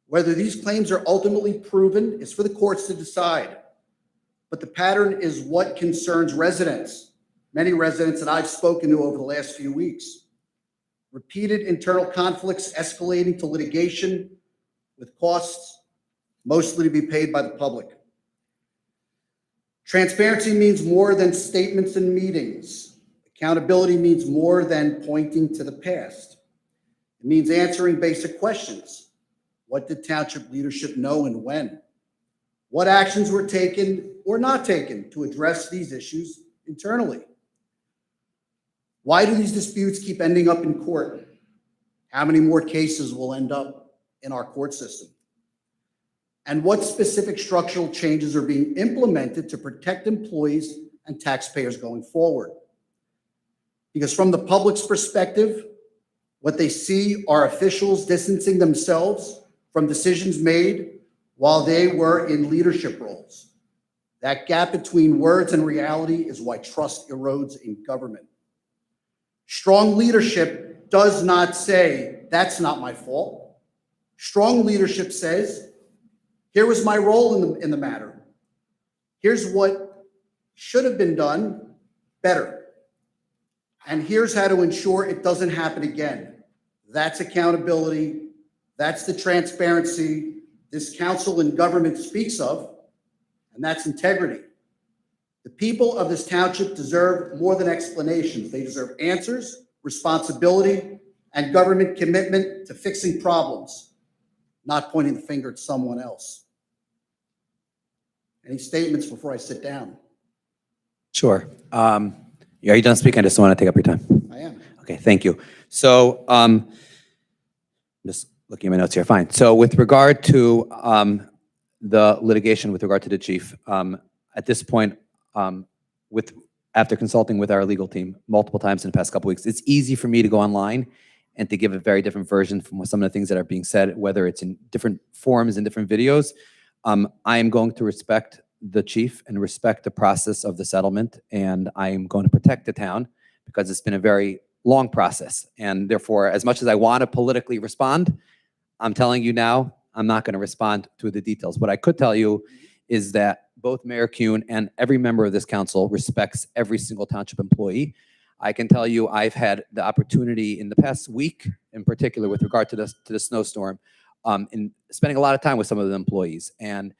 Whether these claims are ultimately proven is for the courts to decide. But the pattern is what concerns residents, many residents that I've spoken to over the last few weeks. Repeated internal conflicts escalating to litigation with costs mostly to be paid by the public. Transparency means more than statements and meetings. Accountability means more than pointing to the past. It means answering basic questions. What did township leadership know and when? What actions were taken or not taken to address these issues internally? Why do these disputes keep ending up in court? How many more cases will end up in our court system? And what specific structural changes are being implemented to protect employees and taxpayers going forward? Because from the public's perspective, what they see are officials distancing themselves from decisions made while they were in leadership roles. That gap between words and reality is why trust erodes in government. Strong leadership does not say, that's not my fault. Strong leadership says, here was my role in the matter. Here's what should have been done better. And here's how to ensure it doesn't happen again. That's accountability. That's the transparency this council and government speaks of, and that's integrity. The people of this township deserve more than explanations. They deserve answers, responsibility, and government commitment to fixing problems, not pointing the finger at someone else. Any statements before I sit down? Sure. Are you done speaking? I just don't want to take up your time. I am. Okay, thank you. So just looking at my notes here, fine. So with regard to the litigation with regard to the chief, at this point, after consulting with our legal team multiple times in the past couple weeks, it's easy for me to go online and to give a very different version from some of the things that are being said, whether it's in different forums and different videos. I am going to respect the chief and respect the process of the settlement, and I am going to protect the town because it's been a very long process. And therefore, as much as I want to politically respond, I'm telling you now, I'm not going to respond to the details. What I could tell you is that both Mayor Kuhn and every member of this council respects every single township employee. I can tell you I've had the opportunity in the past week, in particular with regard to the snowstorm, in spending a lot of time with some of the employees. And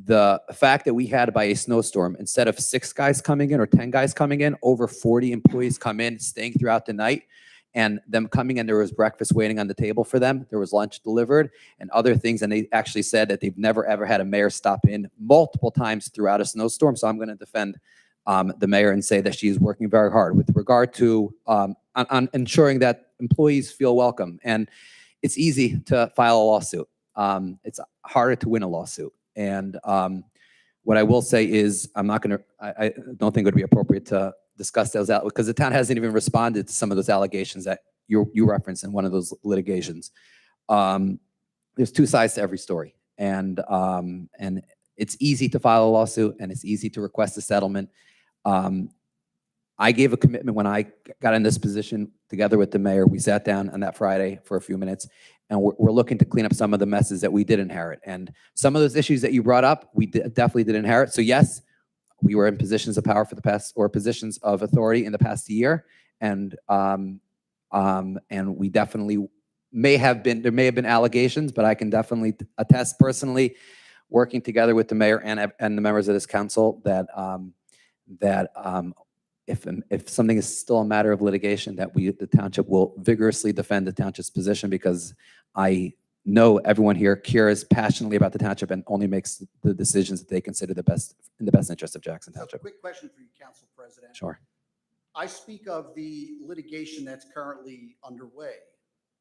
the fact that we had by a snowstorm, instead of 6 guys coming in or 10 guys coming in, over 40 employees come in, staying throughout the night, and them coming in, there was breakfast waiting on the table for them. There was lunch delivered and other things. And they actually said that they've never, ever had a mayor stop in multiple times throughout a snowstorm. So I'm going to defend the mayor and say that she's working very hard with regard to on ensuring that employees feel welcome. And it's easy to file a lawsuit. It's harder to win a lawsuit. And what I will say is I don't think it would be appropriate to discuss those out, because the town hasn't even responded to some of those allegations that you referenced in one of those litigations. There's two sides to every story, and it's easy to file a lawsuit and it's easy to request a settlement. I gave a commitment when I got in this position together with the mayor. We sat down on that Friday for a few minutes, and we're looking to clean up some of the messes that we did inherit. And some of those issues that you brought up, we definitely did inherit. So yes, we were in positions of power for the past, or positions of authority in the past year, and we definitely there may have been allegations, but I can definitely attest personally, working together with the mayor and the members of this council, that if something is still a matter of litigation, that the township will vigorously defend the township's position, because I know everyone here cares passionately about the township and only makes the decisions that they consider in the best interest of Jackson So, Township. quick question for you, Council President. Sure. I speak of the litigation that's currently underway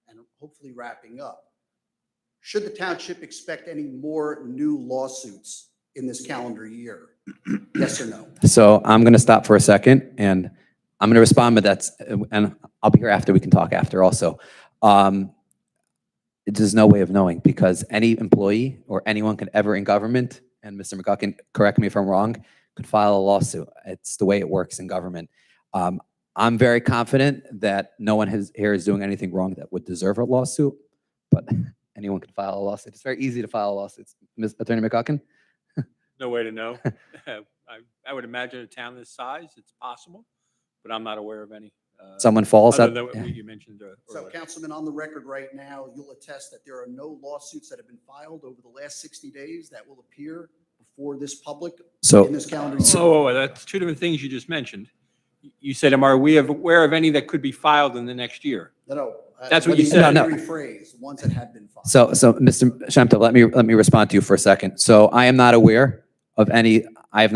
and hopefully wrapping up. Should the township expect any more new lawsuits in this calendar year? Yes or no? So I'm going to stop for a second, and I'm going to respond, but and I'll be here after. We can talk after also. There's no way of knowing, because any employee or anyone can ever in government, and Mr. McGuckin, correct me if I'm wrong, could file a lawsuit. It's the way it works in government. I'm very confident that no one here is doing anything wrong that would deserve a lawsuit, but anyone can file a lawsuit. It's very easy to file a lawsuit. Ms. Attorney McGuckin? No way to know. I would imagine a town this size, it's possible, but I'm not aware of any. Someone falls other out- than what yeah. you mentioned So, earlier. Councilman, on the record right now, you'll attest that there are no lawsuits that have been filed over the last 60 days that will appear before this public So- in this calendar year? So that's two different things you just mentioned. You said, are we aware of any that could be filed in the next year? No. That's what let you me- said. let me rephrase, ones that have been filed. So Mr. Shemta, let me respond to you for a second. So I am not aware of any, I am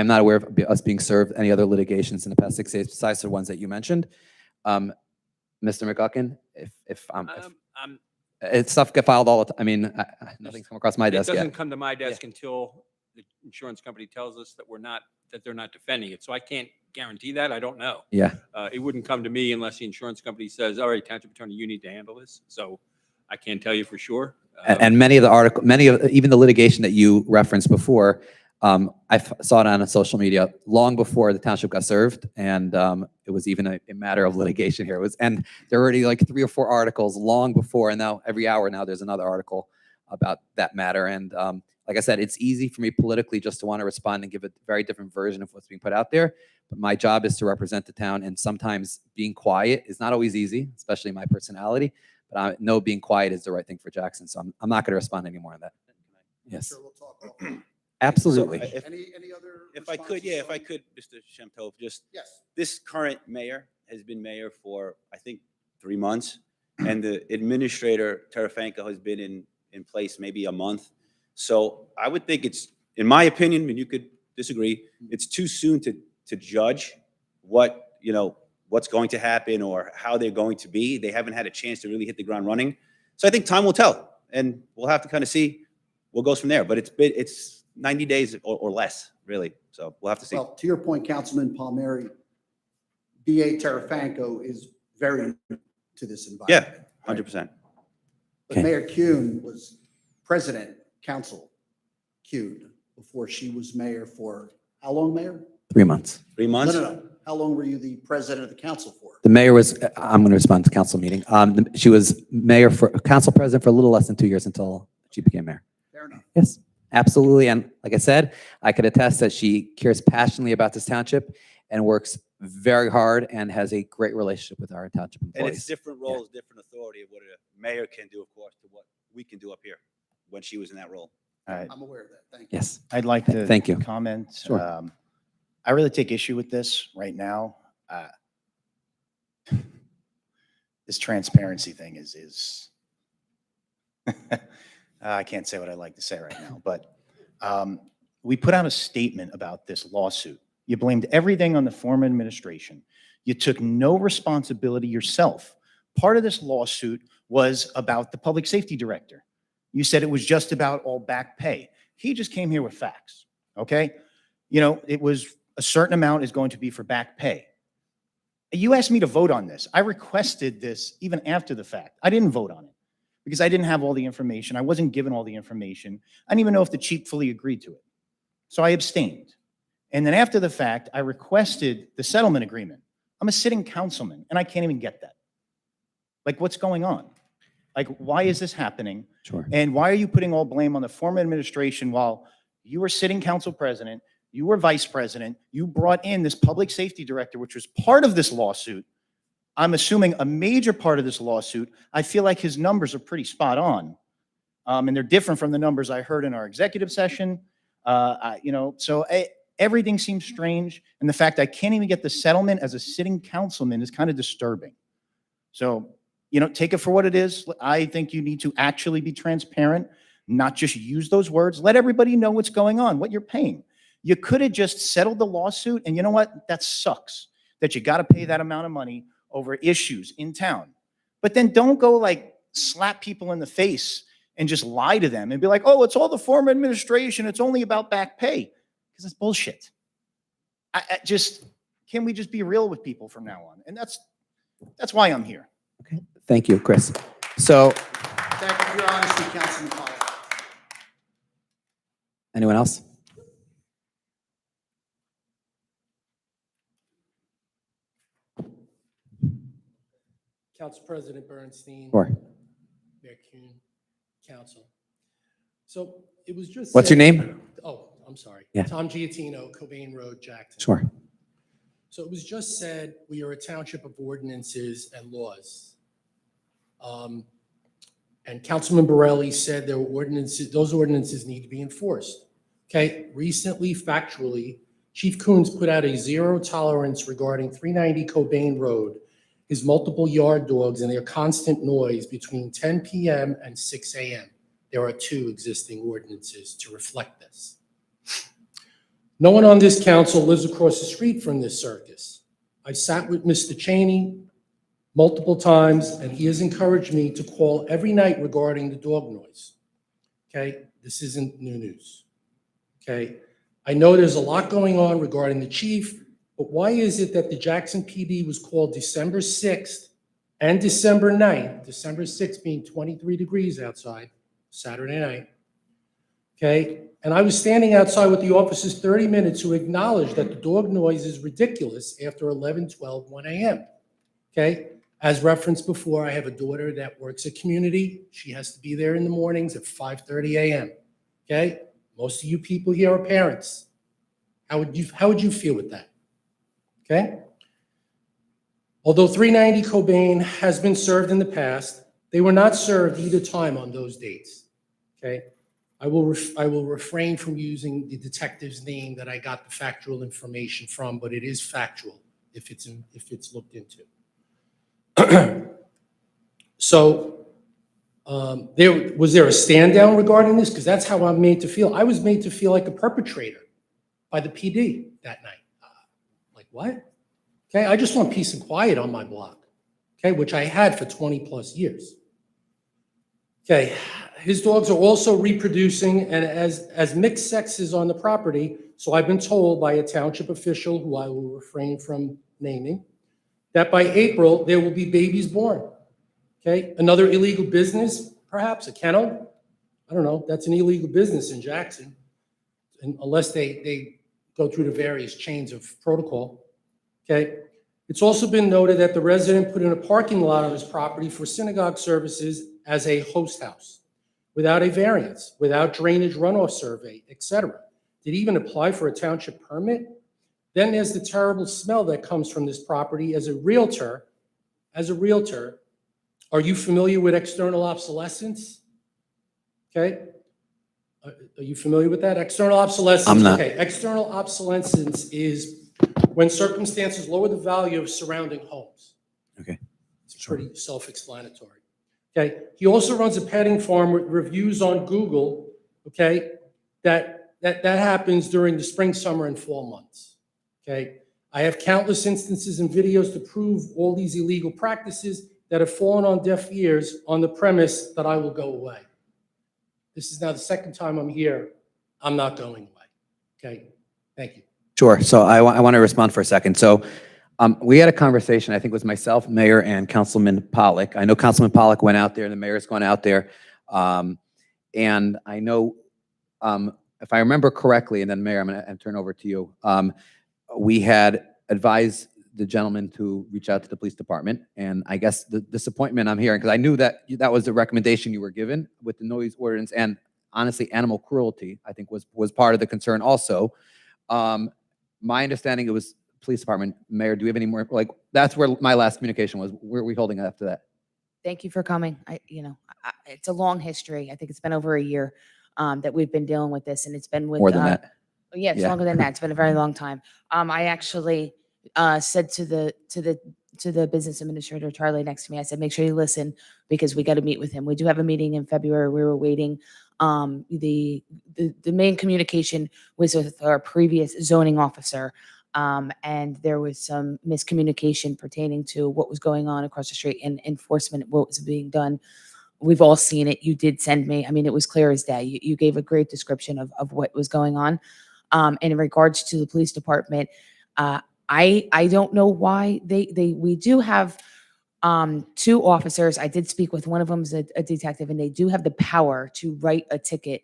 not aware of us being served any other litigations in the past 6 days besides the ones that you mentioned. Mr. McGuckin, if it's stuff get filed all the time. I mean, nothing's come across my desk It yet. doesn't come to my desk until the insurance company tells us that they're not defending it. So I can't guarantee that. I don't know. Yeah. It wouldn't come to me unless the insurance company says, all right, Township Attorney, you need to handle this. So I can't tell you for sure. And even the litigation that you referenced before, I saw it on social media long before the township got served, and it was even a matter of litigation here. And there were already like 3 or 4 articles long before, and now every hour now there's another article about that matter. And like I said, it's easy for me politically just to want to respond and give a very different version of what's being put out there. But my job is to represent the town, and sometimes being quiet is not always easy, especially my personality. But I know being quiet is the right thing for Jackson, so I'm not going to respond anymore on that. Yes. Sure, we'll talk offline. Absolutely. So, Any other? If I could, yeah, if I could, Mr. Shemtov, just. Yes. This current mayor has been mayor for, I think, 3 months, and the administrator, Tarafanko, has been in place maybe a month. So I would think it's, in my opinion, and you could disagree, it's too soon to judge what's going to happen or how they're going to be. They haven't had a chance to really hit the ground running. So I think time will tell, and we'll have to kind of see what goes from there. But it's 90 days or less, really. So we'll have to see. Well, to your point, Councilman Palmieri, DA Tarafanko is very new to this environment. Yeah, 100%. But Mayor Kuhn was president, council Kuhn, before she was mayor for, how long, Mayor? 3 months. 3 months? No. How long were you the president of the council for? The mayor was, I'm going to respond to council meeting. She was council president for a little less than 2 years until she became mayor. Fair enough. Yes, absolutely. And like I said, I could attest that she cares passionately about this township and works very hard and has a great relationship with our township employees. And it's different roles, different authority of what a mayor can do, of course, to what we can do up here when she was in that role. All right. I'm aware of that. Thank you. Yes. I'd like to Thank you. comment. Sure. I really take issue with this right now. This transparency thing is I can't say what I'd like to say right now, but we put out a statement about this lawsuit. You blamed everything on the former administration. You took no responsibility yourself. Part of this lawsuit was about the public safety director. You said it was just about all back pay. He just came here with facts, okay? You know, it was a certain amount is going to be for back pay. You asked me to vote on this. I requested this even after the fact. I didn't vote on it because I didn't have all the information. I wasn't given all the information. I didn't even know if the chief fully agreed to it. So I abstained. And then after the fact, I requested the settlement agreement. I'm a sitting councilman and I can't even get that. Like, what's going on? Like, why is this happening? Sure. And why are you putting all blame on the former administration while you were sitting council president, you were vice president, you brought in this public safety director, which was part of this lawsuit. I'm assuming a major part of this lawsuit. I feel like his numbers are pretty spot on. And they're different from the numbers I heard in our executive session. Everything seems strange. And the fact I can't even get the settlement as a sitting councilman is kind of disturbing. So, take it for what it is. I think you need to actually be transparent, not just use those words. Let everybody know what's going on, what you're paying. You could have just settled the lawsuit, and you know what? That sucks, that you got to pay that amount of money over issues in town. But then don't go like slap people in the face and just lie to them and be like, oh, it's all the former administration. It's only about back pay. Because it's bullshit. Can we just be real with people from now on? And that's why I'm here. Okay. Thank you, Chris. So, Thank you for your honesty, Councilman Collins. anyone else? Council President Bernstein. Sure. Mayor Kuhn, Council. So it was just. What's your name? Oh, I'm sorry. Yeah. Tom Giattino, Cobain Road, Jackson. Sure. So it was just said, we are a township of ordinances and laws. And Councilman Borelli said there were ordinances, those ordinances need to be enforced. Okay, recently, factually, Chief Coons put out a zero tolerance regarding 390 Cobain Road, his multiple yard dogs and their constant noise between 10 p.m. and 6 a.m. There are 2 existing ordinances to reflect this. No one on this council lives across the street from this circus. I sat with Mr. Cheney multiple times, and he has encouraged me to call every night regarding the dog noise. Okay, this isn't new news. Okay, I know there's a lot going on regarding the chief, but why is it that the Jackson PD was called December 6th and December 9th, December 6th being 23 degrees outside, Saturday night, okay? And I was standing outside with the officers 30 minutes who acknowledged that the dog noise is ridiculous after 11, 12, 1 a.m., okay? As referenced before, I have a daughter that works at community. She has to be there in the mornings at 5:30 a.m., okay? Most of you people here are parents. How would you feel with that? Okay? Although 390 Cobain has been served in the past, they were not served either time on those dates. Okay? I will refrain from using the detective's name that I got the factual information from, but it is factual if it's looked into. So, was there a stand down regarding this? Because that's how I'm made to feel. I was made to feel like a perpetrator by the PD that night. Like what? Okay, I just want peace and quiet on my block. Okay, which I had for 20 plus years. Okay, his dogs are also reproducing and as mixed sexes on the property. So I've been told by a township official who I will refrain from naming, that by April, there will be babies born. Okay, another illegal business, perhaps a kennel. I don't know, that's an illegal business in Jackson, and unless they go through the various chains of protocol. Okay, it's also been noted that the resident put in a parking lot on his property for synagogue services as a host house, without a variance, without drainage runoff survey, etc. Did he even apply for a township permit? Then there's the terrible smell that comes from this property. As a realtor, are you familiar with external obsolescence? Okay. Are you familiar with that? External obsolescence. I'm not. Okay. External obsolescence is when circumstances lower the value of surrounding homes. Okay. It's pretty self-explanatory. Okay. He also runs a petting farm with reviews on Google. Okay. That happens during the spring, summer, and fall months. Okay, I have countless instances and videos to prove all these illegal practices that have fallen on deaf ears on the premise that I will go away. This is now the second time I'm here. I'm not going away. Okay, thank you. Sure. So I want to respond for a second. So we had a conversation, I think it was myself, Mayor, and Councilman Pollock. I know Councilman Pollock went out there and the mayor's gone out there. And I know, if I remember correctly, and then Mayor, I'm going to turn over to you. We had advised the gentleman to reach out to the police department. And I guess the disappointment I'm hearing, because I knew that that was the recommendation you were given with the noise ordinance, and honestly, animal cruelty, I think was part of the concern also. My understanding, it was police department. Mayor, do we have any more? Like, that's where my last communication was. Where are we holding it after that? Thank you for coming. It's a long history. I think it's been over a year that we've been dealing with this, and it's been with More than that. Yeah, it's Yeah. longer than that. It's been a very long time. I actually said to the business administrator, Charlie, next to me, I said, make sure you listen because we got to meet with him. We do have a meeting in February. We were waiting. The main communication was with our previous zoning officer. And there was some miscommunication pertaining to what was going on across the street and enforcement, what was being done. We've all seen it. You did send me. I mean, it was clear as day. You gave a great description of what was going on. And in regards to the police department, I don't know why we do have two officers. I did speak with one of them, is a detective, and they do have the power to write a ticket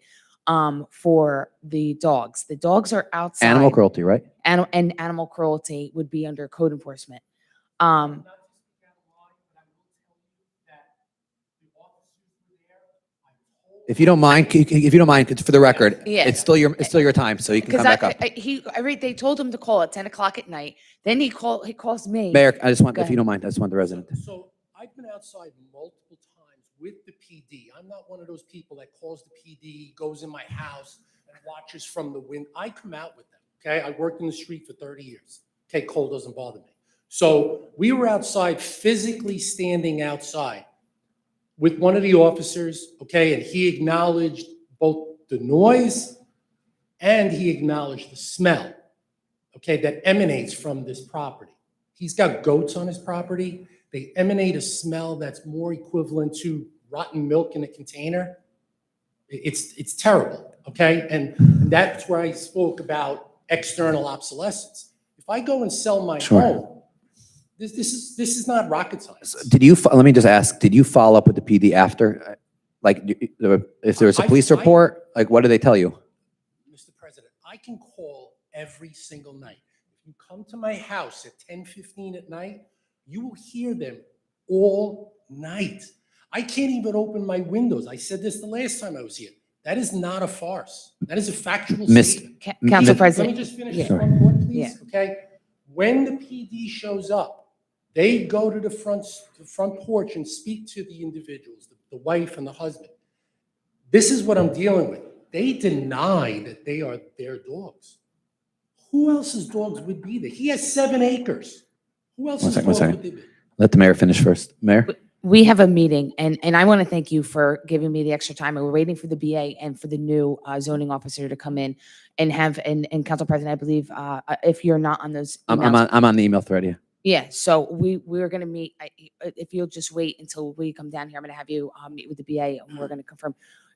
for the dogs. The dogs are outside. Animal cruelty, right? And animal cruelty would be under code enforcement. If you don't mind, it's for the record, Yeah. it's still your time, so you can come back up. They told him to call at 10 o'clock at night. Then he calls me. Mayor, I just want, Go if you ahead. don't mind, I just want the resident. So I've been outside multiple times with the PD. I'm not one of those people that calls the PD, goes in my house and watches from the window. I come out with them, okay? I worked in the street for 30 years. Okay, cold doesn't bother me. So we were outside, physically standing outside with one of the officers, okay? And he acknowledged both the noise and he acknowledged the smell, okay, that emanates from this property. He's got goats on his property. They emanate a smell that's more equivalent to rotten milk in a container. It's terrible, okay? And that's where I spoke about external obsolescence. If I go and sell my Sure. home, this is not rocket science. Let me just ask, did you follow up with the PD after? Like, if there was a police report, like, what did they tell you? Mr. President, I can call every single night. If you come to my house at 10:15 at night, you will hear them all night. I can't even open my windows. I said this the last time I was here. That is not a farce. That is a factual statement. Council President. Let me just finish Yeah. this one thought, please, Yeah. okay? When the PD shows up, they go to the front porch and speak to the individuals, the wife and the husband. This is what I'm dealing with. They deny that they are their dogs. Who else's dogs would be there? He has 7 acres. Who else's One dogs second. would they be? Let the mayor finish first. Mayor? We have a meeting, and I want to thank you for giving me the extra time. And we're waiting for the BA and for the new zoning officer to come in and and Council President, I believe, if you're not on those I'm emails. on the email thread, yeah. Yeah, so we're going to meet. If you'll just wait until we come down here, I'm going to have you meet with the BA and we're going to confirm.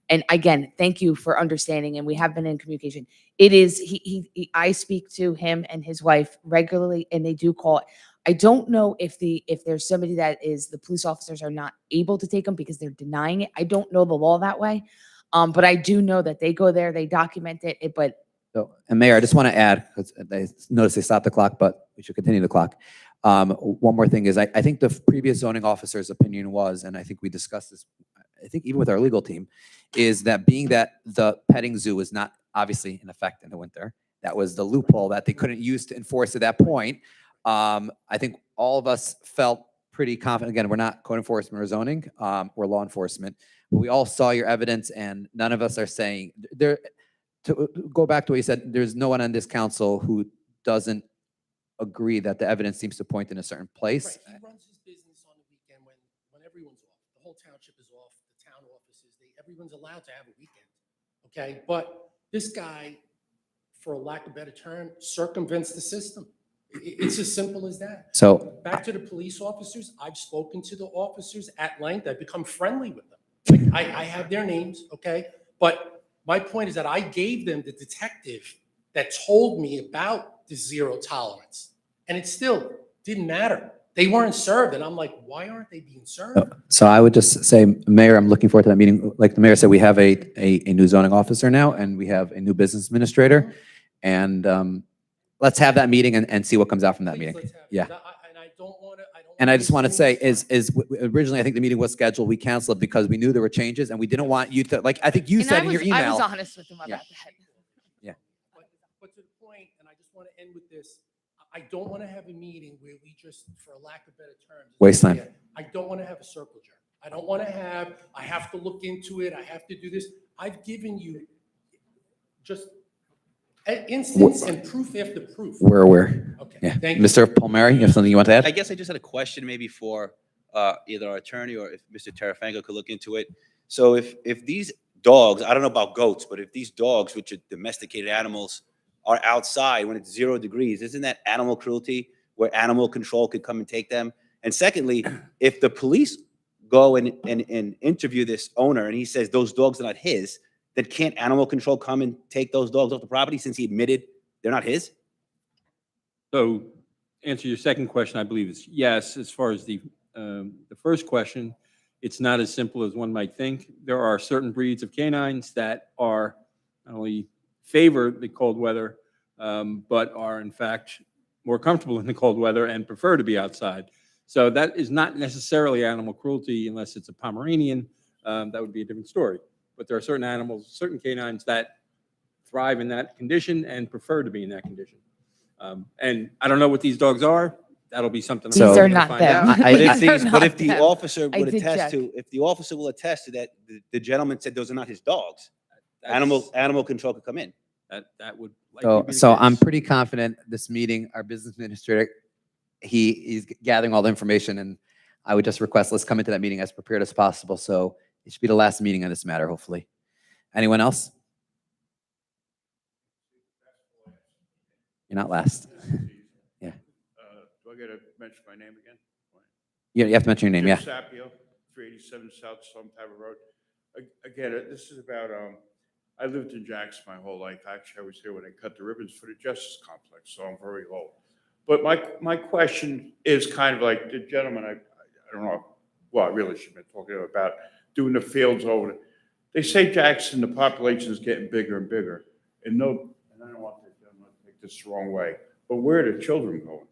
And again, thank you for understanding. And we have been in communication. It is, I speak to him and his wife regularly and they do call. I don't know if there's somebody that is, the police officers are not able to take them because they're denying it. I don't know the law that way. But I do know that they go there, they document it, but. So, and Mayor, I just want to add, because I noticed they stopped the clock, but we should continue the clock. One more thing is, I think the previous zoning officer's opinion was, and I think we discussed this, I think even with our legal team, is that being that the petting zoo is not obviously in effect in the winter, that was the loophole that they couldn't use to enforce at that point. I think all of us felt pretty confident. Again, we're not code enforcement or zoning, we're law enforcement. But we all saw your evidence and none of us are saying, to go back to what you said, there's no one on this council who doesn't agree that the evidence seems to point in a certain place. Right, he runs his business on the weekend when everyone's off. The whole township is off, the town offices, everyone's allowed to have a weekend, okay? But this guy, for a lack of a better term, circumvents the system. It's as simple as that. So Back to the police officers, I've spoken to the officers at length. I've become friendly with them. I have their names, okay? But my point is that I gave them the detective that told me about the zero tolerance. And it still didn't matter. They weren't served. And I'm like, why aren't they being served? So I would just say, Mayor, I'm looking forward to that meeting. Like the mayor said, we have a new zoning officer now, and we have a new business administrator. And let's have that meeting and see what comes out from that Please, meeting. let's have it. Yeah. And I don't want to. And I just want to say originally I think the meeting was scheduled. We canceled it because we knew there were changes and we didn't want you to, like, I think you And said in your email. I was honest with him about Yeah. that. But to the point, and I just want to end with this, I don't want to have a meeting where we just, for a lack of better terms. Waste time. I don't want to have a circle jerk. I don't want to have, I have to look into it, I have to do this. I've given you just an instance and proof after proof. We're aware. Okay, Yeah. thank you. Mr. Palmieri, you have something you want to add? I guess I just had a question maybe for either our attorney or if Mr. Terrafango could look into it. So if these dogs, I don't know about goats, but if these dogs, which are domesticated animals, are outside when it's 0 degrees, isn't that animal cruelty where animal control could come and take them? And secondly, if the police go and interview this owner and he says those dogs are not his, then can't animal control come and take those dogs off the property since he admitted they're not his? So answer your second question, I believe is yes. As far as the first question, it's not as simple as one might think. There are certain breeds of canines that are not only favor the cold weather, but are in fact more comfortable in the cold weather and prefer to be outside. So that is not necessarily animal cruelty unless it's a Pomeranian. That would be a different story. But there are certain animals, certain canines that thrive in that condition and prefer to be in that condition. And I don't know what these dogs are. That'll be something. So- These are gonna not find them. out. But if the officer I would did attest check. to, if the officer will attest to that, the gentleman said those are not his dogs, That's- animal control could come in. That would likely be the So I'm case. pretty confident this meeting, our business administrator, he's gathering all the information, and I would just request, let's come into that meeting as prepared as possible. So it should be the last meeting on this matter, hopefully. Anyone else? You're not last. Yeah. Do I get to mention my name again? You have to mention your name, yeah. Jim Sapio, 387 South Stone Tavern Road. Again, this is about, I lived in Jackson my whole life. Actually, I was here when they cut the ribbons for the Justice Complex, so I'm very old. But my question is kind of like the gentleman, I don't know, well, I really should have been talking about doing the fields over there. They say Jackson, the population is getting bigger and bigger. And I don't want the gentleman to take this the wrong way, but where are the children going?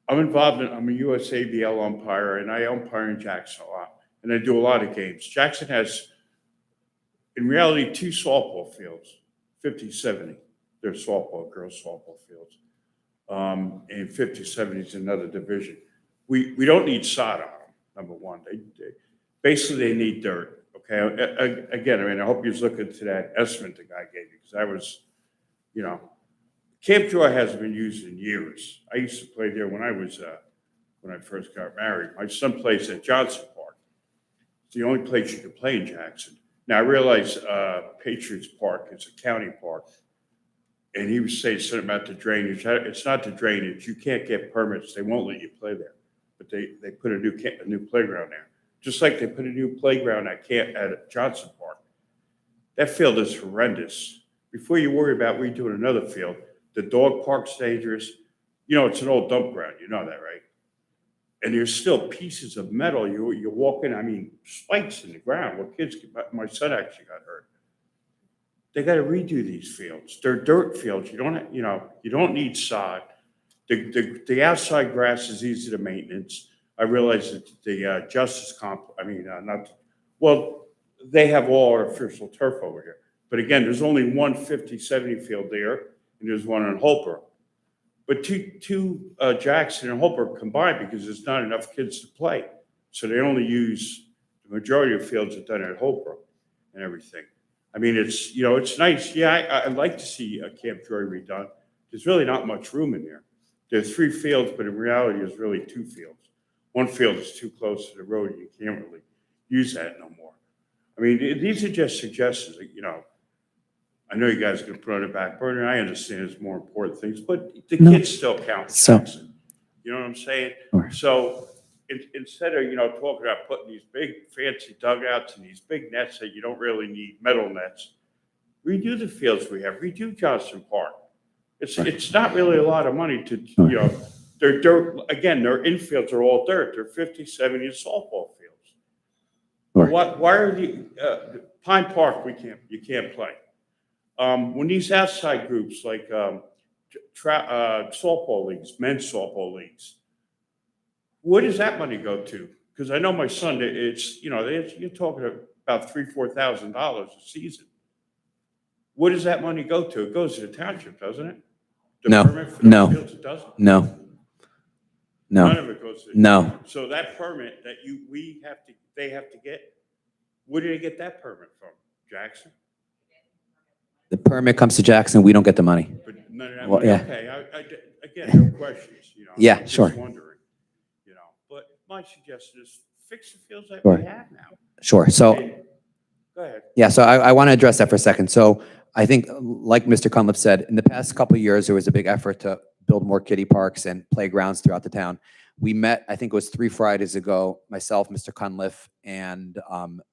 I'm a USABL umpire, and I umpire in Jackson a lot, and I do a lot of games. Jackson has, in reality, 2 softball fields, 50-70. They're softball, girls softball fields. And 50-70 is another division. We don't need sod on them, number one. Basically, they need dirt, okay? Again, I mean, I hope you're looking to that estimate the guy gave you, because I was, Camp Joy hasn't been used in years. I used to play there when I first got married. My son plays at Johnson Park. It's the only place you can play in Jackson. Now, I realize Patriots Park is a county park, and he was saying something about the drainage. It's not the drainage. You can't get permits. They won't let you play there. But they put a new playground there, just like they put a new playground at Johnson Park. That field is horrendous. Before you worry about redoing another field, the dog park's dangerous. It's an old dump ground. You know that, right? And there's still pieces of metal. You're walking, spikes in the ground where kids, my son actually got hurt. They got to redo these fields. They're dirt fields. You don't need sod. The outside grass is easy to maintenance. I realize that the Justice Complex, they have all artificial turf over here. But again, there's only one 50-70 field there, and there's one in Holbrook. But two Jackson and Holbrook combined because there's not enough kids to play. So they only use, the majority of fields are done at Holbrook and everything. It's nice. Yeah, I'd like to see Camp Joy redone. There's really not much room in there. There's 3 fields, but in reality, there's really 2 fields. One field is too close to the road. You can't really use that no more. These are just suggestions. I know you guys are going to put on the back burner. I understand it's more important things, but the kids still count. So- Jackson. You know what I'm saying? Sure. So instead of, talking about putting these big fancy dugouts and these big nets that you don't really need, metal nets, redo the fields we have, redo Johnson Park. It's not really a lot of money to, you know, they're dirt, again, their infields are all dirt. They're 50, 70 softball fields. Sure. Why are Pine Park, you can't play. When these outside groups like softball leagues, men's softball leagues, where does that money go to? Because I know my son, it's, you know, you're talking about $3,000-4,000 a season. Where does that money go to? It goes to the township, doesn't it? The No, permit for the no, fields, it doesn't? no, None no, of it goes to the no. township. So that permit that they have to get, where do they get that permit from? Jackson? The permit comes to Jackson, we don't get the money. But none of that Well, money, yeah. okay, again, no questions, you know. Yeah, I'm just sure. wondering, you know, but my suggestion is fix the fields that Sure. we have now. Sure, so, Go ahead. yeah, so I want to address that for a second. So I think, like Mr. Cunliffe said, in the past couple of years, there was a big effort to build more kiddie parks and playgrounds throughout the town. We met, I think it was 3 Fridays ago, myself, Mr. Cunliffe, and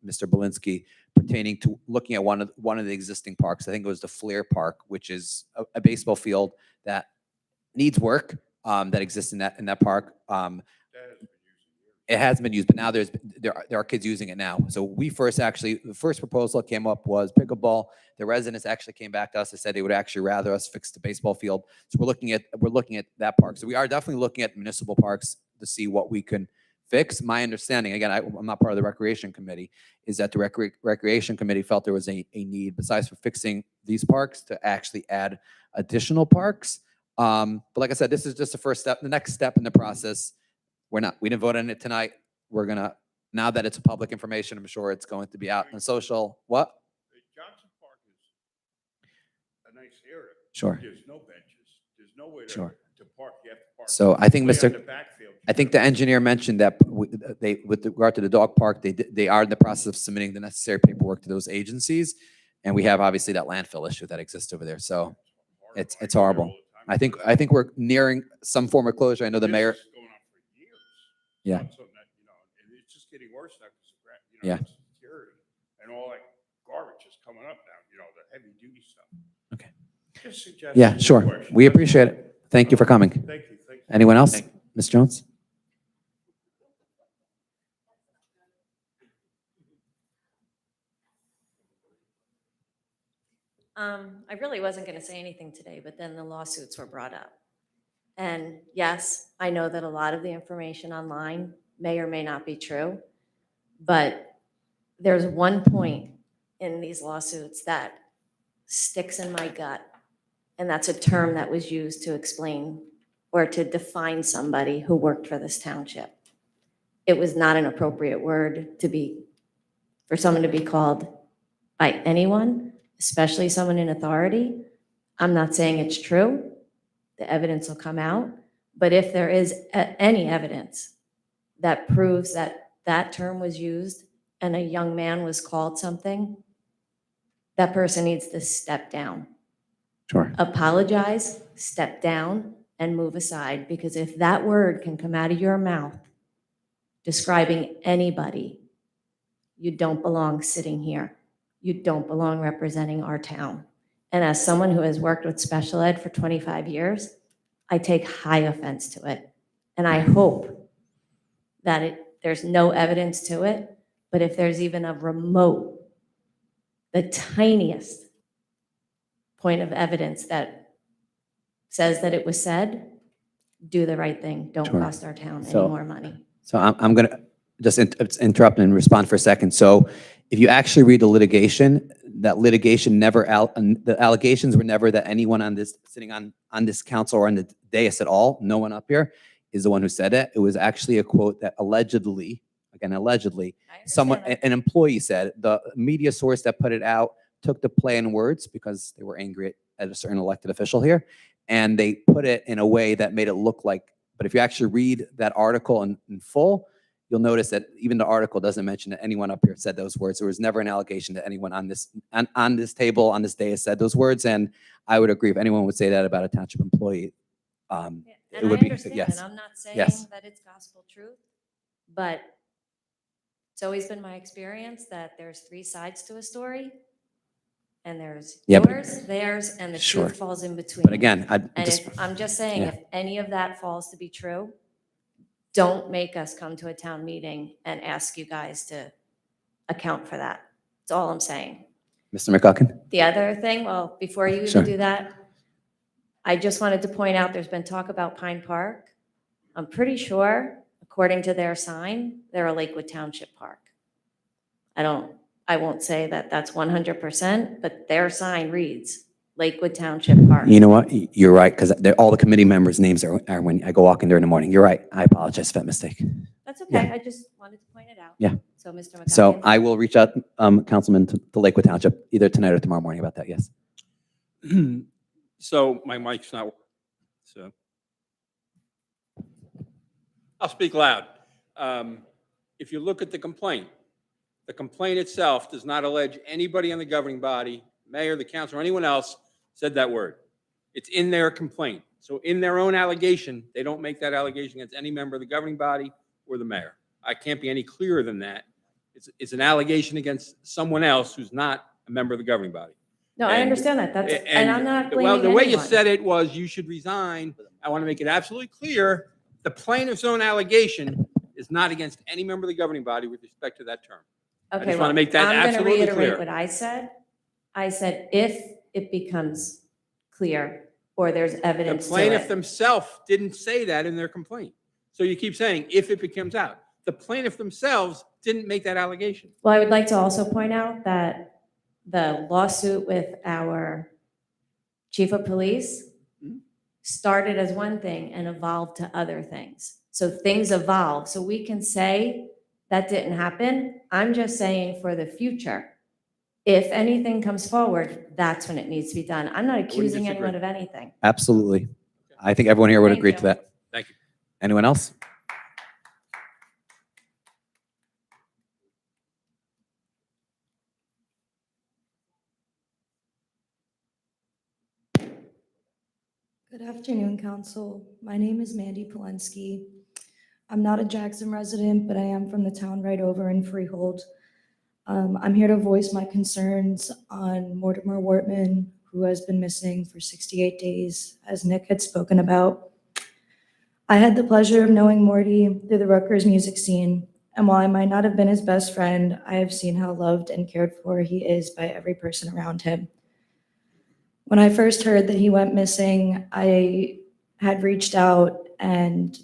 Mr. Belinsky, pertaining to looking at one of the existing parks. I think it was the Flair Park, which is a baseball field that needs work, that exists in that park. It hasn't been used, but now there are kids using it now. So we the first proposal that came up was pickleball. The residents actually came back to us and said they would actually rather us fix the baseball field. So we're looking at that park. So we are definitely looking at municipal parks to see what we can fix. My understanding, again, I'm not part of the recreation committee, is that the recreation committee felt there was a need, besides for fixing these parks, to actually add additional parks. But like I said, this is just the first step. The next step in the process, we didn't vote on it tonight. We're gonna, now that it's public information, I'm sure it's going to be out on social. What? Johnson Park is a nice area. Sure. There's no benches. There's nowhere Sure. to park. You have to park. So I think way on Mr. the backfield. I think the engineer mentioned that with regard to the dog park, they are in the process of submitting the necessary paperwork to those agencies. And we have obviously that landfill issue that exists over there. So it's horrible. I think we're nearing some form of closure. I know the mayor. This is going on for years. Yeah. Not something that, you know, and it's just getting worse now because you know, Yeah. security and all that garbage is coming up now, you know, the heavy duty stuff. Okay. Just suggestions, Yeah, no sure. questions. We appreciate it. Thank you for coming. Thank you. Anyone else? Ms. Jones? I really wasn't going to say anything today, but then the lawsuits were brought up. And yes, I know that a lot of the information online may or may not be true, but there's one point in these lawsuits that sticks in my gut, and that's a term that was used to explain or to define somebody who worked for this township. It was not an appropriate word for someone to be called by anyone, especially someone in authority. I'm not saying it's true. The evidence will come out. But if there is any evidence that proves that that term was used and a young man was called something, that person needs to step down. Sure. Apologize, step down, and move aside. Because if that word can come out of your mouth describing anybody, you don't belong sitting here. You don't belong representing our town. And as someone who has worked with special ed for 25 years, I take high offense to it. And I hope that there's no evidence to it, but if there's even a remote, the tiniest point of evidence that says that it was said, do the right thing. Don't Sure. cost our town So- any more money. So I'm going to just interrupt and respond for a second. So if you actually read the litigation, that litigation the allegations were never that anyone sitting on this council or on the dais at all, no one up here, is the one who said it. It was actually a quote that allegedly, an employee said. The media source that put it out took the play on words because they were angry at a certain elected official here, and they put it in a way that made it look like. But if you actually read that article in full, you'll notice that even the article doesn't mention that anyone up here said those words. There was never an allegation that anyone on this table, on this day, said those words. And I would agree if anyone would say that about a township employee. And it would I be, understand, yes. and I'm not saying Yes. that it's gospel truth, but it's always been my experience that there's 3 sides to a story. and there's Yeah, but- yours, theirs, and the Sure. truth falls in between. But again, And if, I'm just saying, yeah. if any of that falls to be true, don't make us come to a town meeting and ask you guys to account for that. That's all I'm saying. Mr. McGuckin? The other thing, well, before you Sure. even do that, I just wanted to point out, there's been talk about Pine Park. I'm pretty sure, according to their sign, they're a Lakewood Township park. I won't say that that's 100%, but their sign reads Lakewood Township Park. You know what? You're right, because all the committee members' names are when I go walking there in the morning. You're right. I apologize for that mistake. That's okay, Yeah. I just wanted to point it out. Yeah. So, Mr. McGuckin. So I will reach out, Councilman, to Lakewood Township either tonight or tomorrow morning about that, yes. So my mic's not working, so. I'll speak loud. If you look at the complaint itself does not allege anybody on the governing body, mayor, the council, or anyone else said that word. It's in their complaint. So in their own allegation, they don't make that allegation against any member of the governing body or the mayor. I can't be any clearer than that. It's an allegation against someone else who's not a member of the governing body. No, I And- understand that. That's, and I'm not blaming Well, the way you anyone. said it was you should resign. I want to make it absolutely clear, the plaintiff's own allegation is not against any member of the governing body with respect to that term. I Okay, just well, want to make that I'm going to absolutely reiterate clear. what I said. I said, if it becomes clear or there's The evidence to plaintiff it. themselves didn't say that in their complaint. So you keep saying, if it becomes out. The plaintiff themselves didn't make that allegation. Well, I would like to also point out that the lawsuit with our chief of police started as one thing and evolved to other things. So things evolve. So we can say that didn't happen. I'm just saying for the future, if anything comes forward, that's when it needs to be done. I'm not accusing disagree. anyone of anything. Absolutely. I think everyone here would Thank agree you. to that. Thank you. Anyone else? Good afternoon, Council. My name is Mandy Polensky. I'm not a Jackson resident, but I am from the town right over in Freehold. I'm here to voice my concerns on Mortimer Wortman, who has been missing for 68 days, as Nick had spoken about. I had the pleasure of knowing Morty through the Rutgers music scene, and while I might not have been his best friend, I have seen how loved and cared for he is by every person around him. When I first heard that he went missing, I had reached out and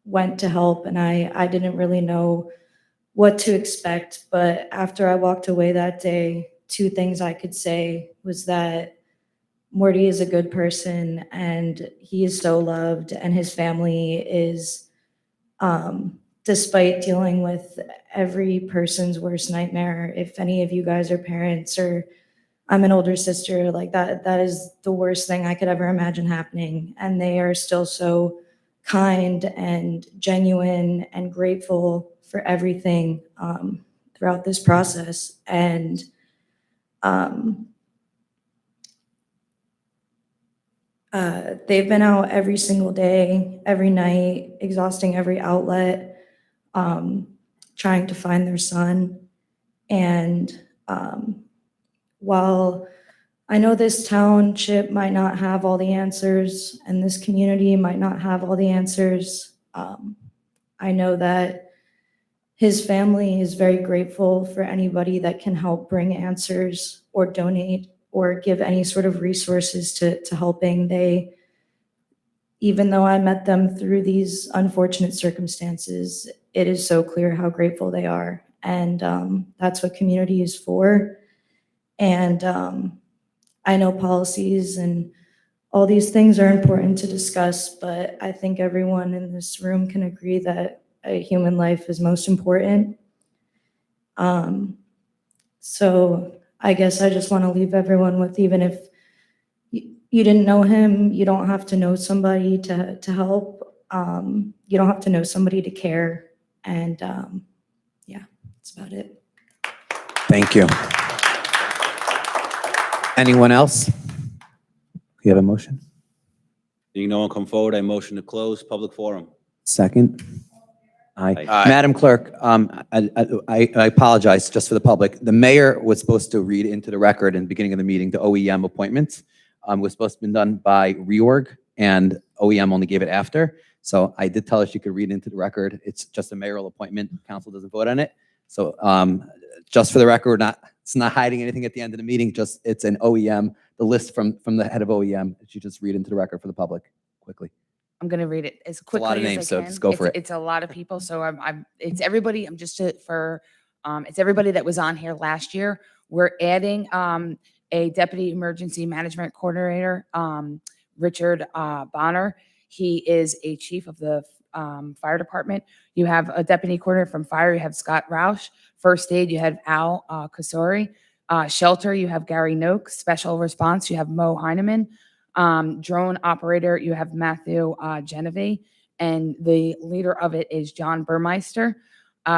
went to help, and I didn't really know what to expect. But after I walked away that day, two things I could say was that Morty is a good person and he is so loved, and his family is, despite dealing with every person's worst nightmare, if any of you guys are parents or I'm an older sister, like that is the worst thing I could ever imagine happening. And they are still so kind and genuine and grateful for everything throughout this process. And they've been out every single day, every night, exhausting every outlet, trying to find their son. And while I know this township might not have all the answers and this community might not have all the answers, I know that his family is very grateful for anybody that can help bring answers or donate or give any sort of resources to helping. They, even though I met them through these unfortunate circumstances, it is so clear how grateful they are. And that's what community is for. And I know policies and all these things are important to discuss, but I think everyone in this room can agree that a human life is most important. So I guess I just want to leave everyone with, even if you didn't know him, you don't have to know somebody to help. You don't have to know somebody to care. And yeah, that's about it. Thank you. Anyone else? You have a motion? Seeing no one come forward, I motion to close public forum. Second? Aye. Aye. Madam Clerk, I apologize just for the public. The mayor was supposed to read into the record in the beginning of the meeting, the OEM appointments. Was supposed to be done by reorg, and OEM only gave it after. So I did tell her she could read into the record. It's just a mayoral appointment. Council doesn't vote on it. So just for the record, it's not hiding anything at the end of the meeting. Just it's an OEM, the list from the head of OEM. She just read into the record for the public quickly. I'm going to read it as a quickly lot of as names, I so can. just go for it. It's a lot of people, so it's everybody. It's everybody that was on here last year. We're adding a deputy emergency management coordinator, Richard Bonner. He is a chief of the fire department. You have a deputy coordinator from fire. You have Scott Roush. First aid, you have Al Kasori. Shelter, you have Gary Noakes. Special response, you have Mo Heineman. Drone operator, you have Matthew Genevieve, and the leader of it is John Burmeister.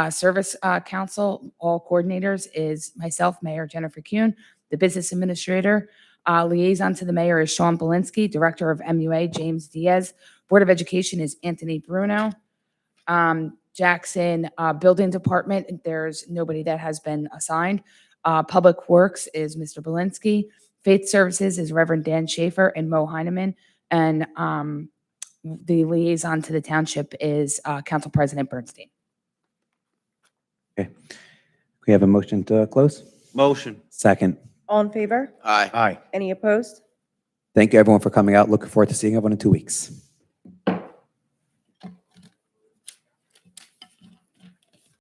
Service council, all coordinators is myself, Mayor Jennifer Kuhn. The business administrator, liaison to the mayor is Sean Belinsky. Director of MUA, James Diaz. Board of Education is Anthony Bruno. Jackson Building Department, there's nobody that has been assigned. Public Works is Mr. Belinsky. Faith Services is Reverend Dan Schaefer and Mo Heineman. And the liaison to the township is Council President Bernstein. Okay. We have a motion to close? Motion. Second. All in favor? Aye. Aye. Any opposed? Thank you, everyone, for coming out. Looking forward to seeing everyone in 2 weeks.